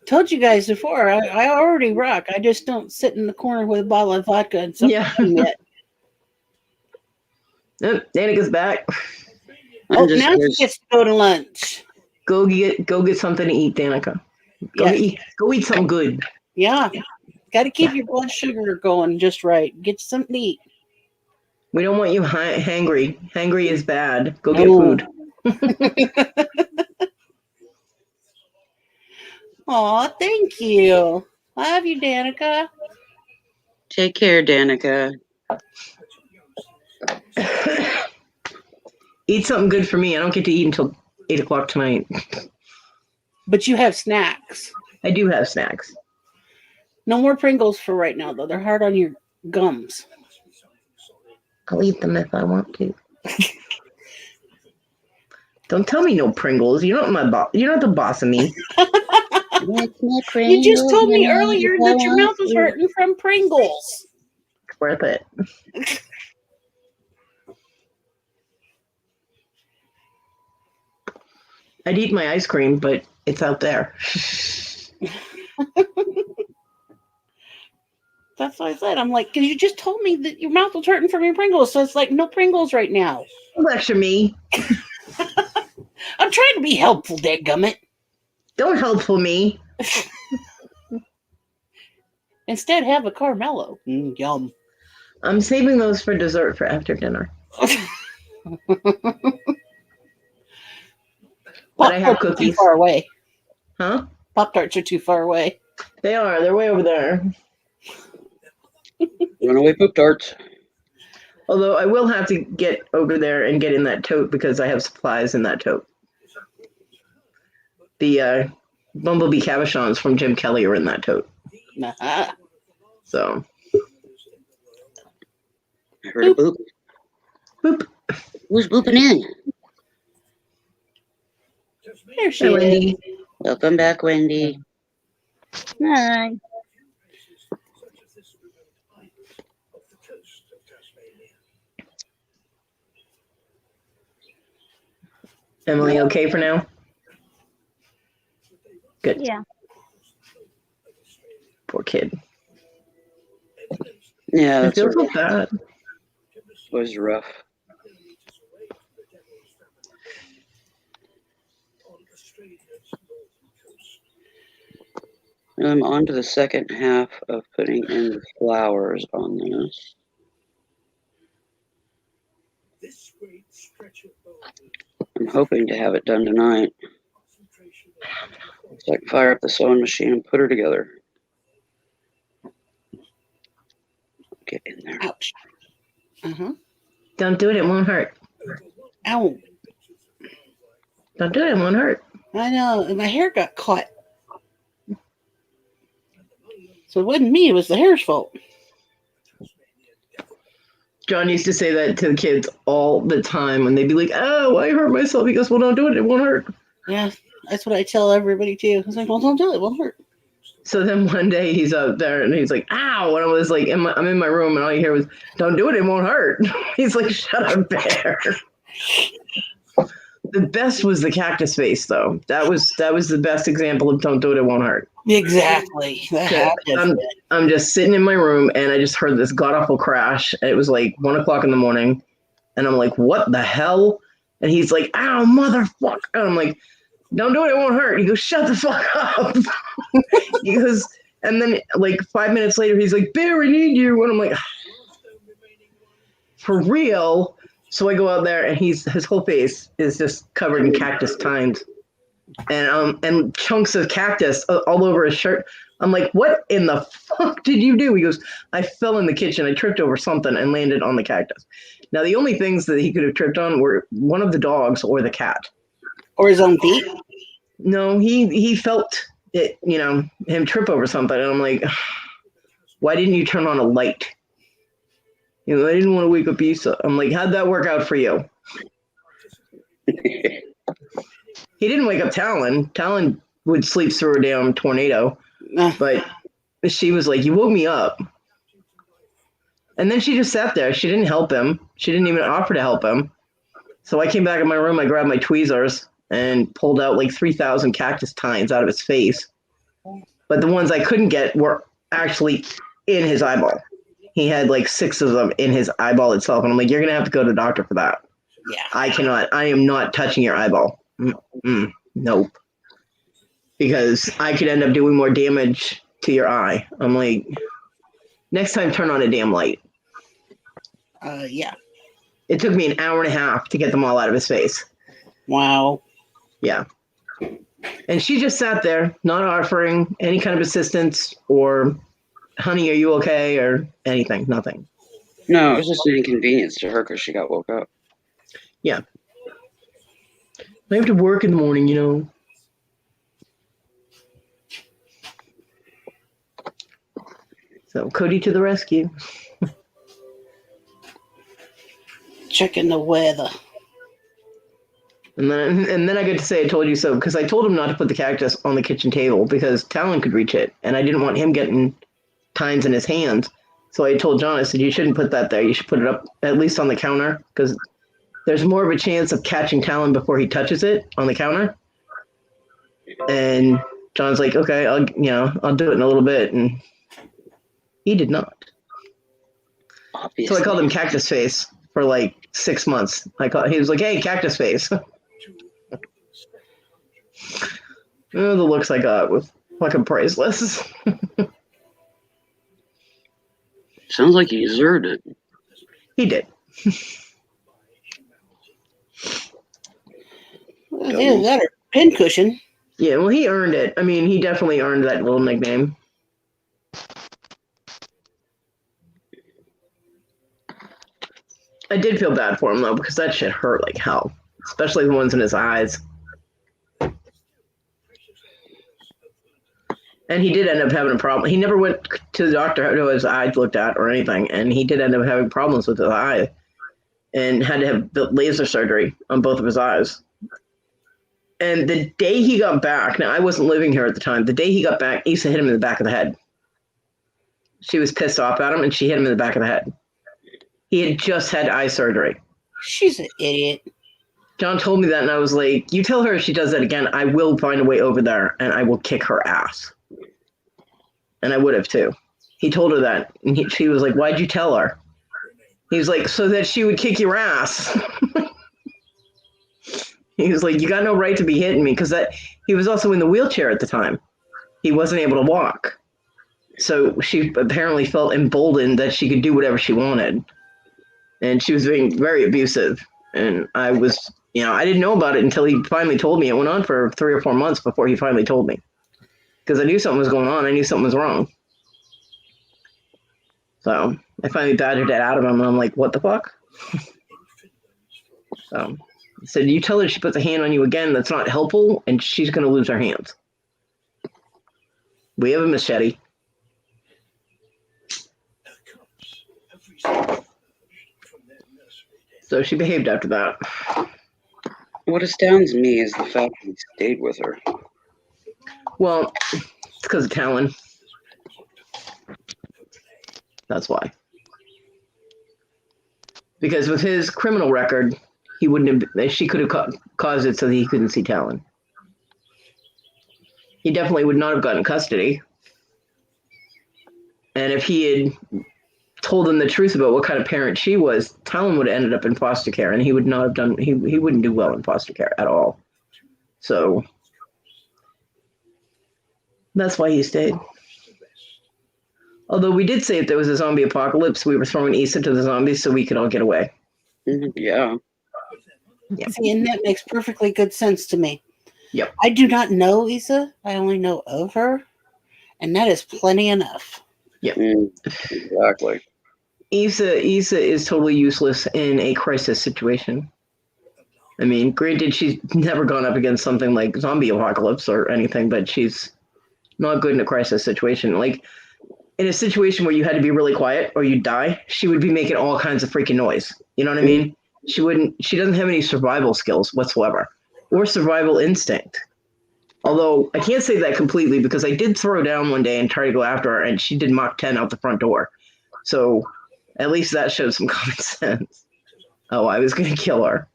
Told you guys before, I already rock. I just don't sit in the corner with a bottle of vodka and something yet. Oh, Danica's back. Oh, now she gets to go to lunch. Go get something to eat, Danica. Go eat something good. Yeah. Got to keep your blood sugar going just right. Get something to eat. We don't want you hangry. Hangry is bad. Go get food. Aw, thank you. Love you, Danica. Take care, Danica. Eat something good for me. I don't get to eat until 8 o'clock tonight. But you have snacks. I do have snacks. No more Pringles for right now, though. They're hard on your gums. I'll eat them if I want to. Don't tell me no Pringles. You're not my boss. You're not the boss of me. You just told me earlier that your mouth was hurting from Pringles. It's worth it. I'd eat my ice cream, but it's out there. That's what I said. I'm like, because you just told me that your mouth was hurting from your Pringles. So it's like, no Pringles right now. Don't lecture me. I'm trying to be helpful, dadgummit. Don't helpful me. Instead, have a Carmelo. Yum. I'm saving those for dessert for after dinner. But I have cookies. Too far away. Huh? Pop-Tarts are too far away. They are. They're way over there. Runaway poop tarts. Although I will have to get over there and get in that tote because I have supplies in that tote. The Bumblebee cabochons from Jim Kelly are in that tote. Uh-huh. So. I heard a boop. Boop. Who's booping in? There she is. Welcome back, Wendy. Hi. Emily, okay for now? Good. Yeah. Poor kid. Yeah, I that's feel so rough. bad. It was rough. I'm on to the second half of putting in the flowers on this. I'm hoping to have it done tonight. So I can fire up the sewing machine and put her together. Get in there. Ouch. Uh-huh. Don't do it. It won't hurt. Ow. Don't do it. It won't hurt. I know. My hair got caught. So it wasn't me. It was the hair's fault. John used to say that to the kids all the time when they'd be like, "Oh, I hurt myself." He goes, "Well, don't do it. It won't hurt." Yeah, that's what I tell everybody too. I was like, "Well, don't do it. It won't hurt." So then one day he's up there and he's like, "Ow!" And I was like, I'm in my room and all you hear was, "Don't do it. It won't hurt." He's like, "Shut up, Bear." The best was the cactus face, though. That was the best example of "Don't do it. It won't hurt." Exactly. I'm just sitting in my room and I just heard this god awful crash. And it was like 1 o'clock in the morning, and I'm like, "What the hell?" And he's like, "Ow, motherfucker!" And I'm like, "Don't do it. It won't hurt." He goes, "Shut the fuck up." He goes, and then like 5 minutes later, he's like, "Bear, I need you." And I'm like, "For real?" So I go out there and his whole face is just covered in cactus tines. And chunks of cactus all over his shirt. I'm like, "What in the fuck did you do?" He goes, "I fell in the kitchen. I tripped over something and landed on the cactus." Now, the only things that he could have tripped on were one of the dogs or the cat. Or his own feet. No, he felt it, him trip over something. And I'm like, why didn't you turn on a light? I didn't want to wake up Issa. I'm like, how'd that work out for you? He didn't wake up Talon. Talon would sleep through a damn tornado. But she was like, you woke me up. And then she just sat there. She didn't help him. She didn't even offer to help him. So I came back in my room. I grabbed my tweezers and pulled out like 3,000 cactus tines out of his face. But the ones I couldn't get were actually in his eyeball. He had like 6 of them in his eyeball itself. And I'm like, you're going to have to go to the doctor for that. Yeah. I am not touching your eyeball. Nope. Because I could end up doing more damage to your eye. I'm like, next time, turn on a damn light. Yeah. It took me an hour and a half to get them all out of his face. Wow. Yeah. And she just sat there, not offering any kind of assistance or, honey, are you okay? Or anything. Nothing. No, it was just an inconvenience to her because she got woke up. Yeah. I have to work in the morning, So Cody to the rescue. Checking the weather. And then I get to say I told you so, because I told him not to put the cactus on the kitchen table because Talon could reach it, and I didn't want him getting tines in his hands. So I told John, I said, you shouldn't put that there. You should put it up at least on the counter, because there's more of a chance of catching Talon before he touches it on the counter. And John's like, okay, I'll do it in a little bit. And he did not. Obviously. So I called him Cactus Face for like 6 months. He was like, hey, Cactus Face. The looks I got was fucking priceless. Sounds like he deserved it. He did. Is that a pincushion? Yeah, well, he earned it. I mean, he definitely earned that little nickname. I did feel bad for him, though, because that shit hurt like hell. Especially the ones in his eyes. And he did end up having a problem. He never went to the doctor who his eyes looked at or anything, and he did end up having problems with his eye and had to have laser surgery on both of his eyes. And the day he got back, now I wasn't living here at the time, the day he got back, Issa hit him in the back of the head. She was pissed off at him, and she hit him in the back of the head. He had just had eye surgery. She's an idiot. John told me that, and I was like, you tell her if she does that again, I will find a way over there, and I will kick her ass. And I would have, too. He told her that, and she was like, why'd you tell her? He was like, so that she would kick your ass. He was like, you got no right to be hitting me, because he was also in the wheelchair at the time. He wasn't able to walk. So she apparently felt emboldened that she could do whatever she wanted. And she was being very abusive. And I was, I didn't know about it until he finally told me. It went on for 3 or 4 months before he finally told me. Because I knew something was going on. I knew something was wrong. So I finally badgered it out of him. And I'm like, what the fuck? So I said, you tell her she puts a hand on you again, that's not helpful, and she's going to lose her hands. We have a machete. So she behaved after that. What astounds me is the fact that he stayed with her. Well, it's because of Talon. That's why. Because with his criminal record, he wouldn't have. She could have caused it so that he couldn't see Talon. He definitely would not have gotten custody. And if he had told them the truth about what kind of parent she was, Talon would have ended up in foster care, and he would not have done. He wouldn't do well in foster care at all. So that's why he stayed. Although we did say if there was a zombie apocalypse, we were throwing Issa to the zombies so we could all get away. Yeah. See, and that makes perfectly good sense to me. Yep. I do not know Issa. I only know of her. And that is plenty enough. Yep. Exactly. Issa is totally useless in a crisis situation. I mean, granted, she's never gone up against something like zombie apocalypse or anything, but she's not good in a crisis situation. Like, in a situation where you had to be really quiet or you'd die, she would be making all kinds of freaking noise. You know what I mean? She doesn't have any survival skills whatsoever or survival instinct. Although I can't say that completely because I did throw down one day and try to go after her and she did Mach 10 out the front door. So at least that showed some common sense. Oh, I was going to kill her.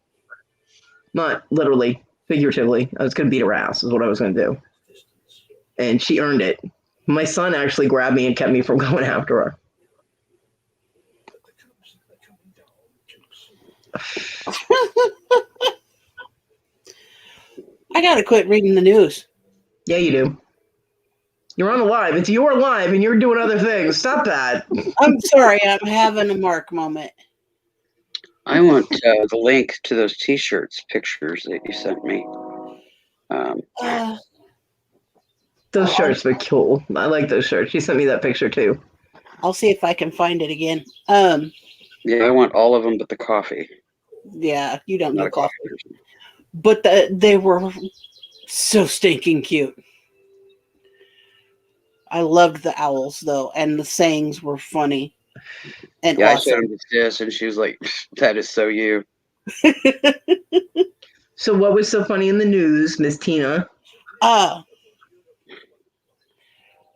Not literally, figuratively. I was going to beat her ass is what I was going to do. And she earned it. My son actually grabbed me and kept me from going after her. I gotta quit reading the news. Yeah, you do. You're on the live. It's your live and you're doing other things. Stop that. I'm sorry, I'm having a Mark moment. I want the link to those T-shirts pictures that you sent me. Those shirts were cool. I like those shirts. She sent me that picture too. I'll see if I can find it again. Yeah, I want all of them but the coffee. Yeah, you don't Not know a coffee. person. But they were so stinking cute. I loved the owls though, and the sayings were funny and Yeah, I showed awesome. him this, and she was like, "That is so you." So what was so funny in the news, Miss Tina?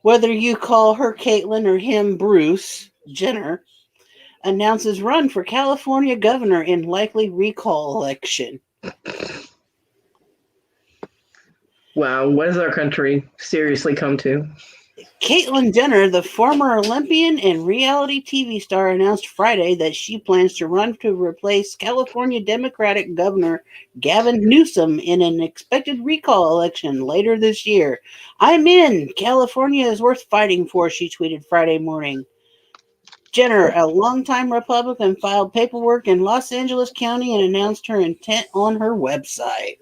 Whether you call her Caitlyn or him Bruce Jenner announces run for California governor in likely recall election. Wow, what has our country seriously come to? Caitlyn Jenner, the former Olympian and reality TV star, announced Friday that she plans to run to replace California Democratic Governor Gavin Newsom in an expected recall election later this year. "I'm in. California is worth fighting for," she tweeted Friday morning. Jenner, a longtime Republican, filed paperwork in Los Angeles County and announced her intent on her website.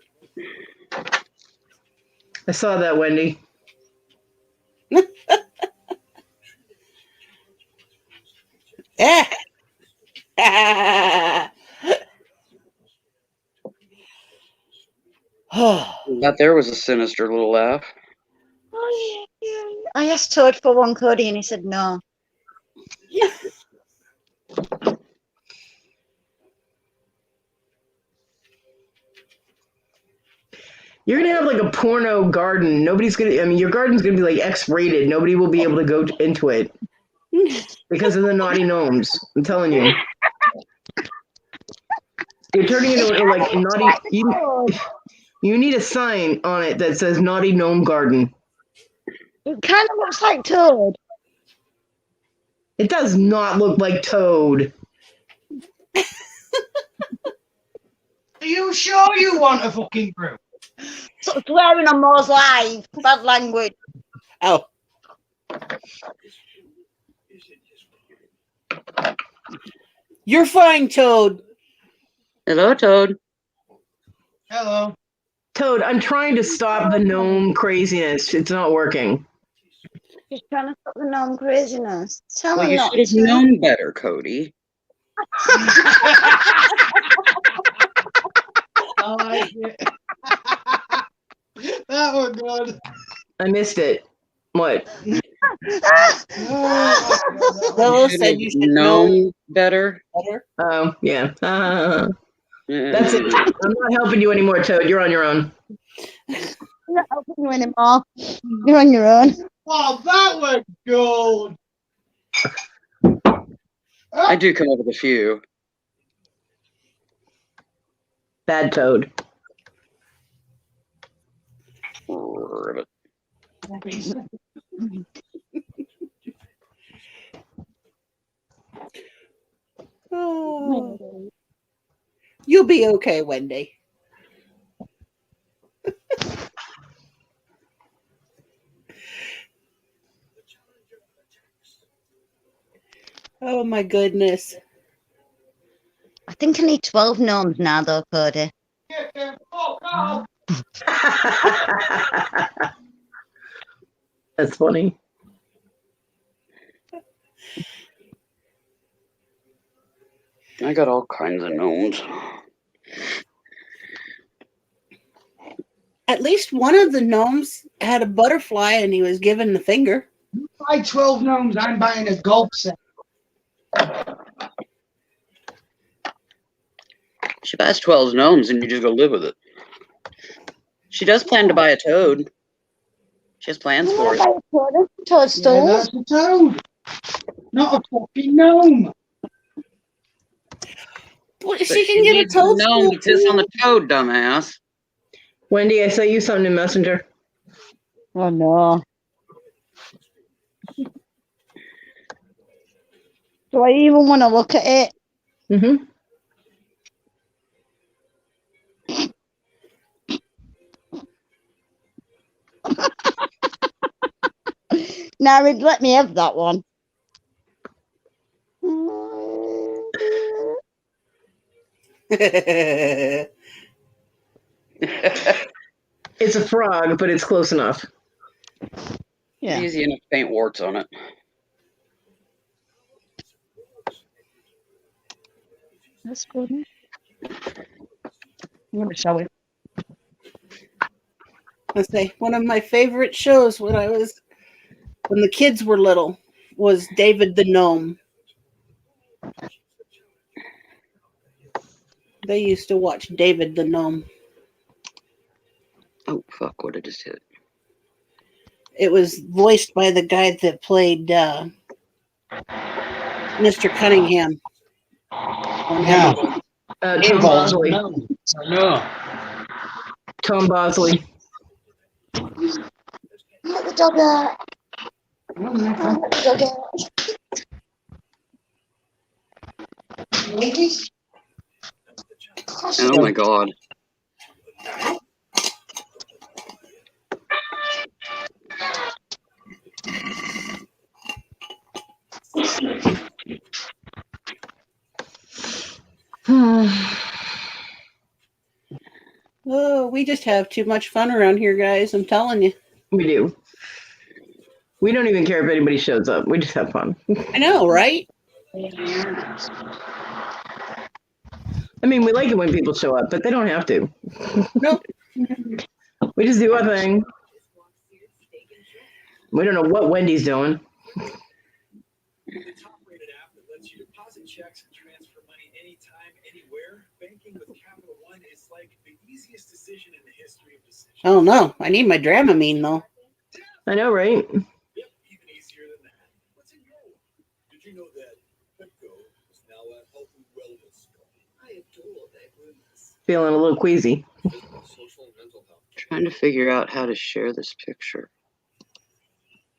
I saw that, Wendy. That there was a sinister little laugh. Oh, yeah. I asked Toad for one, Cody, and he said no. You're gonna have like a porno garden. Nobody's gonna. I mean, your garden's gonna be like X-rated. Nobody will be able to go into it because of the naughty gnomes. I'm telling you. You're turning into like naughty. You need a sign on it that says "Naughty Gnome Garden." It kind of looks like Toad. It does not look like Toad. Are you sure you want a fucking brew? Stop swearing on Maw's live. Bad language. Oh. You're fine, Toad. Hello, Toad. Hello. Toad, I'm trying to stop the gnome craziness. It's not working. She's trying to stop the gnome craziness. Tell Well, her you not should have to. known better, Cody. I like it. That was good. I missed it. What? Bella You should said have you should know known better. better. Oh, yeah. That's it. I'm not helping you anymore, Toad. You're on your own. I'm not helping you anymore. You're on your own. Wow, that was good. I do come up with a few. Bad Toad. Ribbit. Oh. You'll be okay, Wendy. Oh my goodness. I think I need 12 gnomes now, though, Cody. Get the fuck out. That's funny. I got all kinds of gnomes. At least one of the gnomes had a butterfly and he was given the finger. Buy 12 gnomes, I'm buying a golf set. She buys 12 gnomes and you just go live with it. She does plan to buy a toad. She has plans for it. Yeah, Toadstools. that's a toad. Not a fucking gnome. Well, But she can get a needs the gnome toadstool to piss on too. the toad, dumbass. Wendy, I sent you something in Messenger. Oh no. Do I even want to look at it? Mm-hmm. Now, let me have that one. It's a frog, but it's close enough. Yeah. Easy enough to paint warts on it. That's good. I'm going to show it. I say one of my favorite shows when the kids were little was David the Gnome. They used to watch David the Gnome. Oh, fuck, what I just hit. It was voiced by the guy that played Mr. Cunningham. Yeah. Tom Involved Bosley. gnomes. I know. Tom Bosley. Let the dog out. Let the dog out. Ladies? Oh my god. Oh, we just have too much fun around here, guys. I'm telling you. We do. We don't even care if anybody shows up. We just have fun. I know, right? I mean, we like it when people show up, but they don't have to. Nope. We just do our thing. We don't know what Wendy's doing. The top-rated app that lets you deposit checks and transfer money anytime, anywhere. Banking with Capital One is like the easiest decision in the history of decisions. Oh no, I need my Dramamine though. I know, right? Yep, even easier than that. What's in your one? Did you know that Petco is now a health and wellness company? I adore their groomers. Feeling a little queasy. Social and mental health. Trying to figure out how to share this picture.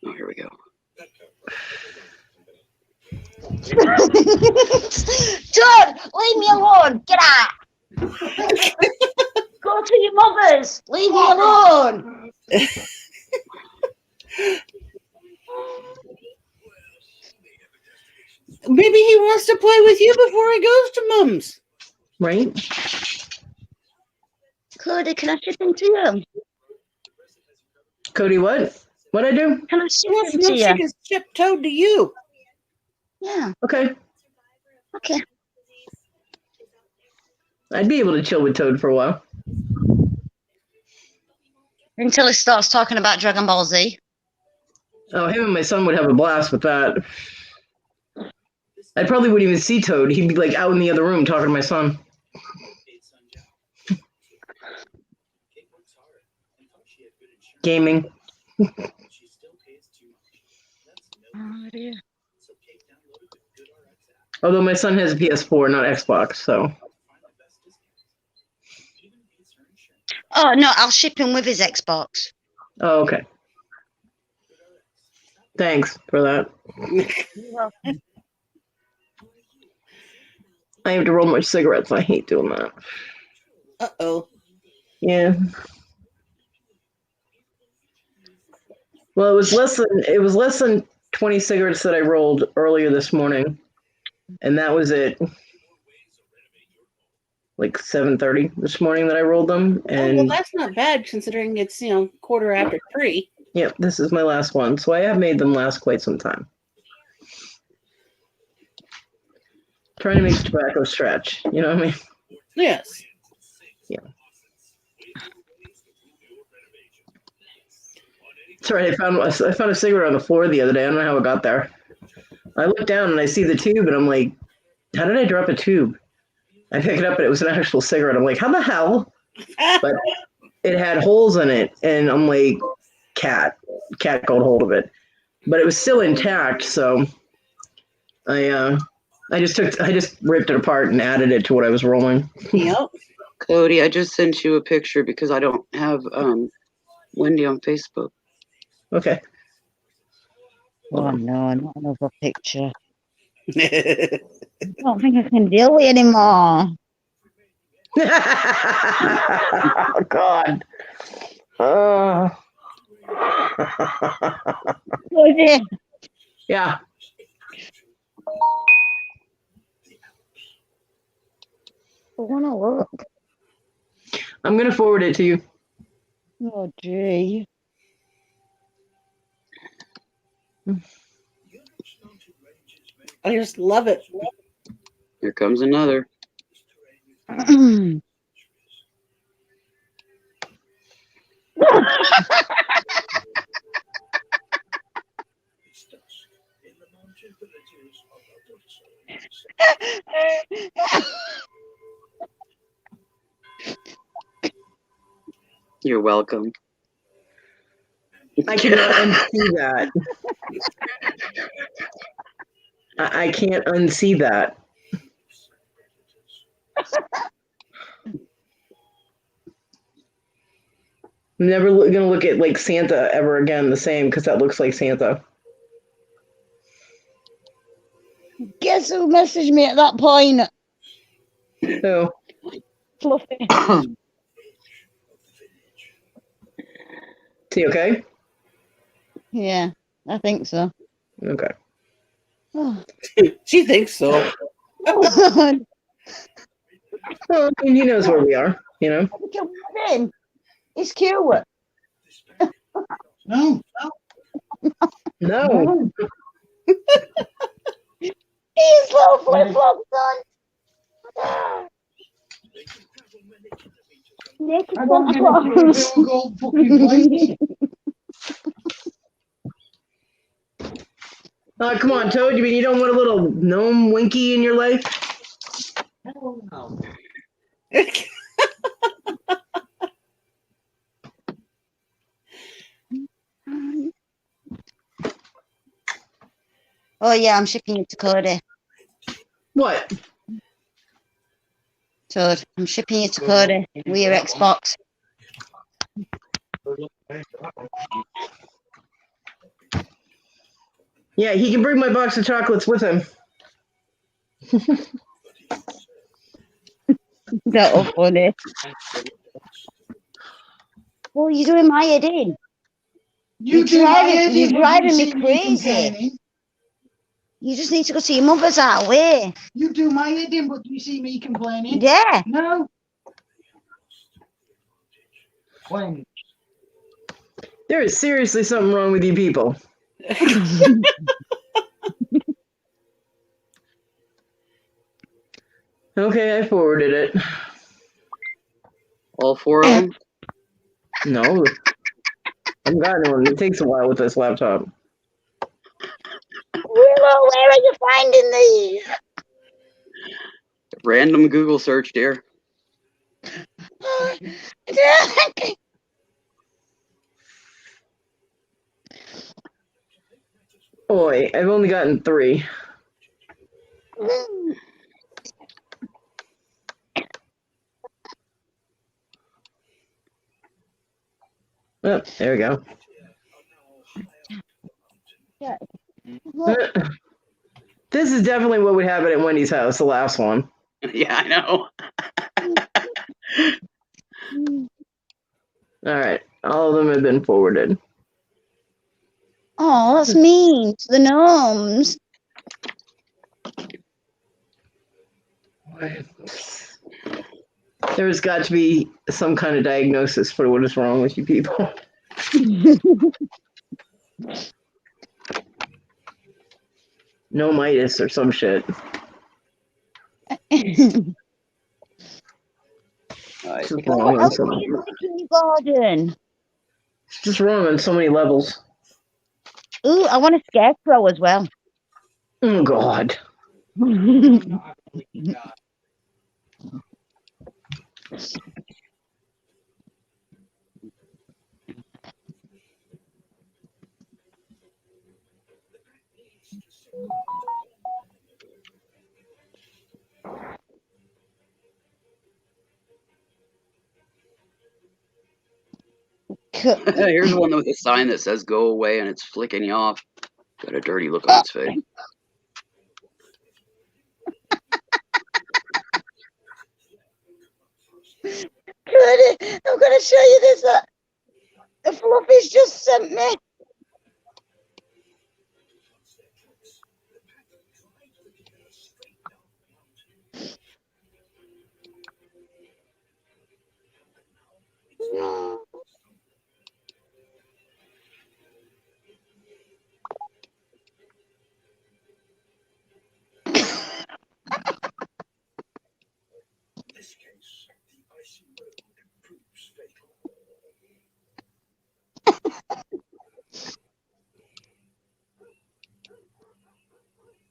Oh, here we go. John, leave me alone. Get out. Go to your mother's. Leave me alone. Maybe he wants to play with you before he goes to Mum's. Right? Cody, can I chip into you? Cody, what? What'd I do? Can I He chip wants into milkshake you? his chip toad to you. Yeah. Okay. Okay. I'd be able to chill with Toad for a while. Until he starts talking about Dragon Ball Z. Oh, him and my son would have a blast with that. I probably wouldn't even see Toad. He'd be like out in the other room talking to my son. Gaming. Oh, dear. Although my son has a PS4, not Xbox, so. Oh, no, I'll ship him with his Xbox. Oh, okay. Thanks for that. I have to roll more cigarettes. I hate doing that. Uh-oh. Yeah. Well, it was less than 20 cigarettes that I rolled earlier this morning, and that was it. Like 7:30 this morning that I rolled them, Oh, well, and that's not bad considering it's, 3:15. yep, this is my last one. So I have made them last quite some time. Trying to make tobacco stretch. You know what I mean? Yes. Yeah. That's right. I found a cigarette on the floor the other day. I don't know how it got there. I look down and I see the tube, and I'm like, how did I drop a tube? I pick it up, and it was an actual cigarette. I'm like, how the hell? But it had holes in it, and I'm like, cat got hold of it. But it was still intact, so I just ripped it apart and added it to what I was rolling. Yep. Cody, I just sent you a picture because I don't have Wendy on Facebook. Okay. Oh no, not another picture. I don't think I can deal with it anymore. Oh God. Was it? Yeah. I want to look. I'm gonna forward it to you. Oh gee. I just love it. Here comes another. You're welcome. I cannot unsee that. I can't unsee that. I'm never gonna look at like Santa ever again the same because that looks like Santa. Guess who messaged me at that point? Who? Fluffy. Is he okay? Yeah, I think so. Okay. Oh. She thinks so. Well, I mean, he knows where we are, you know. It's cute. No. No. He's little flip flops on. Naked I don't flip get it. flops. Little gold fucking plates. Come on, Toad. You mean you don't want a little gnome Winky in your life? Hell no. Oh yeah, I'm shipping it to Cody. What? Toad, I'm shipping it to Cody with your Xbox. Yeah, he can bring my box of chocolates with him. That was funny. Well, you're doing my head in. You're driving me crazy. You just need to go see your mother's our way. You do my head in, but do you see me complaining? Yeah. No. When? There is seriously something wrong with you people. Okay, I forwarded it. All four of them? No. I've gotten one. It takes a while with this laptop. Willow, where are you finding these? Random Google search, dear. Boy, I've only gotten 3. Oh, there we go. This is definitely what would happen at Wendy's house, the last one. Yeah, I know. All right, all of them have been forwarded. Oh, that's mean to the gnomes. There's got to be some kind of diagnosis for what is wrong with you people. Gnomitis or some shit. All right. It's just What wrong on else so do many. you think in your garden? It's just wrong on so many levels. Ooh, I want a scarecrow as well. Oh God. Here's one with a sign that says "Go away" and it's flicking you off. Got a dirty look on its face. Good. I'm going to show you this. The Fluffy's just sent me. This case, the icy road proves fatal.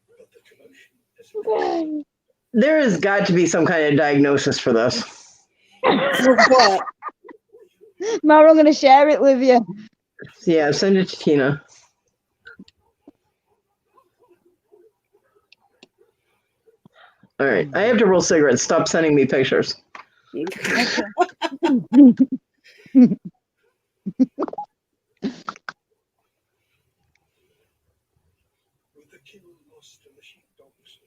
But the commotion has There has got to be some kind of diagnosis for this. For what? Mara, I'm going to share it with you. Yeah, send it to Tina. All right, I have to roll cigarettes. Stop sending me pictures. with the kill lost to the sheepdogs.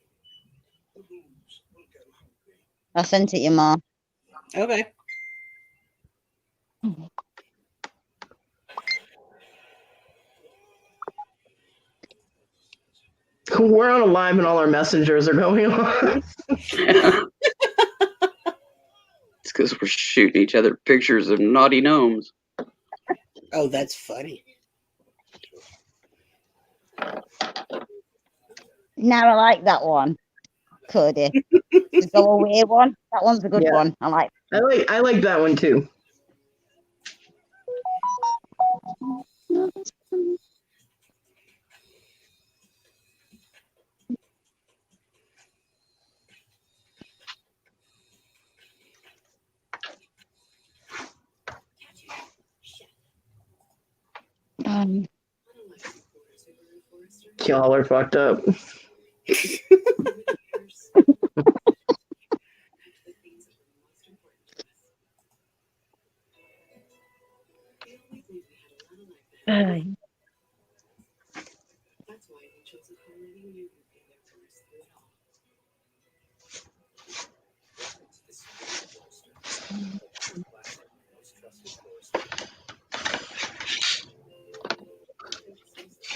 The wolves will go hungry. I sent it you, Ma. Okay. We're on a live and all our messengers are going on. It's because we're shooting each other pictures of naughty gnomes. Oh, that's funny. Now I like that one, Cody. The go away one. That one's a good Yeah. one. I like. I like that one too. Y'all are fucked up.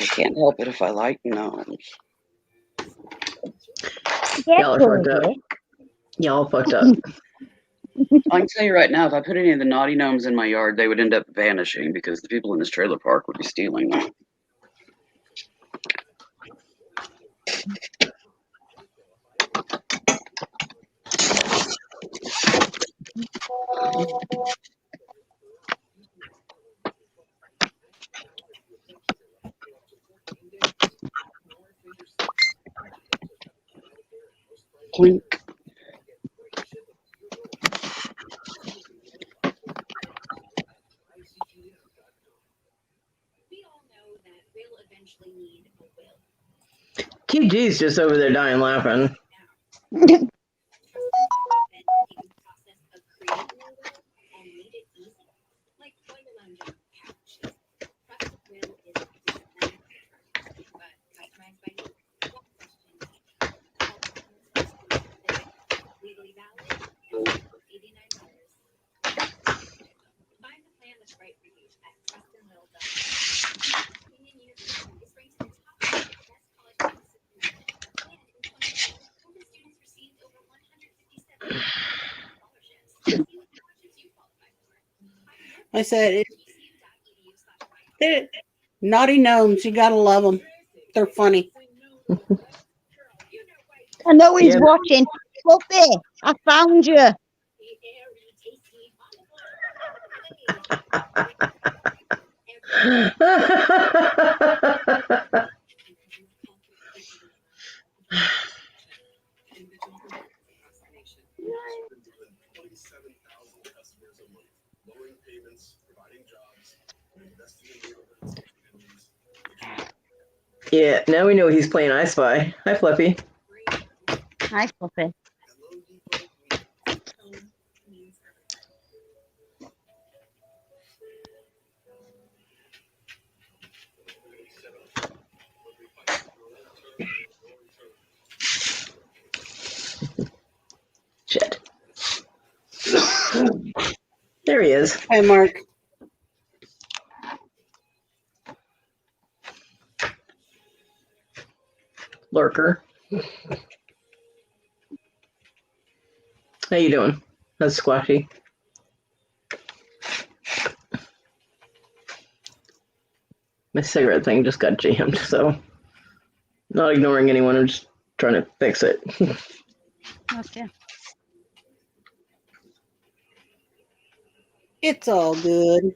I can't help it if I like gnomes. Y'all are fucked up. Y'all fucked up. I can tell you right now, if I put any of the naughty gnomes in my yard, they would end up vanishing because the people in this trailer park would be stealing them. Clink. QG's just over there dying laughing. I said, naughty gnomes. You gotta love them. They're funny. I know he's Yeah. watching. Fluffy, I found you. Yeah, now we know he's playing I Spy. Hi, Fluffy. Hi, Fluffy. Shit. There he is. Hi, Mark. Lurker. How you doing? That's Squashy. My cigarette thing just got jammed, so not ignoring anyone. I'm just trying to fix it. Okay. It's all good,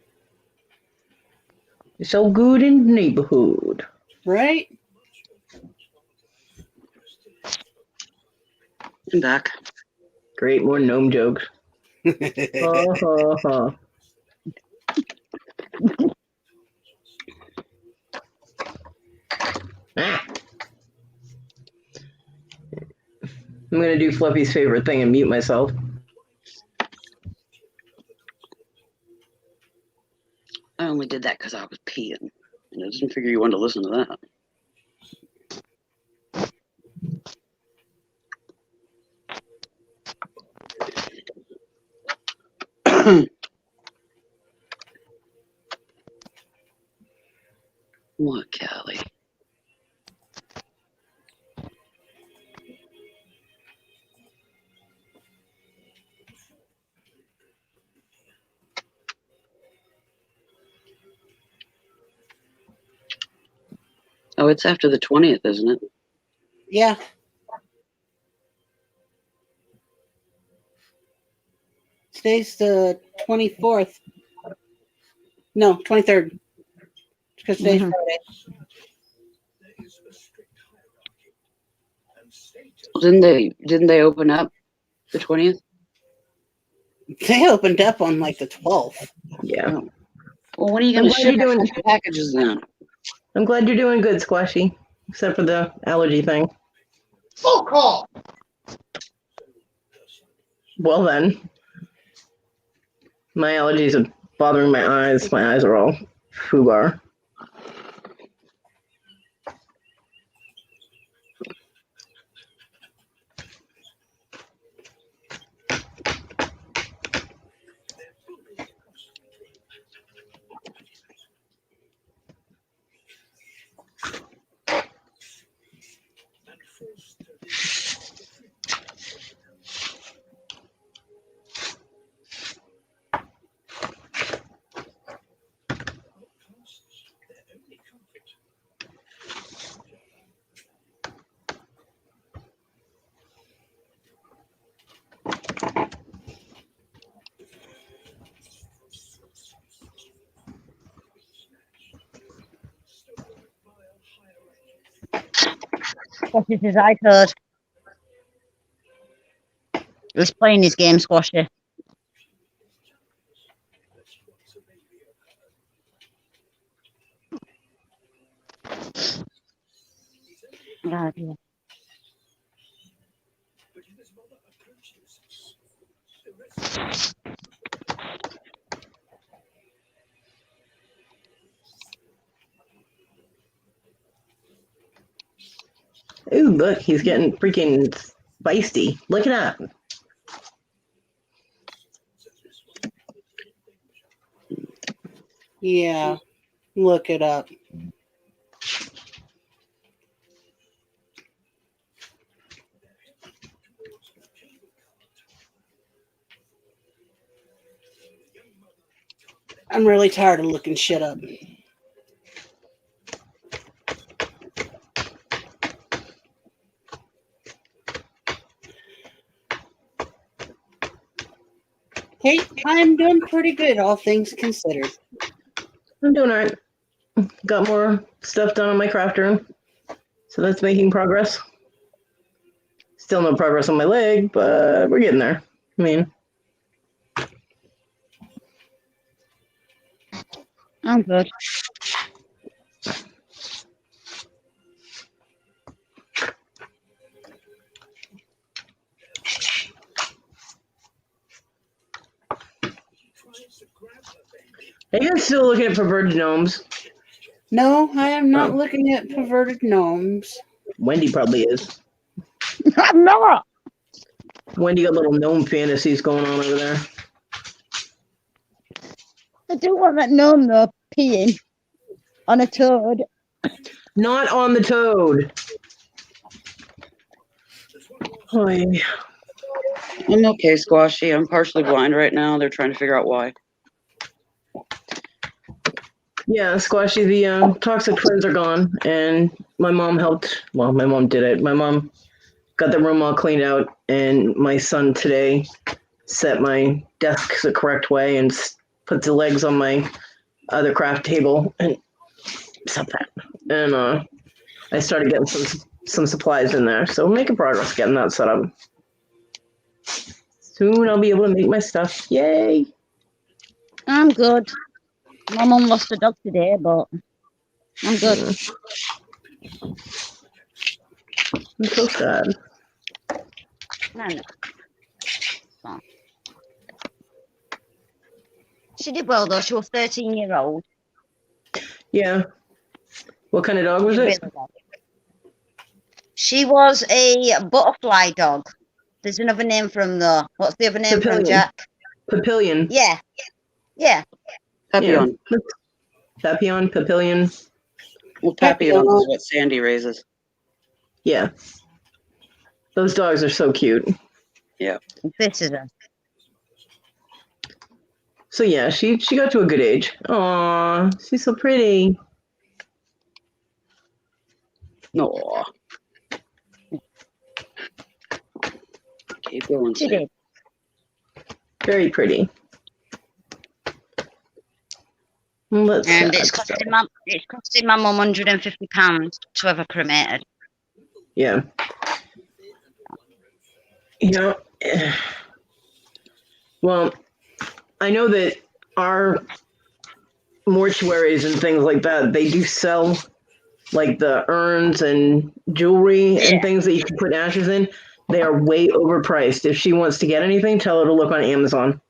It's so good in the neighborhood. right? I'm back. Great, more gnome jokes. Ha ha ha. Ah. I'm gonna do Fluffy's favorite thing and mute myself. I only did that because I was peeing. And I didn't figure you wanted to listen to that. What, Callie? Oh, it's after the 20th, isn't it? Yeah. Today's the 24th. No, 23rd. Because today's Mhm. Friday. Well, didn't they open up the 20th? They opened up on like the 12th. Yeah. Oh. Well, when are you I'm going to glad ship you're doing. packages then? I'm glad you're doing good, Squashy. Except for the allergy thing. Fuck off! Well then, my allergies are bothering my eyes. My eyes are all foobar. What is his iCode? He's playing his game, Squashy. God, yeah. Ooh, look, he's getting freaking feisty. Look it up. Yeah. Look it up. I'm really tired of looking shit up. Hey, I'm doing pretty good, all things considered. I'm doing all right. Got more stuff done on my craft room, so that's making progress. Still no progress on my leg, but we're getting there. I mean, I'm good. are you guys still looking at perverted gnomes? No, I am not Oh. looking at perverted gnomes. Wendy probably is. I'm not. Wendy got little gnome fantasies going on over there. I do want that gnome though peeing on a toad. Not on the toad. Oy. I'm okay, Squashy. I'm partially blind right now. They're trying to figure out why. Yeah, Squashy, the toxic twins are gone, and my mom helped. Well, my mom did it. My mom got the room all cleaned out, and my son today set my desk the correct way and put the legs on my other craft table and stop that. And I started getting some supplies in there, so making progress getting that set up. Soon I'll be able to make my stuff. Yay! I'm good. My mum lost a dog today, but I'm good. I'm so sad. No. So. She did well though. She was 13-year-old. Yeah. What kind of dog was it? She was a butterfly dog. There's another name from the. What's the other name from Papillion. Jack? Papillion. Yeah. Papillon. Yeah. Papillon, Papillion. Well, Papillon is what Sandy raises. Yeah. Those dogs are so cute. Yeah. This is her. So yeah, she got to a good age. Aw, she's so pretty. No. Keep going. She did. Very pretty. Let's And it's costing my mum £150 to have her cremated. Yeah. You know, well, I know that our mortuaries and things like that, they do sell like the urns and jewelry and things that you can put ashes in. They are way overpriced. If she wants to get anything, tell her to look on Amazon.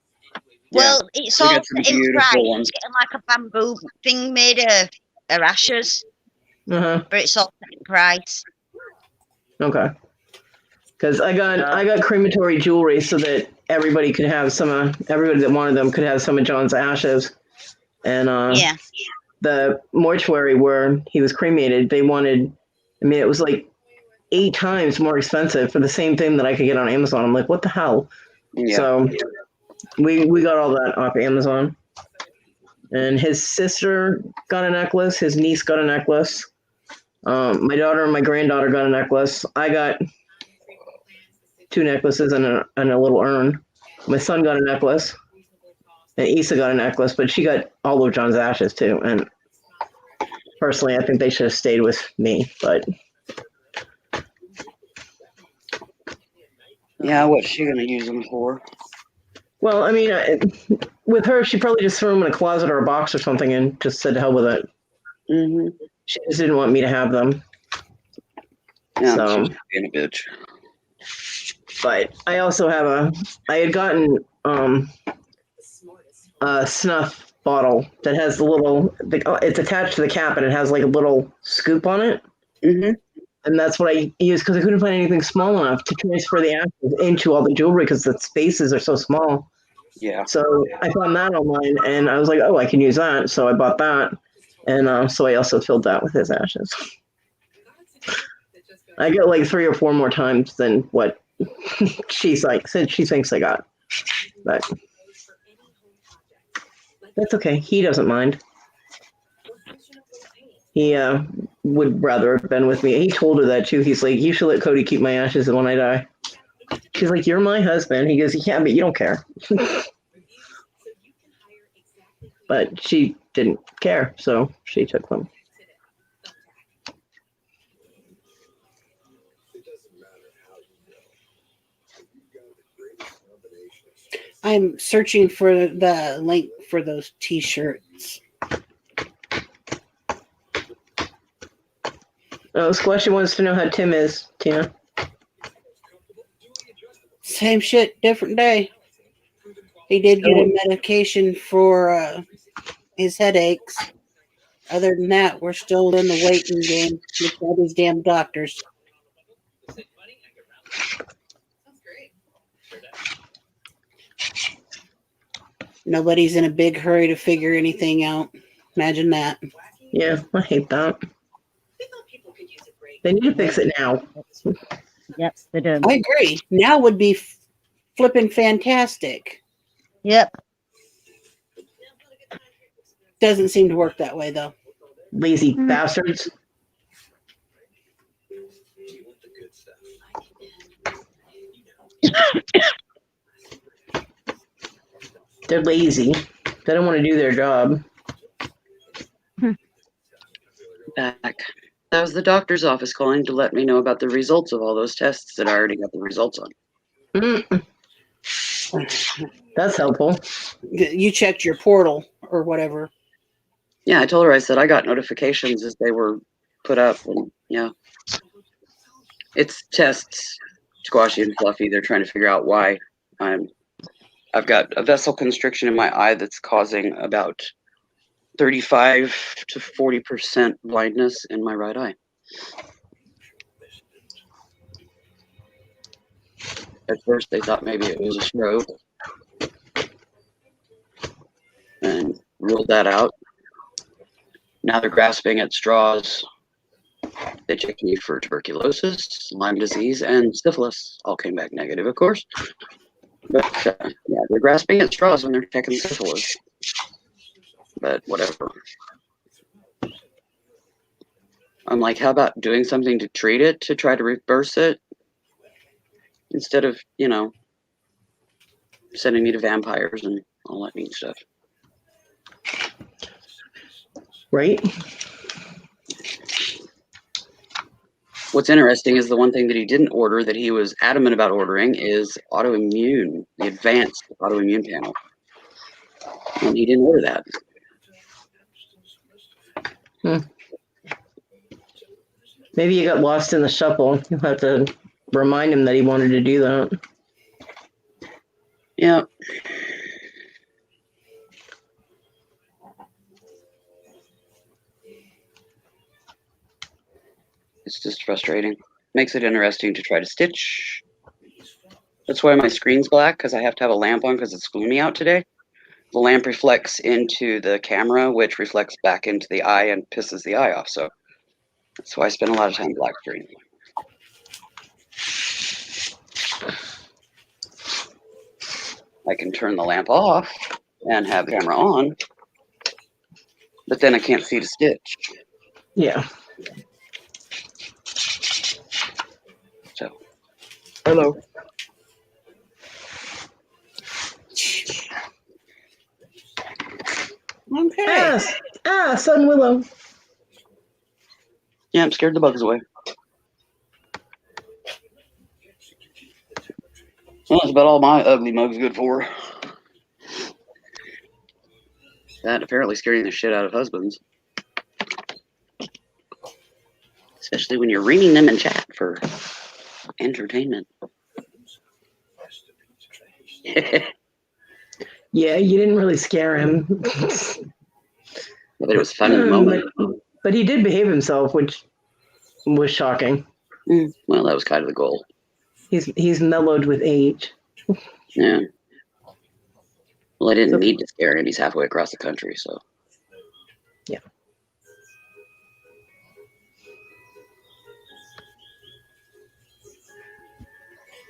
Well, it's all got some in beautiful price. ones. Getting like a bamboo thing made of her ashes, Uh-huh. but it's all in price. Okay. Because I got crematory jewelry so that everybody could have everybody that wanted them could have some of John's ashes. And the mortuary where he was cremated, they wanted, I mean, it was like 8 times more expensive for the same thing that I could get on Amazon. I'm like, what the hell? Yeah. So we got all that off Amazon. And his sister got a necklace. His niece got a necklace. My daughter and my granddaughter got a necklace. I got 2 necklaces and a little urn. My son got a necklace. And Issa got a necklace, but she got all of John's ashes too. And personally, I think they should have stayed with me. But Yeah, what's she going to use them for? well, I mean, with her, she probably just threw them in a closet or a box or something and just said to hell with it. Mm-hmm. She just didn't want me to have them. Yeah, So, she's being a bitch. but I also have I had gotten a snuff bottle that has it's attached to the cap and it has like a little scoop on it. Mm-hmm. And that's what I used because I couldn't find anything small enough to transfer the ashes into all the jewelry because the spaces are so small. Yeah. So I found that online and I was like, oh, I can use that. So I bought that. And so I also filled that with his ashes. I got like 3 or 4 more times than what said she thinks I got. But that's okay. He doesn't mind. He would rather have been with me. He told her that too. He's like, you should let Cody keep my ashes when I die. She's like, you're my husband. He goes, yeah, but you don't care. but she didn't care, so she took them. I'm searching for the link for those T-shirts. Squashy wants to know how Tim is, Tina. Same shit, different day. He did get a medication for his headaches. Other than that, we're still in the waiting game with all these damn doctors. Nobody's in a big hurry to figure anything out. Imagine that. Yeah, I hate that. They need to fix it now. Yep, they do. I agree. Now would be flipping fantastic. Yep. Doesn't seem to work that way, though. Lazy bastards. They're lazy. They don't want to do their job. Back. That was the doctor's office calling to let me know about the results of all those tests that I already got the results on. That's helpful. You checked your portal or whatever. Yeah, I told her, I said I got notifications as they were put up. And yeah. It's tests, Squashy and Fluffy. They're trying to figure out why I've got a vessel constriction in my eye that's causing about 35 to 40% blindness in my right eye. At first, they thought maybe it was a stroke and ruled that out. Now they're grasping at straws. They checked me for tuberculosis, Lyme disease, and syphilis. All came back negative, of course. But yeah, they're grasping at straws when they're checking syphilis. But whatever. I'm like, how about doing something to treat it, to try to reverse it, instead of, sending me to vampires and all that neat stuff. Right? What's interesting is the one thing that he didn't order that he was adamant about ordering is autoimmune, the advanced autoimmune panel. And he didn't order that. Maybe he got lost in the shuffle. You'll have to remind him that he wanted to do that. Yeah. It's just frustrating. Makes it interesting to try to stitch. That's why my screen's black, because I have to have a lamp on because it's gloomy out today. The lamp reflects into the camera, which reflects back into the eye and pisses the eye off. So that's why I spend a lot of time black screen. I can turn the lamp off and have the camera on, but then I can't see to stitch. Yeah. So, hello. Okay. Sun Willow. Yeah, I'm scared the bugs away. Well, that's about all my ugly mug's good for. That apparently scaring the shit out of husbands. Especially when you're reading them in chat for entertainment. Yeah, you didn't really scare him. But it was fun in the moment. But he did behave himself, which was shocking. Well, that was kind of the goal. He's mellowed with age. Yeah. Well, I didn't need to scare him. He's halfway across the country, so. Yeah.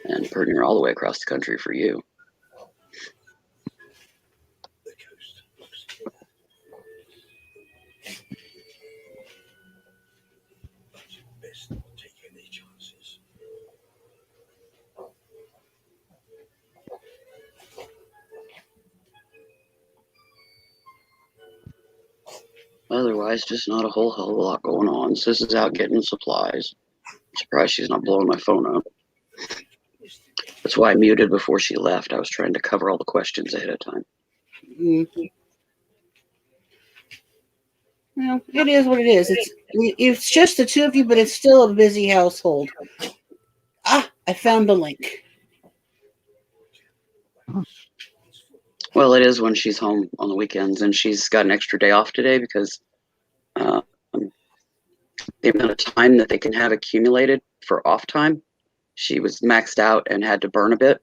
And pretty near all the way across the country for you. Otherwise, just not a whole hell of a lot going on. Sis is out getting supplies. I'm surprised she's not blowing my phone up. That's why I muted before she left. I was trying to cover all the questions ahead of time. Well, it is what it is. It's just the two of you, but it's still a busy household. Ah, I found the link. Well, it is when she's home on the weekends, and she's got an extra day off today because the amount of time that they can have accumulated for off time, she was maxed out and had to burn a bit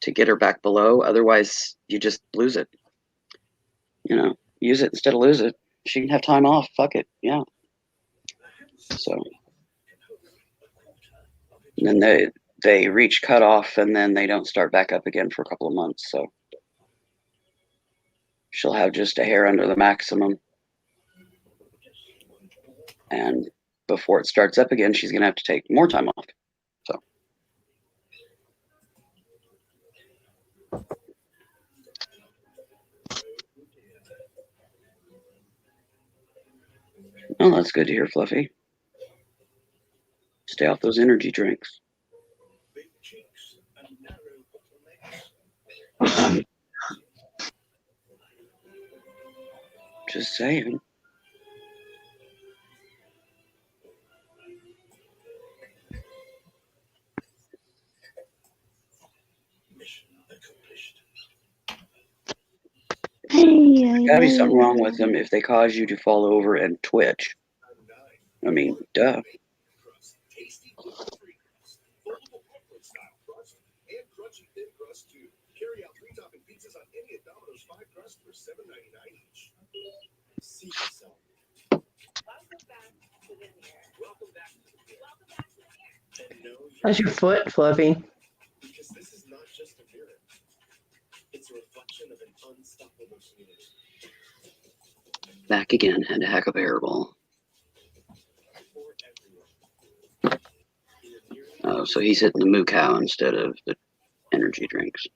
to get her back below. Otherwise, you just lose it. You know, use it instead of lose it. She can have time off. Fuck it. Yeah. So, and then they reach cutoff, and then they don't start back up again for a couple of months. So she'll have just a hair under the maximum. And before it starts up again, she's going to have to take more time off. So. Oh, that's good to hear, Fluffy. Stay off those energy drinks. Just saying. There's gotta be something wrong with them if they cause you to fall over and twitch. I mean, duh. How's your foot, Fluffy? Because this is not just a mirror. It's a reflection of an unstoppable community. Back again, had to hack up a hairball. Oh, so he's hitting the moo cow instead of the energy drinks.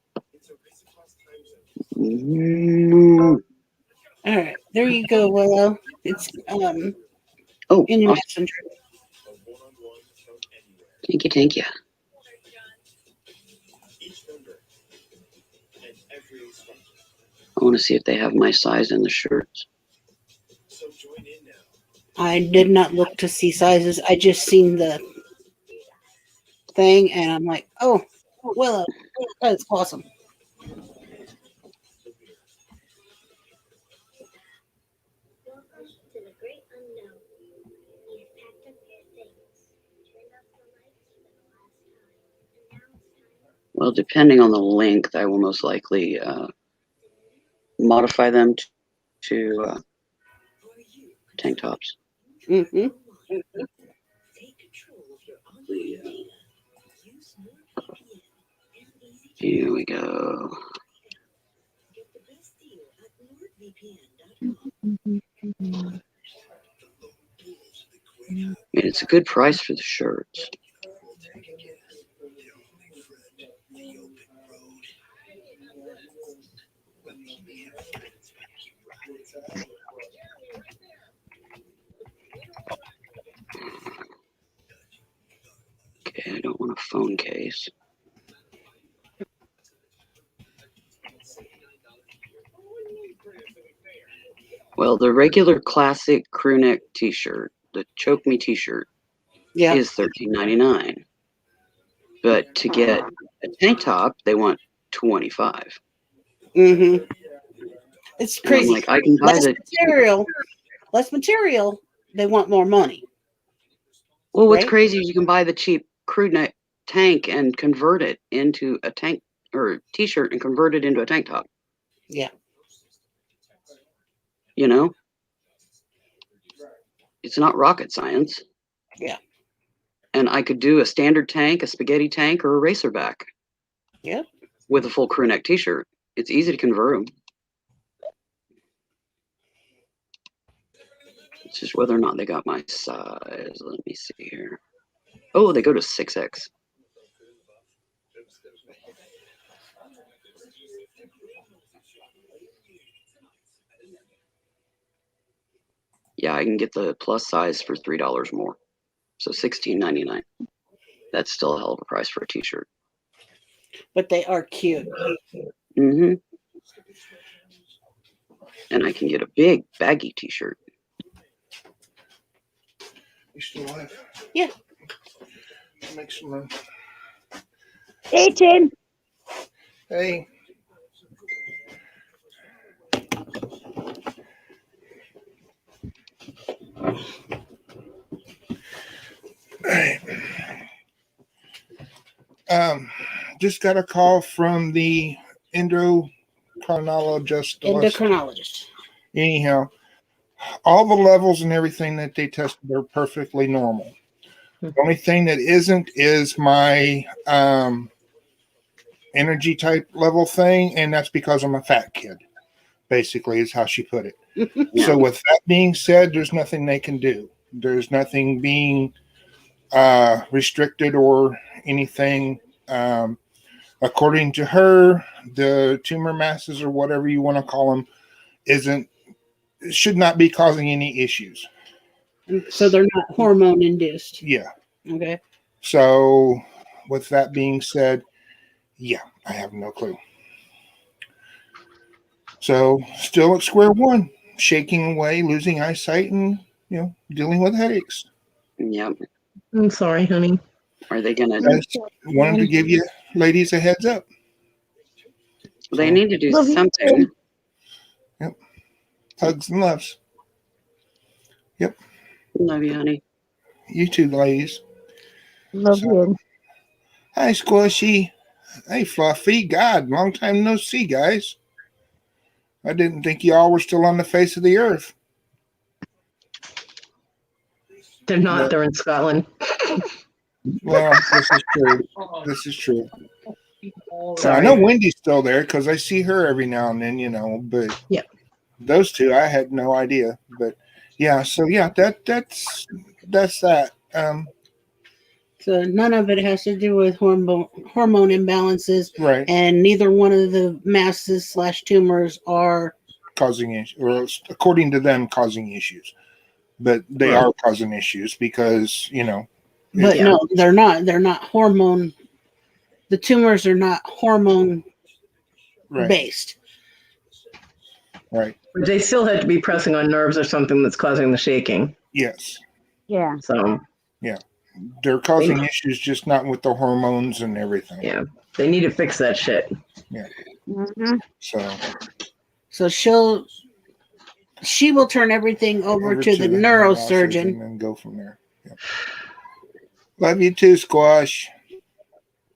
All right, there you go, Willow. It's Oh, in your awesome. messenger. Thank you. I want to see if they have my size in the shirts. I did not look to see sizes. I just seen the thing, and I'm like, oh, Willow, that's awesome. Well, depending on the length, I will most likely modify them to tank tops. Mm-hmm. Here we go. It's a good price for the shirts. Okay, I don't want a phone case. Well, the regular classic crew neck t-shirt, the Choke Me t-shirt, is $13.99. But to get a tank top, they want $25. Mm-hmm. It's And I'm crazy. like, I can buy Less material. They want more money. Well, what's right? crazy is you can buy the cheap crew neck tank and convert it into a tank or t-shirt and convert it into a tank top. Yeah. You know? It's not rocket science. Yeah. And I could do a standard tank, a spaghetti tank, or a racerback. Yep. With a full crew neck t-shirt. It's easy to convert them. It's just whether or not they got my size. Let me see here. Oh, they go to 6X. Yeah, I can get the plus size for $3 more. So $16.99. That's still a hell of a price for a t-shirt. But they are cute. Mm-hmm. And I can get a big baggy t-shirt. You still alive? Yeah. Make some room. Hey, Tim. Hey. Alright. Just got a call from the endocrinologist. Endocrinologist. Anyhow, all the levels and everything that they tested are perfectly normal. The only thing that isn't is my energy type level thing, and that's because I'm a fat kid, basically, is how she put it. Yeah. So with that being said, there's nothing they can do. There's nothing being restricted or anything. According to her, the tumor masses or whatever you want to call them should not be causing any issues. So they're not hormone induced. Yeah. Okay. So with that being said, yeah, I have no clue. So still at square one, shaking away, losing eyesight, and dealing with headaches. Yep. I'm sorry, honey. Are they gonna? I just wanted to give you ladies a heads up. They need to do Love you, something. Tim. Yep. Hugs and loves. Yep. Love you, honey. You too, ladies. Love you. Hi, Squishy. Hey, Fluffy. God, long time no see, guys. I didn't think y'all were still on the face of the earth. They're not. But- They're in Scotland. Well, this is true. This is true. Sorry. I know Wendy's still there because I see her every now and then, but Yeah. Those two, I had no idea. But yeah, so yeah, that's that. So none of it has to do with hormone imbalances, Right. and neither one of the masses / tumors are Causing issues, or according to them, causing issues. But they Right. are causing issues because, But Yeah. no, they're not. They're not hormone. The tumors are not hormone right. based. Right. But they still have to be pressing on nerves or something that's causing the shaking. Yes. Yeah. So They're causing issues, just not with the hormones and everything. yeah, they need to fix that shit. Mm-hmm. So She will turn everything over to the neurosurgeon. and go from there. Yeah. Love you too, Squash.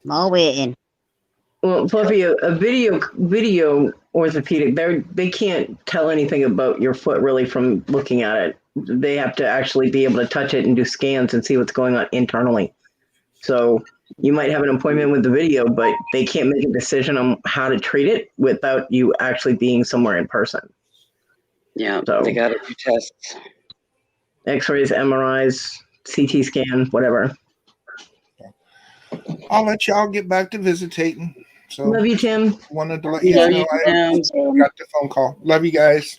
More waiting. Well, Fluffy, a video orthopedic, they can't tell anything about your foot really from looking at it. They have to actually be able to touch it and do scans and see what's going on internally. So you might have an appointment with the video, but they can't make a decision on how to treat it without you actually being somewhere in person. Yeah, So- they gotta do tests. X-rays, MRIs, CT scan, whatever. I'll let y'all get back to visitating. So Love you, Tim. wanted to let you Love know you, I Tim. got the phone call. Love you guys.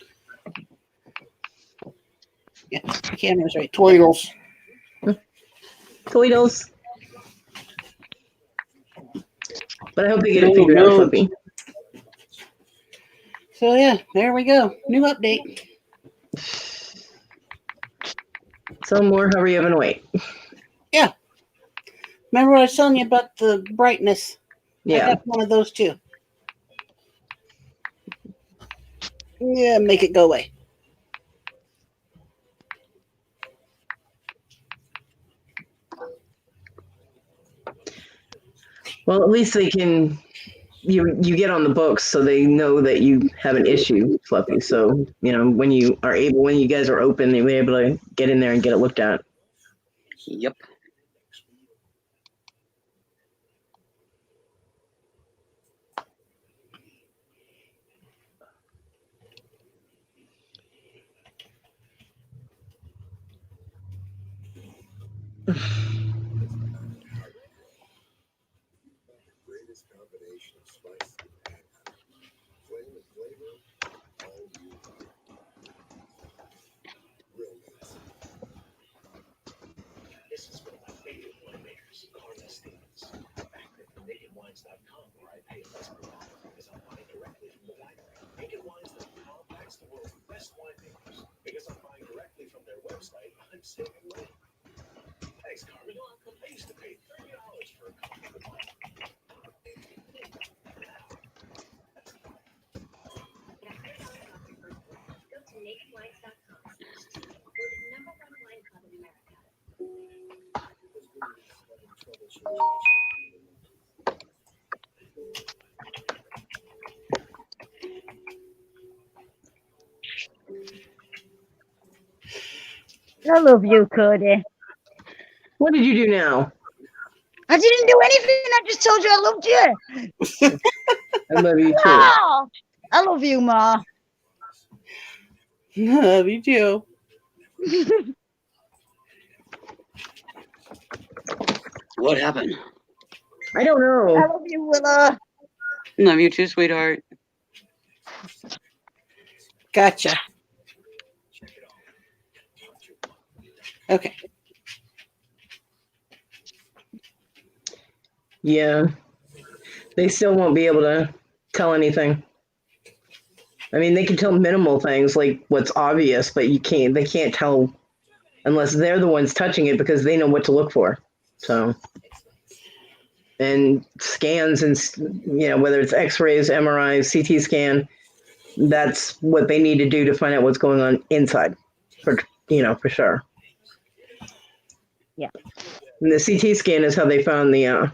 Yeah, the camera's right. Tweedles. Toodles. But I hope they get it No, figured out, no. Fluffy. So yeah, there we go. New update. So more hurry up and wait. Remember what I was telling you about the brightness? I Yeah. got one of those too. Yeah, make it go away. Well, at least they can you get on the books so they know that you have an issue, Fluffy. So, when you guys are open, they'll be able to get in there and get it looked at. Yep. Greatest combination of spice and flame and flavor, all you need. Grill BaconWines.com, where I pay less per bottle because I'm buying directly from the winery. BaconWines.com backs the world's best winemakers. Because I'm buying directly from their website, I'm saving money. Thanks, Carmen. I used to pay $30 for a cup of wine. Go to BaconWines.com. We're the number one wine club in America. I love you, Cody. What did you do now? I didn't do anything. I just told you I loved you. I love you too. Oh, I love you, Ma. Love you too. What happened? I don't I know. love you, Willow. Love you too, sweetheart. Gotcha. Okay. Yeah. They still won't be able to tell anything. I mean, they can tell minimal things like what's obvious, but they can't tell unless they're the ones touching it because they know what to look for. So, and scans and, whether it's x-rays, MRIs, CT scan, that's what they need to do to find out what's going on inside for sure. Yeah. And the CT scan is how they found the,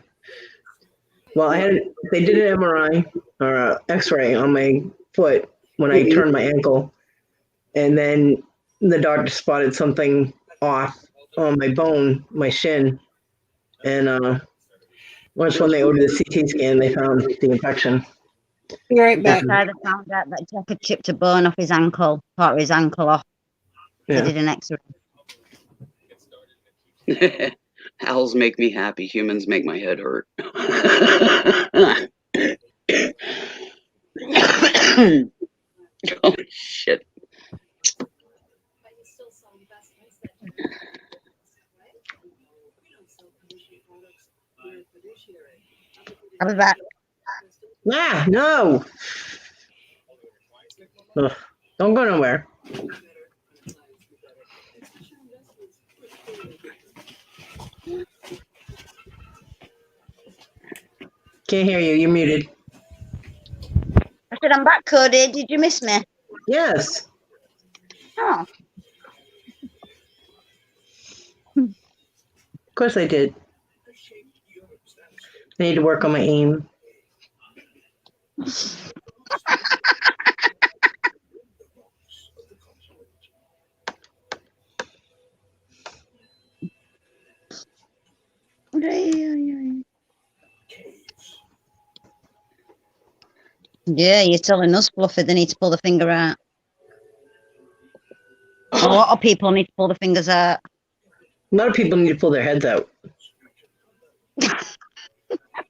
they did an MRI or a x-ray on my foot when I turned my ankle. And then the doctor spotted something off on my bone, my shin. And once when they ordered the CT scan, they found the infection. Be right back. I found out that Jack had chipped a bone off his ankle, part of his ankle off. Yeah. They did an X-ray. Owls make me happy. Humans make my head hurt. Oh, shit. I'll be back. Ah, no. Ugh, don't go nowhere. Can't hear you. You're muted. I said, I'm back, Cody. Did you miss me? Yes. Oh. Of course I did. I need to work on my aim. Yeah, you're telling us, Fluffy, they need to pull the finger out. A lot of people need to pull the fingers out. A lot of people need to pull their heads out.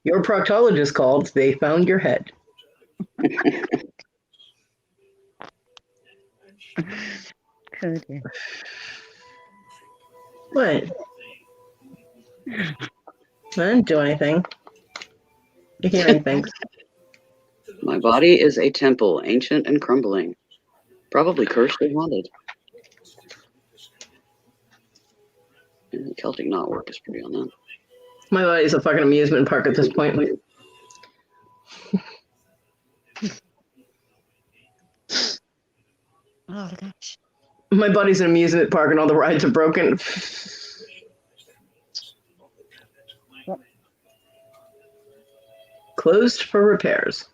Your proctologist called. They found your head. Cody. What? I didn't do anything. You're hearing things. My body is a temple, ancient and crumbling. Probably cursed and haunted. And Celtic knotwork is pretty on that. My body's a fucking amusement park at this point. Oh, gosh. My body's an amusement park and all the rides are broken. Closed for repairs.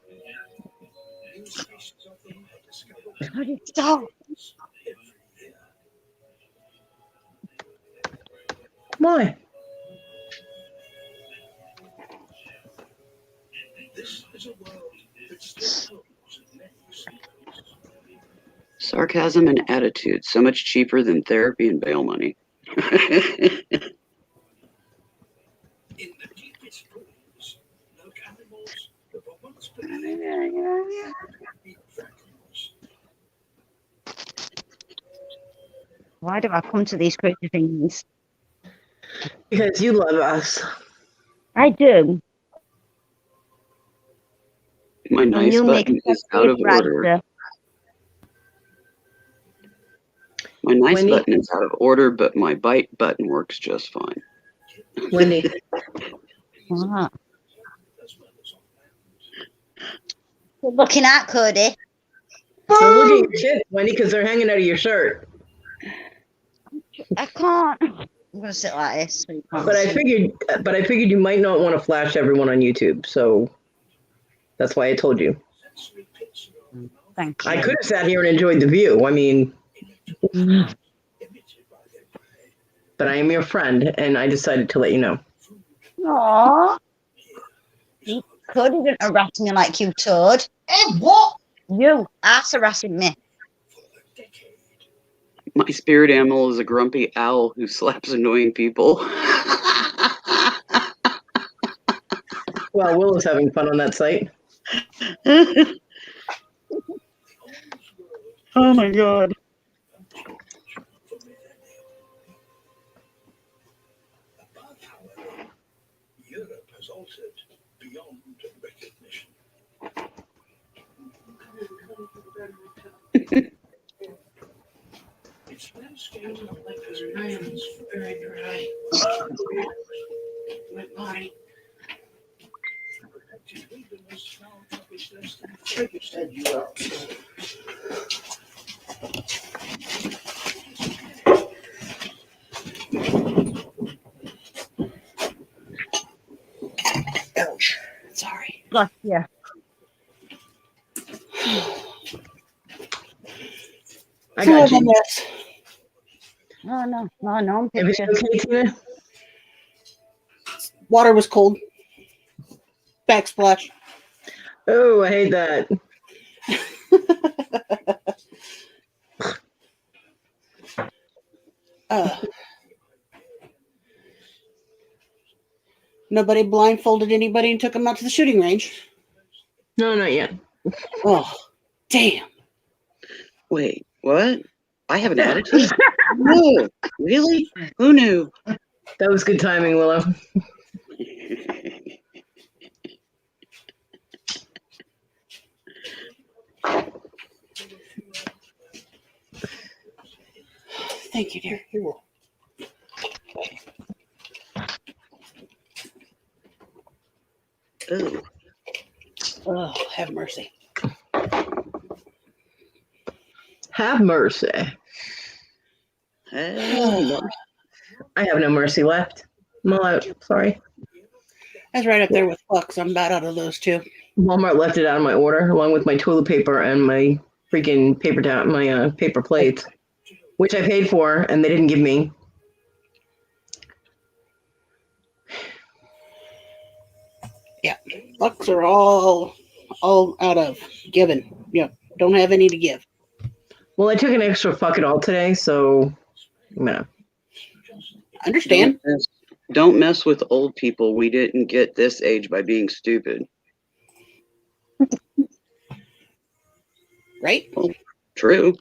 Cody, stop. Why? Sarcasm and attitude, so much cheaper than therapy and bail money. Why do I come to these crazy things? Because you love us. I do. My And nice you make button a is out of safe order. rider. My nice Wendy? button is out of order, but my bite button works just fine. Wendy, Ah. Good looking at Cody. don't look at your tits, Wendy, because they're hanging out of your shirt. I can't. I'm gonna sit like this. So you can't But I see. figured you might not want to flash everyone on YouTube, so that's why I told you. Thank you. I could have sat here and enjoyed the view. I mean, but I am your friend, and I decided to let you know. Aww. Cody didn't harass me like you, Toad. What? You ass harassing me. My spirit animal is a grumpy owl who slaps annoying people. Well, Will is having fun on that site. Oh my god. Above, however, Europe has altered beyond recognition. Its landscape has been Very dry. My body. protected wilderness now covers less than Like you said, you are. Ouch. Sorry. Bless you. I got you. Yes. No, no, no, no Everything picture. okay, Tina? Water was cold. Backsplash. Oh, I hate that. Nobody blindfolded anybody and took them out to the shooting range. No, not yet. Oh, damn. Wait, what? I have an attitude? No, really? Who knew? That was good timing, Willow. Thank you, dear. You're welcome. Ooh. Oh, have mercy. Have mercy. Oh, I have no mercy left. I'm all out. Sorry. That's right up there with fucks. I'm about out of those too. Walmart left it out of my order, along with my toilet paper and my freaking paper towel, my paper plates, which I paid for, and they didn't give me. Fucks are all out of given. Yeah, don't have any to give. Well, I took an extra fuck it all today, so no. Understand? don't mess with old people. We didn't get this age by being stupid. Right? Well, true.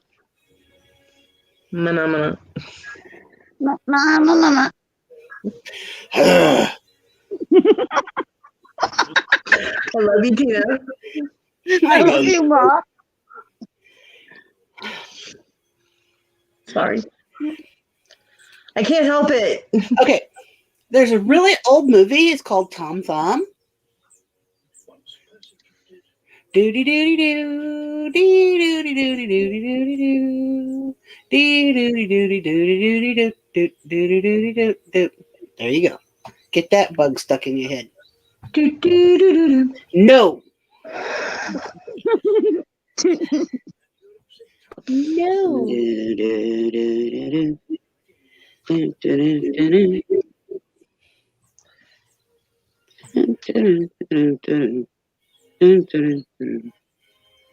Mana. No, no, no, no, no. I love you, Tina. I love you, Ma. Sorry. I can't help it. Okay. There's a really old movie. It's called Tom Thumb. Doody doody doo, dee doody doody doody doody doo, dee doody doody doody doody doo, doody doody doo doo. There you go. Get that bug stuck in your head. Do, do, do, do, do. No. No.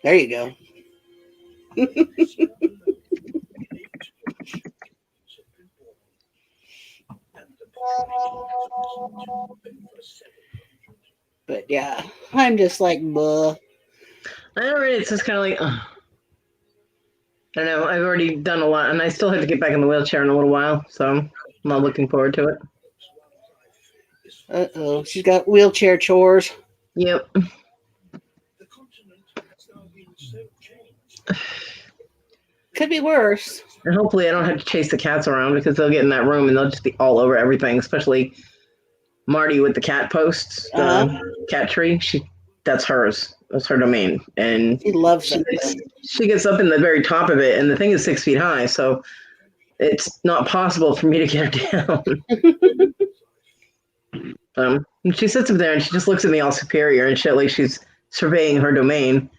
There you go. But yeah, I'm just like, bleh. I know, right? It's just kind of like, I don't know. I've already done a lot, and I still have to get back in the wheelchair in a little while, so I'm not looking forward to it. Uh-oh. She's got wheelchair chores. Yep. The continent Could be worse. And hopefully I don't have to chase the cats around because they'll get in that room and they'll just be all over everything, especially Marty with the cat posts, the cat tree. That's hers. That's her domain. And He loves that thing. she gets up in the very top of it, and the thing is 6 feet high, so it's not possible for me to get her down. And she sits up there and she just looks at me all superior and shit, like she's surveying her domain.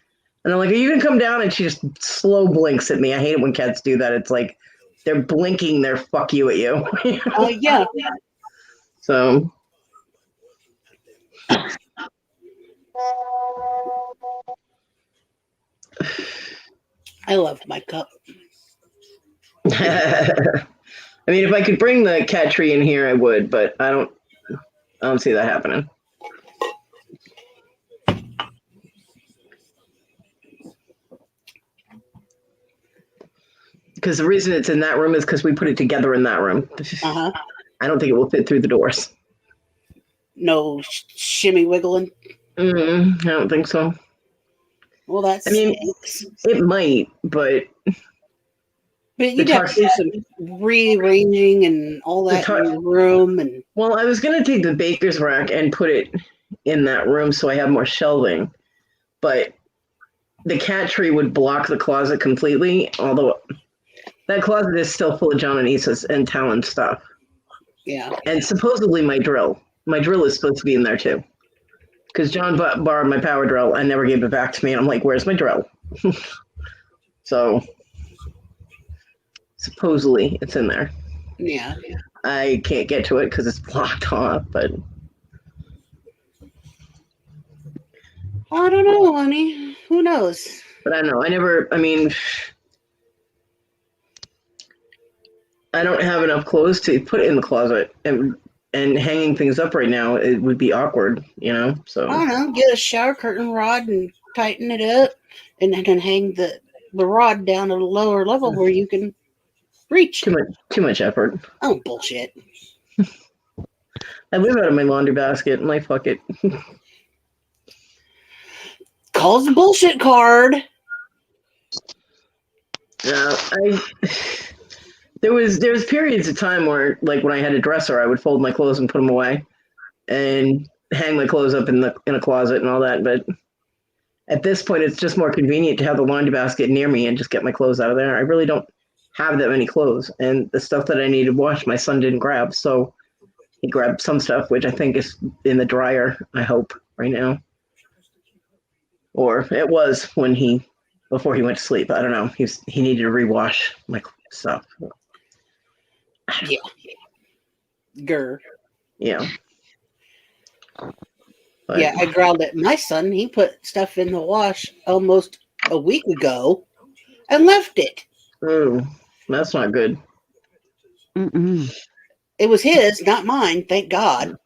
And I'm like, "Are you gonna come down?" And she just slow blinks at me. I hate it when cats do that. It's like they're blinking their fuck you at you. Oh yeah. So I love my cup. I mean, if I could bring the cat tree in here, I would, but I don't see that happening. Because the reason it's in that room is because we put it together in that room. I don't think it will fit through the doors. No shimmy wiggling. I don't think so. Well, that's. I mean, it might, but you'd have to do some rearranging and all that in your room. And well, I was gonna take the baker's rack and put it in that room so I have more shelving, but the cat tree would block the closet completely. Although that closet is still full of John and Issa's and Talon stuff. Yeah. And supposedly my drill. My drill is supposed to be in there too. Because John borrowed my power drill and never gave it back to me. And I'm like, where's my drill? So supposedly it's in there. Yeah. I can't get to it because it's blocked off, but I don't know, honey. Who knows? But I don't know. I don't have enough clothes to put in the closet, and hanging things up right now, it would be awkward, so I don't know, get a shower curtain rod and tighten it up and then hang the rod down at a lower level where you can reach. Too much effort. Oh, bullshit. I live out of my laundry basket. I'm like, fuck it. Calls the bullshit card. Yeah, there was periods of time where, like, when I had a dresser, I would fold my clothes and put them away, and hang my clothes up in a closet and all that. But at this point, it's just more convenient to have the laundry basket near me and just get my clothes out of there. I really don't have that many clothes, and the stuff that I need to wash, my son didn't grab, so he grabbed some stuff, which I think is in the dryer. I hope right now, or it was before he went to sleep. I don't know. He needed to rewash my stuff. Yeah. Grr. Yeah. But, yeah, I growled at my son. He put stuff in the wash almost a week ago and left it. Oh, that's not good. It was his, not mine. Thank God.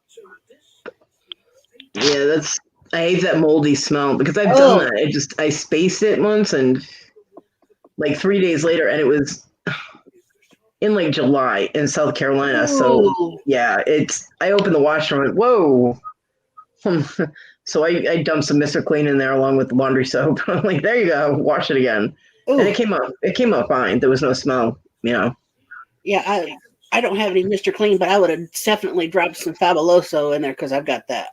Yeah, I hate that moldy smell because I've done that. I spaced it once and like 3 days later, and it was in like July in South Carolina. Ooh. So yeah, I opened the washer and went, whoa. So I dumped some Mr. Clean in there along with the laundry soap. I'm like, there you go, wash it again. Ooh. And it came out fine. There was no smell, Yeah, I don't have any Mr. Clean, but I would have definitely dropped some Fabuloso in there because I've got that.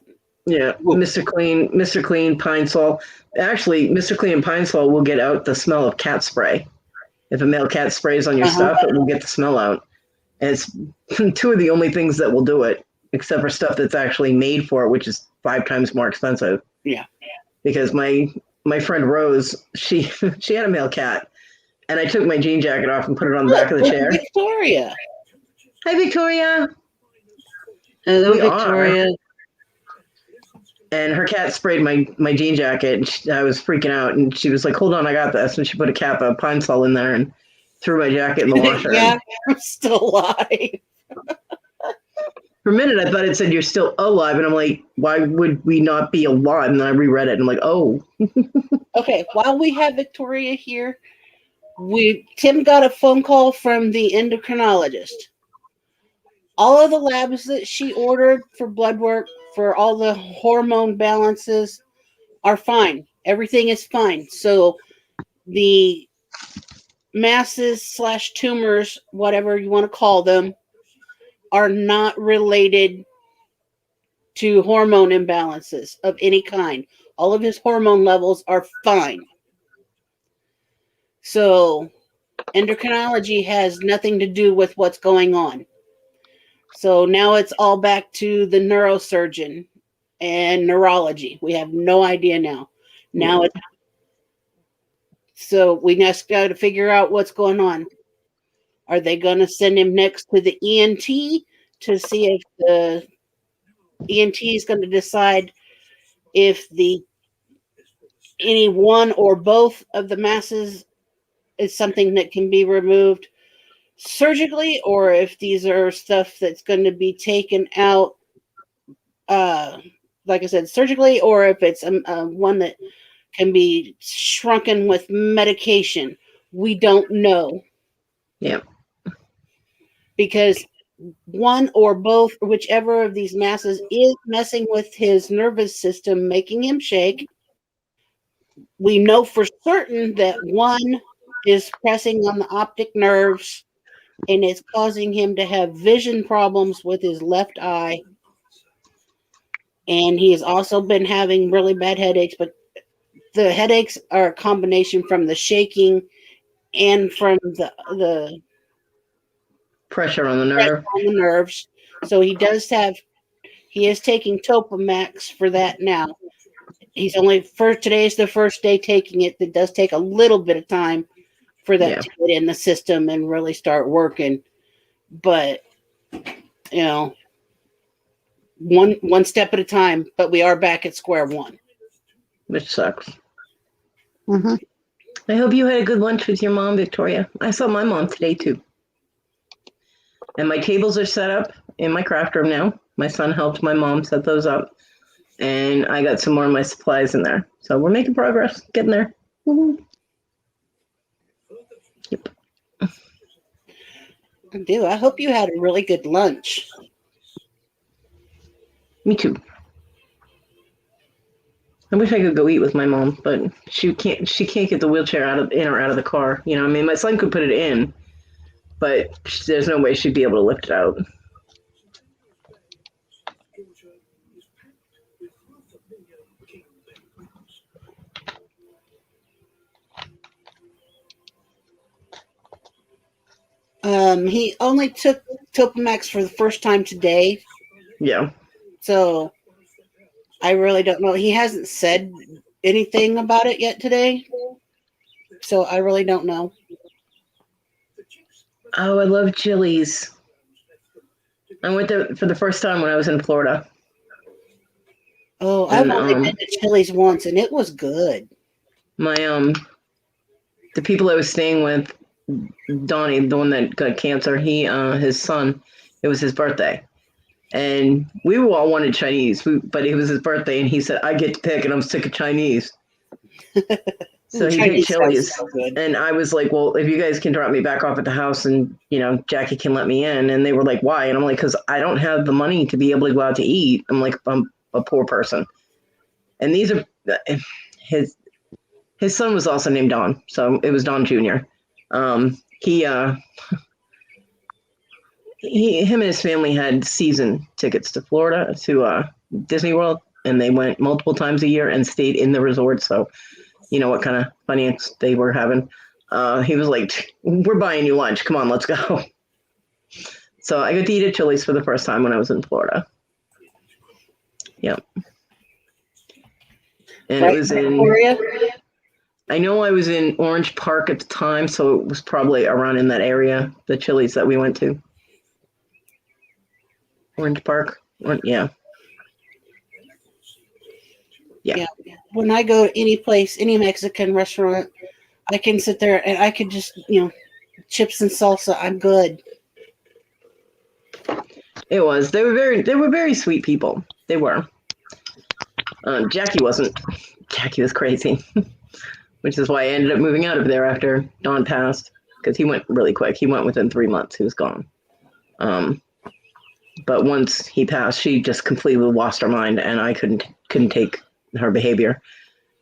Yeah, ooh. Mr. Clean, Pine Sol. Actually, Mr. Clean and Pine Sol will get out the smell of cat spray. If a male cat sprays on your stuff, it will get the smell out. And it's two of the only things that will do it, except for stuff that's actually made for it, which is 5 times more expensive. Yeah. Because my friend Rose, she had a male cat, and I took my jean jacket off and put it on the back of the chair. Victoria. Hi, Victoria. Hello, Victoria. And her cat sprayed my jean jacket, and I was freaking out. And she was like, "Hold on, I got this." And she put a cap of Pine Sol in there and threw my jacket in the washer. Yeah, I'm still alive. For a minute, I thought it said you're still alive, and I'm like, why would we not be alive? And then I reread it, and I'm like, oh. Okay, while we have Victoria here, Tim got a phone call from the endocrinologist. All of the labs that she ordered for blood work, for all the hormone balances, are fine. Everything is fine. So the masses / tumors, whatever you want to call them, are not related to hormone imbalances of any kind. All of his hormone levels are fine. So endocrinology has nothing to do with what's going on. So now it's all back to the neurosurgeon and neurology. We have no idea now. So we just got to figure out what's going on. Are they going to send him next to the ENT to see if the ENT is going to decide if any one or both of the masses is something that can be removed surgically, or if these are stuff that's going to be taken out, like I said, surgically, or if it's one that can be shrunken with medication. We don't know. Yeah. Because one or both, whichever of these masses is messing with his nervous system, making him shake. We know for certain that one is pressing on the optic nerves and it's causing him to have vision problems with his left eye. And he has also been having really bad headaches, but the headaches are a combination from the shaking and from the Pressure on the nerve. On the nerves. So he is taking Topamax for that now. Today is the first day taking it. It does take a little bit of time for that to get in the system and really start working. But, one step at a time, but we are back at square one. Which sucks. Mm-hmm. I hope you had a good lunch with your mom, Victoria. I saw my mom today, too. And my tables are set up in my craft room now. My son helped my mom set those up. And I got some more of my supplies in there. So we're making progress, getting there. Woo-hoo. Yep. I do. I hope you had a really good lunch. Me too. I wish I could go eat with my mom, but she can't get the wheelchair in or out of the car. My son could put it in, but there's no way she'd be able to lift it out. He only took Topamax for the first time today. Yeah. So I really don't know. He hasn't said anything about it yet today. So I really don't know. Oh, I love Chili's. I went there for the first time when I was in Florida. Oh, I've only been to Chili's once, and it was good. The people I was staying with, Donnie, the one that got cancer, his son, it was his birthday. And we all wanted Chinese, but it was his birthday, and he said, I get to pick, and I'm sick of Chinese. So he picked Chili's. So and I was like, well, if you guys can drop me back off at the house and, Jackie can let me in. And they were like, why? And I'm like, because I don't have the money to be able to go out to eat. I'm like, I'm a poor person. And these are his son was also named Don. So it was Don Jr. Him and his family had season tickets to Florida, to Disney World, and they went multiple times a year and stayed in the resort. So, what kind of finance they were having. He was like, we're buying you lunch. Come on, let's go. So I got to eat at Chili's for the first time when I was in Florida. Yep. And it was in Victoria? I know I was in Orange Park at the time, so it was probably around in that area, the Chili's that we went to. Orange Park? Yeah. Yeah. When I go to any place, any Mexican restaurant, I can sit there and I could just, chips and salsa. I'm good. It was. They were very sweet people. They were. Jackie wasn't. Jackie was crazy, which is why I ended up moving out of there after Don passed, because he went really quick. He went within 3 months. He was gone. But once he passed, she just completely lost her mind, and I couldn't take her behavior,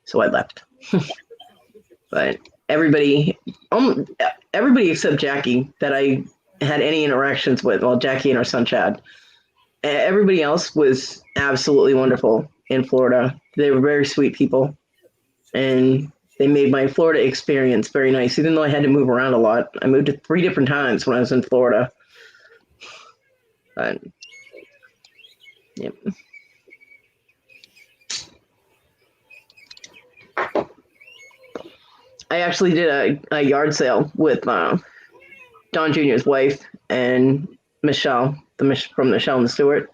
so I left. But everybody, everybody except Jackie that I had any interactions with. Well, Jackie and her son Chad. Everybody else was absolutely wonderful in Florida. They were very sweet people, and they made my Florida experience very nice. Even though I had to move around a lot, I moved to 3 different times when I was in Florida. But, yep. I actually did a yard sale with Don Jr.'s wife and Michelle, from Michelle and Stewart.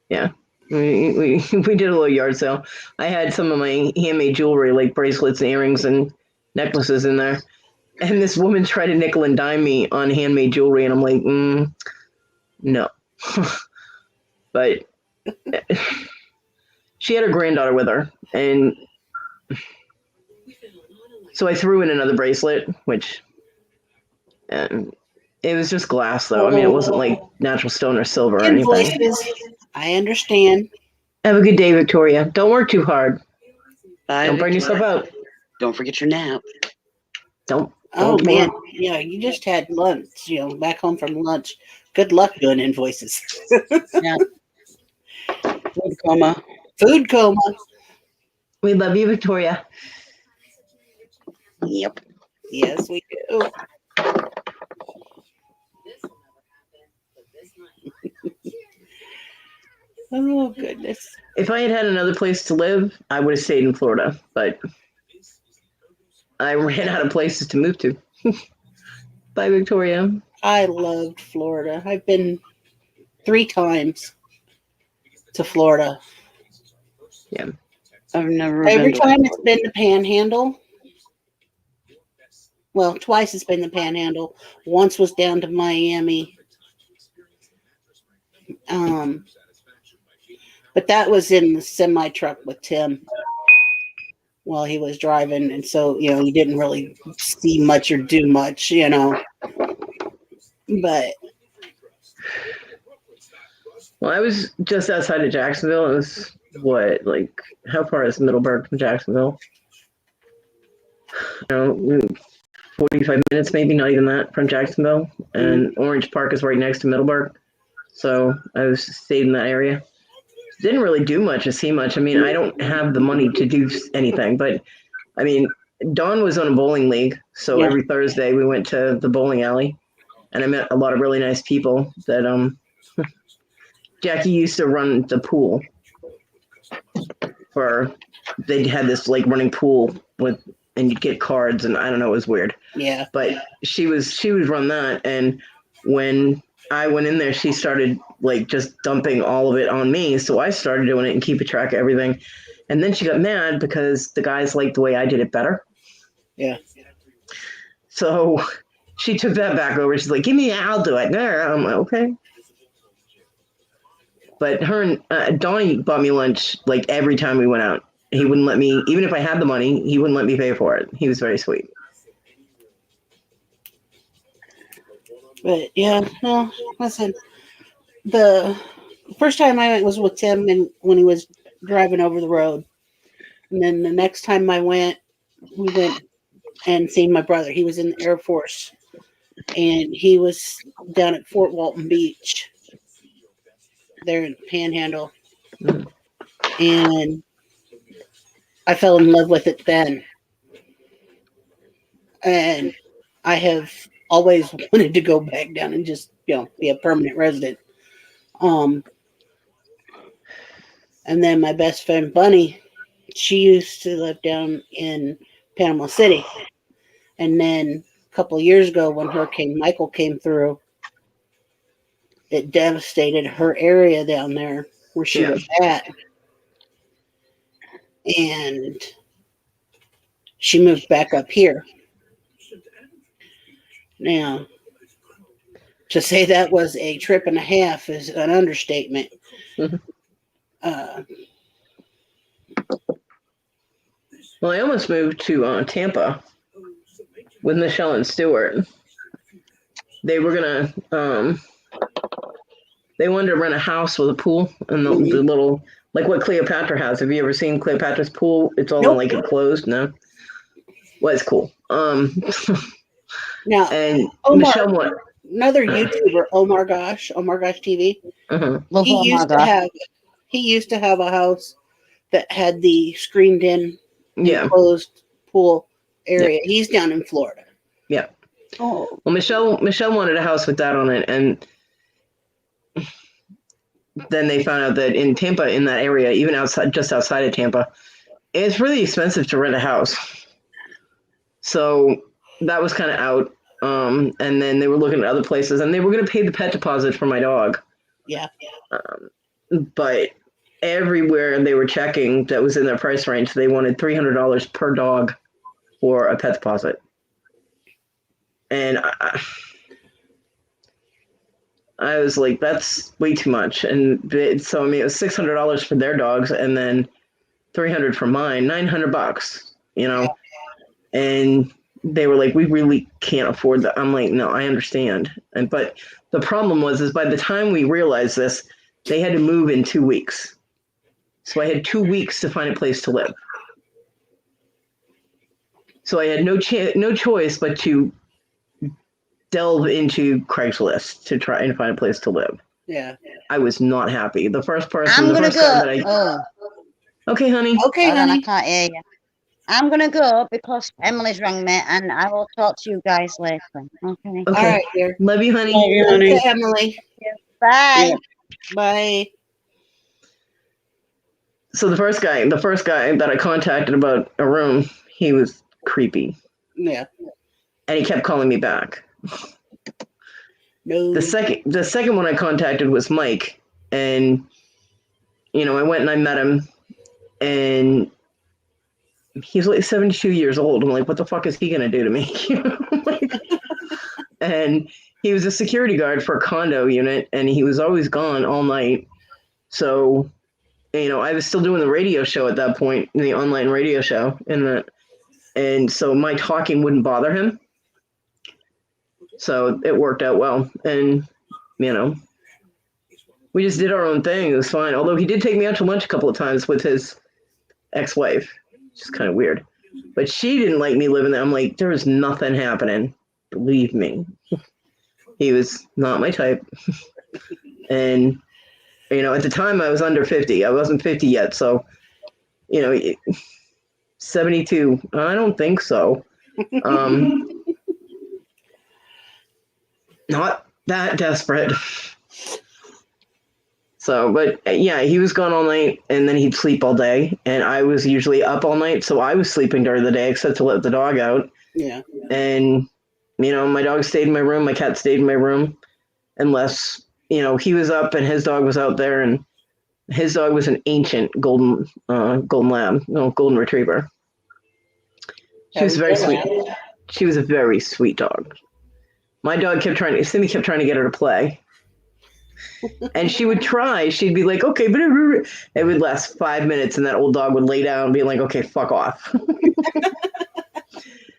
Yeah. We did a little yard sale. I had some of my handmade jewelry, like bracelets and earrings and necklaces in there. And this woman tried to nickel and dime me on handmade jewelry, and I'm like, no. But she had her granddaughter with her, and so I threw in another bracelet, which it was just glass, though. I mean, it wasn't like natural stone or silver or anything. Invoices. I understand. Have a good day, Victoria. Don't work too hard. Bye, Don't burn Victoria. yourself out. Don't forget your nap. Don't. Oh man, yeah, you just had lunch, back home from lunch. Good luck doing invoices. Yeah. Food coma. Food coma. We love you, Victoria. Yep. Yes, we do. Oh goodness. If I had had another place to live, I would have stayed in Florida, but I ran out of places to move to. Bye, Victoria. I loved Florida. I've been 3 times to Florida. Yeah. I've never Every been. time it's been the Panhandle. Well, twice it's been the Panhandle. Once was down to Miami. But that was in the semi truck with Tim while he was driving, and so you didn't really see much or do much, But Well, I was just outside of Jacksonville. It was how far is Middleburg from Jacksonville? 45 minutes, maybe, not even that, from Jacksonville. And Orange Park is right next to Middleburg. So I stayed in that area. Didn't really do much or see much. I mean, I don't have the money to do anything, but I mean, Dawn was on a bowling league. So every Thursday we went to the bowling alley, and I met a lot of really nice people that, Jackie used to run the pool they had this running pool and you'd get cards, and I don't know, it was weird. yeah. But she would run that, and when I went in there, she started just dumping all of it on me. So I started doing it and keeping track of everything. And then she got mad because the guys liked the way I did it better. Yeah. So she took that back over. She's like, I'll do it. I'm like, okay. But her and Donnie bought me lunch every time we went out. He wouldn't let me, even if I had the money, he wouldn't let me pay for it. He was very sweet. But yeah, no, listen. The first time I went was with Tim, and when he was driving over the road. And then the next time I went, we went and seen my brother. He was in the Air Force, and he was down at Fort Walton Beach, there in Panhandle. And I fell in love with it then. And I have always wanted to go back down and just, be a permanent resident. And then my best friend Bunny, she used to live down in Panama City. And then a couple of years ago, when Hurricane Michael came through, it devastated her area down there where she was at. And she moved back up here. Now, to say that was a trip and a half is an understatement. Well, I almost moved to Tampa with Michelle and Stewart. They were gonna, they wanted to rent a house with a pool and the little, what Cleopatra has. Have you ever seen Cleopatra's pool? It's all enclosed. No. was cool. Now, And Omar, Michelle won. another YouTuber, Omar Gosh TV. Uh-huh. Love He all my used to God. have a house that had the screened-in Yeah. enclosed pool area. He's down in Florida. Yeah. Oh, Well, Michelle wanted a house with that on it, and then they found out that in Tampa, in that area, even just outside of Tampa, it's really expensive to rent a house. So that was kind of out. And then they were looking at other places, and they were going to pay the pet deposit for my dog. Yeah. But everywhere they were checking that was in their price range, they wanted $300 per dog for a pet deposit. And I was like, that's way too much. And so, I mean, it was $600 for their dogs and then $300 for mine, $900, and they were like, we really can't afford that. I'm like, no, I understand. But the problem is by the time we realized this, they had to move in 2 weeks. So I had 2 weeks to find a place to live. So I had no choice but to delve into Craigslist to try and find a place to live. Yeah. I was not happy. The first guy that Oh, Okay, honey. Okay, hold on, I honey. can't hear you. I'm gonna go because Emily's rang me, and I will talk to you guys later. Okay. All right, dear. Love you, honey. Love you, honey. Okay, Emily. Bye. Bye. So the first guy that I contacted about a room, he was creepy. Yeah. And he kept calling me back. No. The second one I contacted was Mike, and I went and I met him, and he's like 72 years old. I'm like, what the fuck is he gonna do to me? And he was a security guard for a condo unit, and he was always gone all night. So, I was still doing the radio show at that point, the online radio show, and so my talking wouldn't bother him. So it worked out well, and we just did our own thing. It was fine. Although he did take me out to lunch a couple of times with his ex-wife, which is kind of weird. But she didn't like me living there. I'm like, there was nothing happening. Believe me. He was not my type. And, at the time I was under 50. I wasn't 50 yet. So, 72. I don't think so. Not that desperate. So, but yeah, he was gone all night, and then he'd sleep all day, and I was usually up all night, so I was sleeping during the day except to let the dog out. Yeah. And my dog stayed in my room, my cat stayed in my room, unless he was up and his dog was out there, and his dog was an ancient golden lab, golden retriever. She was very sweet. She was a very sweet dog. My dog Cindy kept trying to get her to play. And she would try. She'd be like, okay, but it would last 5 minutes, and that old dog would lay down and be like, okay, fuck off.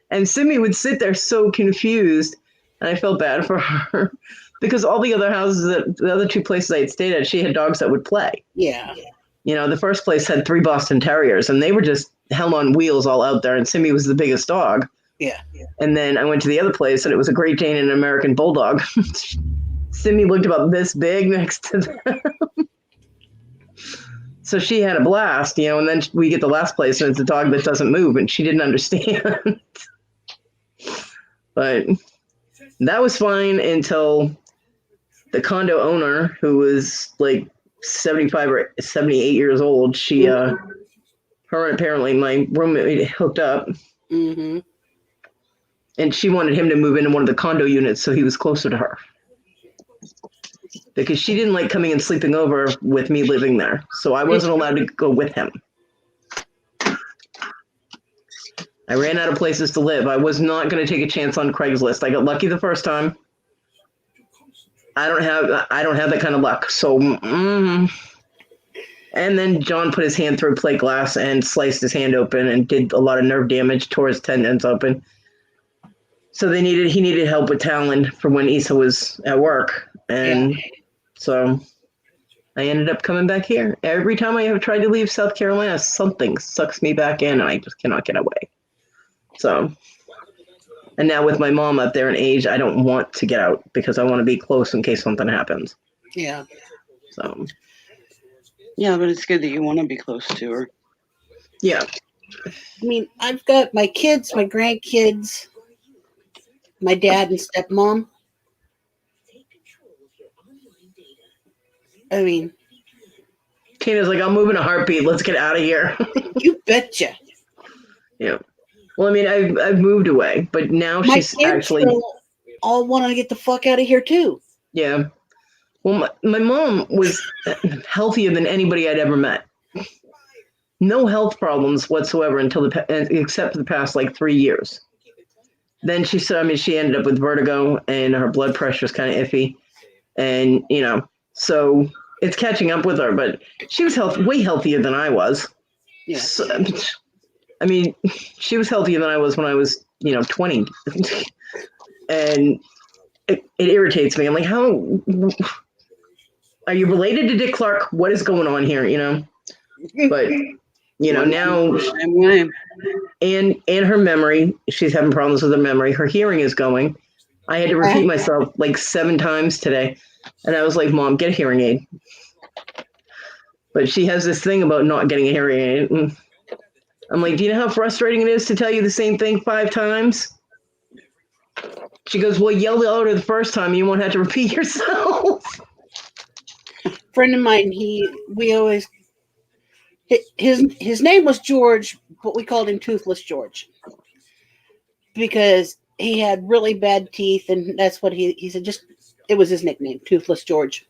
And Simi would sit there so confused, and I felt bad for her because all the other houses, the other two places I had stayed at, she had dogs that would play. Yeah. The first place had 3 Boston Terriers, and they were just hell on wheels all out there, and Simi was the biggest dog. Yeah. And then I went to the other place, and it was a Great Dane and an American Bulldog. Simi looked about this big next to them. So she had a blast, and then we get the last place, and it's a dog that doesn't move, and she didn't understand. But that was fine until the condo owner, who was like 75 or 78 years old, her and apparently my roommate hooked up. Mm-hmm. And she wanted him to move into one of the condo units so he was closer to her. Because she didn't like coming and sleeping over with me living there. So I wasn't allowed to go with him. I ran out of places to live. I was not going to take a chance on Craigslist. I got lucky the first time. I don't have that kind of luck. So, and then John put his hand through plate glass and sliced his hand open and did a lot of nerve damage, tore his tendons open. So he needed help with Talon for when Issa was at work. And so I ended up coming back here. Every time I have tried to leave South Carolina, something sucks me back in, and I just cannot get away. So, and now with my mom up there in age, I don't want to get out because I want to be close in case something happens. Yeah. So, Yeah, but it's good that you want to be close to her. yeah. I mean, I've got my kids, my grandkids, my dad and stepmom. I mean, Tina's like, I'm moving a heartbeat. Let's get out of here. you betcha. Yeah. Well, I mean, I've moved away, but now My she's kids actually, all want to get the fuck out of here too. yeah. Well, my mom was healthier than anybody I'd ever met. No health problems whatsoever except for the past like 3 years. Then she ended up with vertigo and her blood pressure is kind of iffy. And, so it's catching up with her, but she was way healthier than I was. Yeah. So, I mean, she was healthier than I was when I was, 20. And it irritates me. I'm like, how are you related to Dick Clark? What is going on here? But now Same way. and her memory, she's having problems with her memory. Her hearing is going. I had to repeat myself like 7 times today. And I was like, Mom, get a hearing aid. But she has this thing about not getting a hearing aid. And I'm like, do you know how frustrating it is to tell you the same thing 5 times? She goes, well, yell louder the first time. You won't have to repeat yourself. Friend of mine, his name was George, but we called him Toothless George because he had really bad teeth, and that's what he said. It was his nickname, Toothless George.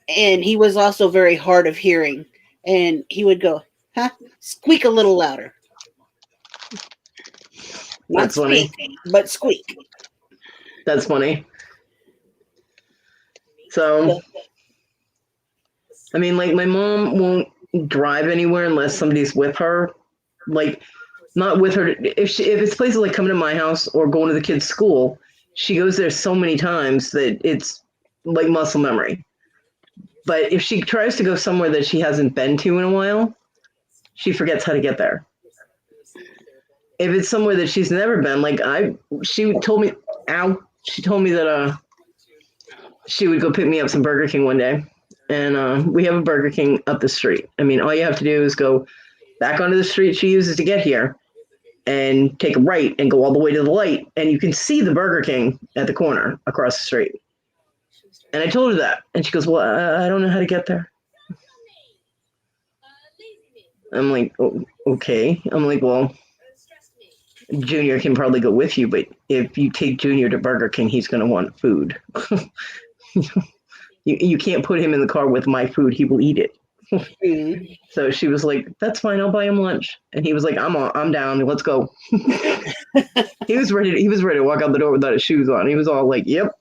And he was also very hard of hearing, and he would go, huh? Squeak a little louder. Not That's funny. speak, but squeak. That's funny. So, I mean, like, my mom won't drive anywhere unless somebody's with her. Like, not with her. If it's places like coming to my house or going to the kids' school, she goes there so many times that it's like muscle memory. But if she tries to go somewhere that she hasn't been to in a while, she forgets how to get there. If it's somewhere that she's never been, she told me that she would go pick me up some Burger King one day. And we have a Burger King up the street. I mean, all you have to do is go back onto the street she uses to get here and take a right and go all the way to the light. And you can see the Burger King at the corner across the street. And I told her that. And she goes, well, I don't know how to get there. I'm like, oh, okay. I'm like, well, Junior can probably go with you, but if you take Junior to Burger King, he's going to want food. You can't put him in the car with my food. He will eat it. Mm-hmm. So she was like, that's fine. I'll buy him lunch. And he was like, I'm down. Let's go. He was ready to walk out the door without his shoes on. He was all like, yep.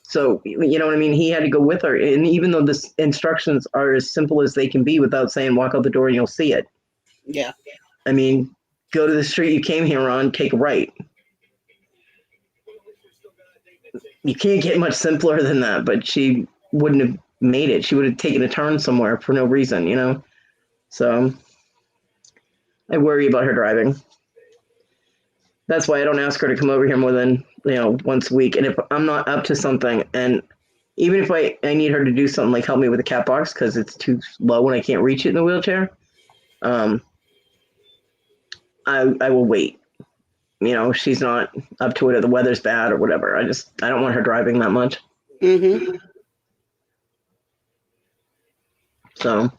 So, you know what I mean? He had to go with her. And even though the instructions are as simple as they can be without saying walk out the door and you'll see it. Yeah. I mean, go to the street you came here on, take a right. You can't get much simpler than that, but she wouldn't have made it. She would have taken a turn somewhere for no reason, So I worry about her driving. That's why I don't ask her to come over here more than, once a week. And if I'm not up to something, and even if I need her to do something like help me with the cat box because it's too low and I can't reach it in the wheelchair, I will wait. She's not up to it or the weather's bad or whatever. I don't want her driving that much. Mm-hmm. So,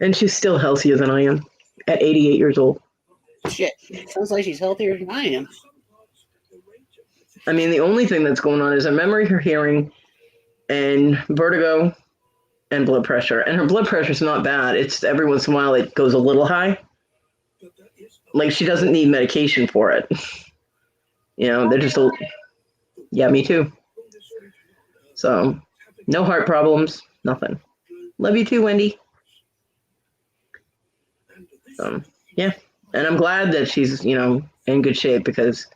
and she's still healthier than I am at 88 years old. Shit. Sounds like she's healthier than I am. I mean, the only thing that's going on is her memory, her hearing, and vertigo and blood pressure. And her blood pressure is not bad. It's every once in a while it goes a little high. Like she doesn't need medication for it. They're just yeah, me too. So no heart problems, nothing. Love you too, Wendy. Yeah. And I'm glad that she's, in good shape because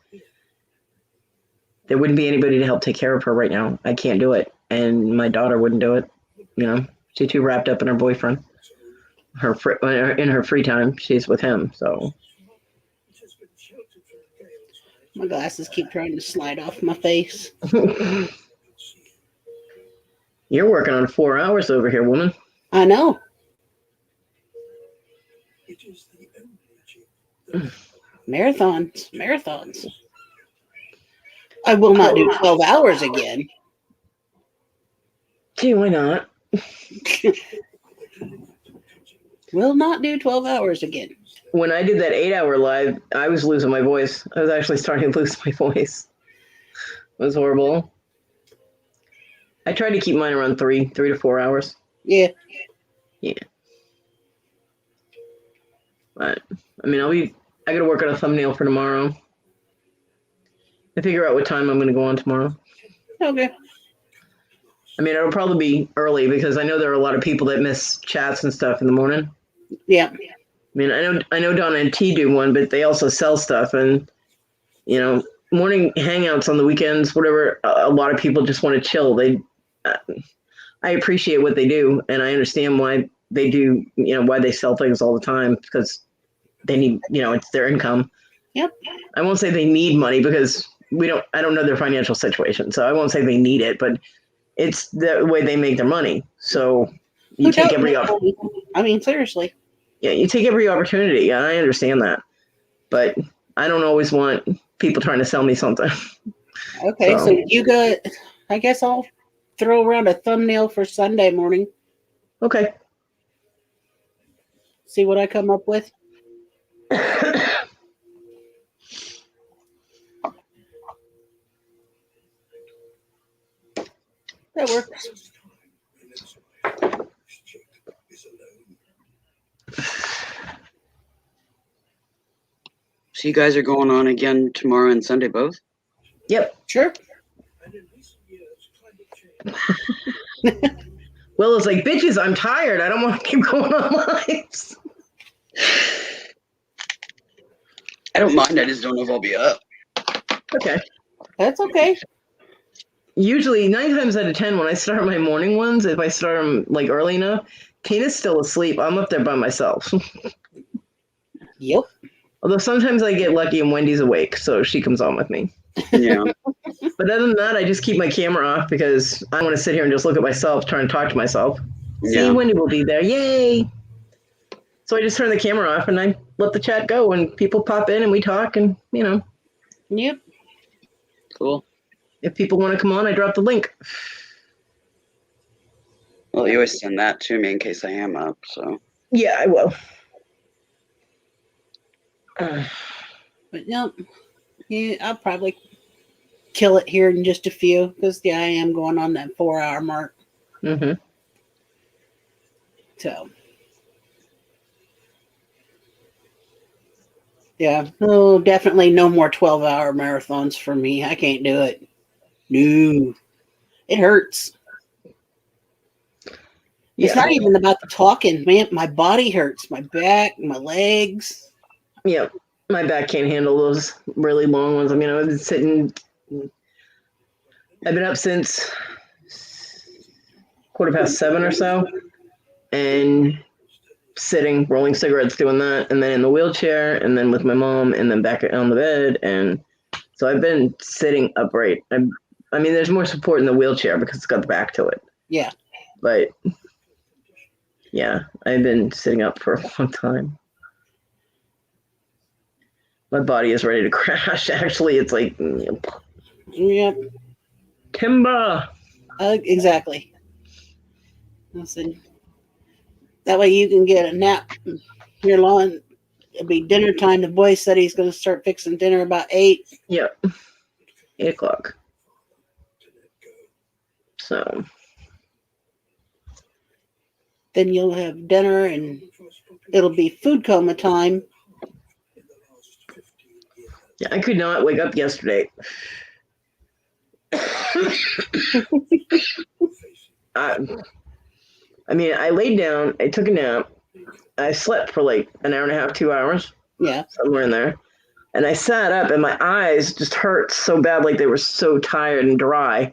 there wouldn't be anybody to help take care of her right now. I can't do it. And my daughter wouldn't do it. She's too wrapped up in her boyfriend. in her free time, she's with him. So My glasses keep trying to slide off my face. you're working on 4 hours over here, woman. I know. Marathons. I will not do 12 hours again. Gee, why not? Will not do 12 hours again. When I did that 8-hour live, I was losing my voice. I was actually starting to lose my voice. It was horrible. I tried to keep mine around 3 to 4 hours. Yeah. But I mean, I got to work on a thumbnail for tomorrow. I figure out what time I'm going to go on tomorrow. Okay. I mean, it'll probably be early because I know there are a lot of people that miss chats and stuff in the morning. Yeah. I mean, I know Donna and T do one, but they also sell stuff, and morning hangouts on the weekends, whatever. A lot of people just want to chill. I appreciate what they do, and I understand why they do. Why they sell things all the time, because they need. It's their income. Yep. I won't say they need money because I don't know their financial situation, so I won't say they need it, but it's the way they make their money. So you take every opportunity. I mean, seriously. Yeah, you take every opportunity. I understand that, but I don't always want people trying to sell me something. Okay, so you got. I guess I'll throw around a thumbnail for Sunday morning. Okay. See what I come up with. That works. So you guys are going on again tomorrow and Sunday both? Yep. Sure. Well, it's like, bitches, I'm tired. I don't want to keep going on lives. I don't mind. I just don't know if I'll be up. Okay. That's okay. Usually, 9 times out of 10, when I start my morning ones, if I start them like early enough, Tina's still asleep. I'm up there by myself. Yep. Although sometimes I get lucky and Wendy's awake, so she comes on with me. Yeah. But other than that, I just keep my camera off because I want to sit here and just look at myself, try and talk to myself. See, Yeah. Wendy will be there. Yay! So I just turn the camera off and I let the chat go, and people pop in and we talk, and Yep. Cool. if people want to come on, I drop the link. Well, you always send that to me in case I am up, so. Yeah, I will. But no, yeah, I'll probably kill it here in just a few because I am going on that 4-hour mark. Mm-hmm. So, yeah, oh, definitely no more 12-hour marathons for me. I can't do it. No, it hurts. Yeah. It's not even about the talking, man. My body hurts, my back, my legs. Yeah, my back can't handle those really long ones. I mean, I've been up since 7:15 or so, and sitting, rolling cigarettes, doing that, and then in the wheelchair, and then with my mom, and then back on the bed, and so I've been sitting upright. I mean, there's more support in the wheelchair because it's got the back to it. Yeah. But yeah, I've been sitting up for a long time. My body is ready to crash. Actually, it's like, Yep. Kimba. Exactly. Listen, that way you can get a nap. Your lawn. It'll be dinner time. The boy said he's going to start fixing dinner about 8. Yep. 8 o'clock. So. Then you'll have dinner and it'll be food coma time. Yeah, I could not wake up yesterday. I mean, I laid down, I took a nap, I slept for like an hour and a half, 2 hours. Yeah. Somewhere in there. And I sat up and my eyes just hurt so bad, like they were so tired and dry.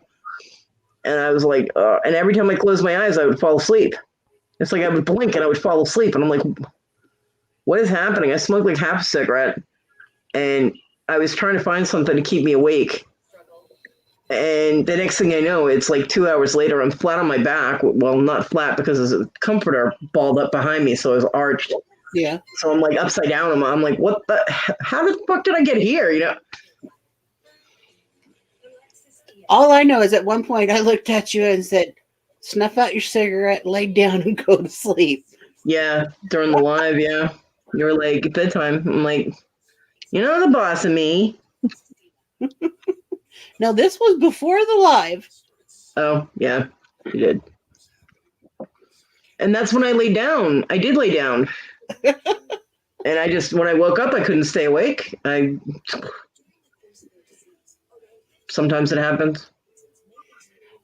And I was like, and every time I closed my eyes, I would fall asleep. It's like I would blink and I would fall asleep, and I'm like, what is happening? I smoked like half a cigarette, and I was trying to find something to keep me awake. And the next thing I know, it's like 2 hours later, I'm flat on my back. Well, not flat because there's a comforter balled up behind me, so I was arched. Yeah. So I'm like upside down. I'm like, what the? How the fuck did I get here? You know? All I know is at one point I looked at you and said, snuff out your cigarette, lay down, and go to sleep. Yeah, during the live, yeah. You were like, bedtime. I'm like, you're the boss of me. No, this was before the live. Oh, yeah, you did. And that's when I laid down. I did lay down. And I just, when I woke up, I couldn't stay awake. Sometimes it happens.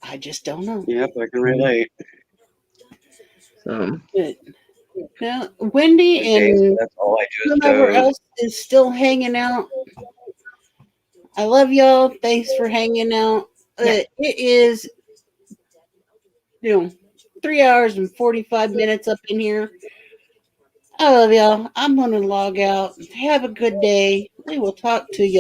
I just don't know. Yep, I can relate. So, But now, Wendy and That's all I do is whoever doze. else is still hanging out. I love y'all. Thanks for hanging out. It is, 3 hours and 45 minutes up in here. I love y'all. I'm going to log out. Have a good day. We will talk to you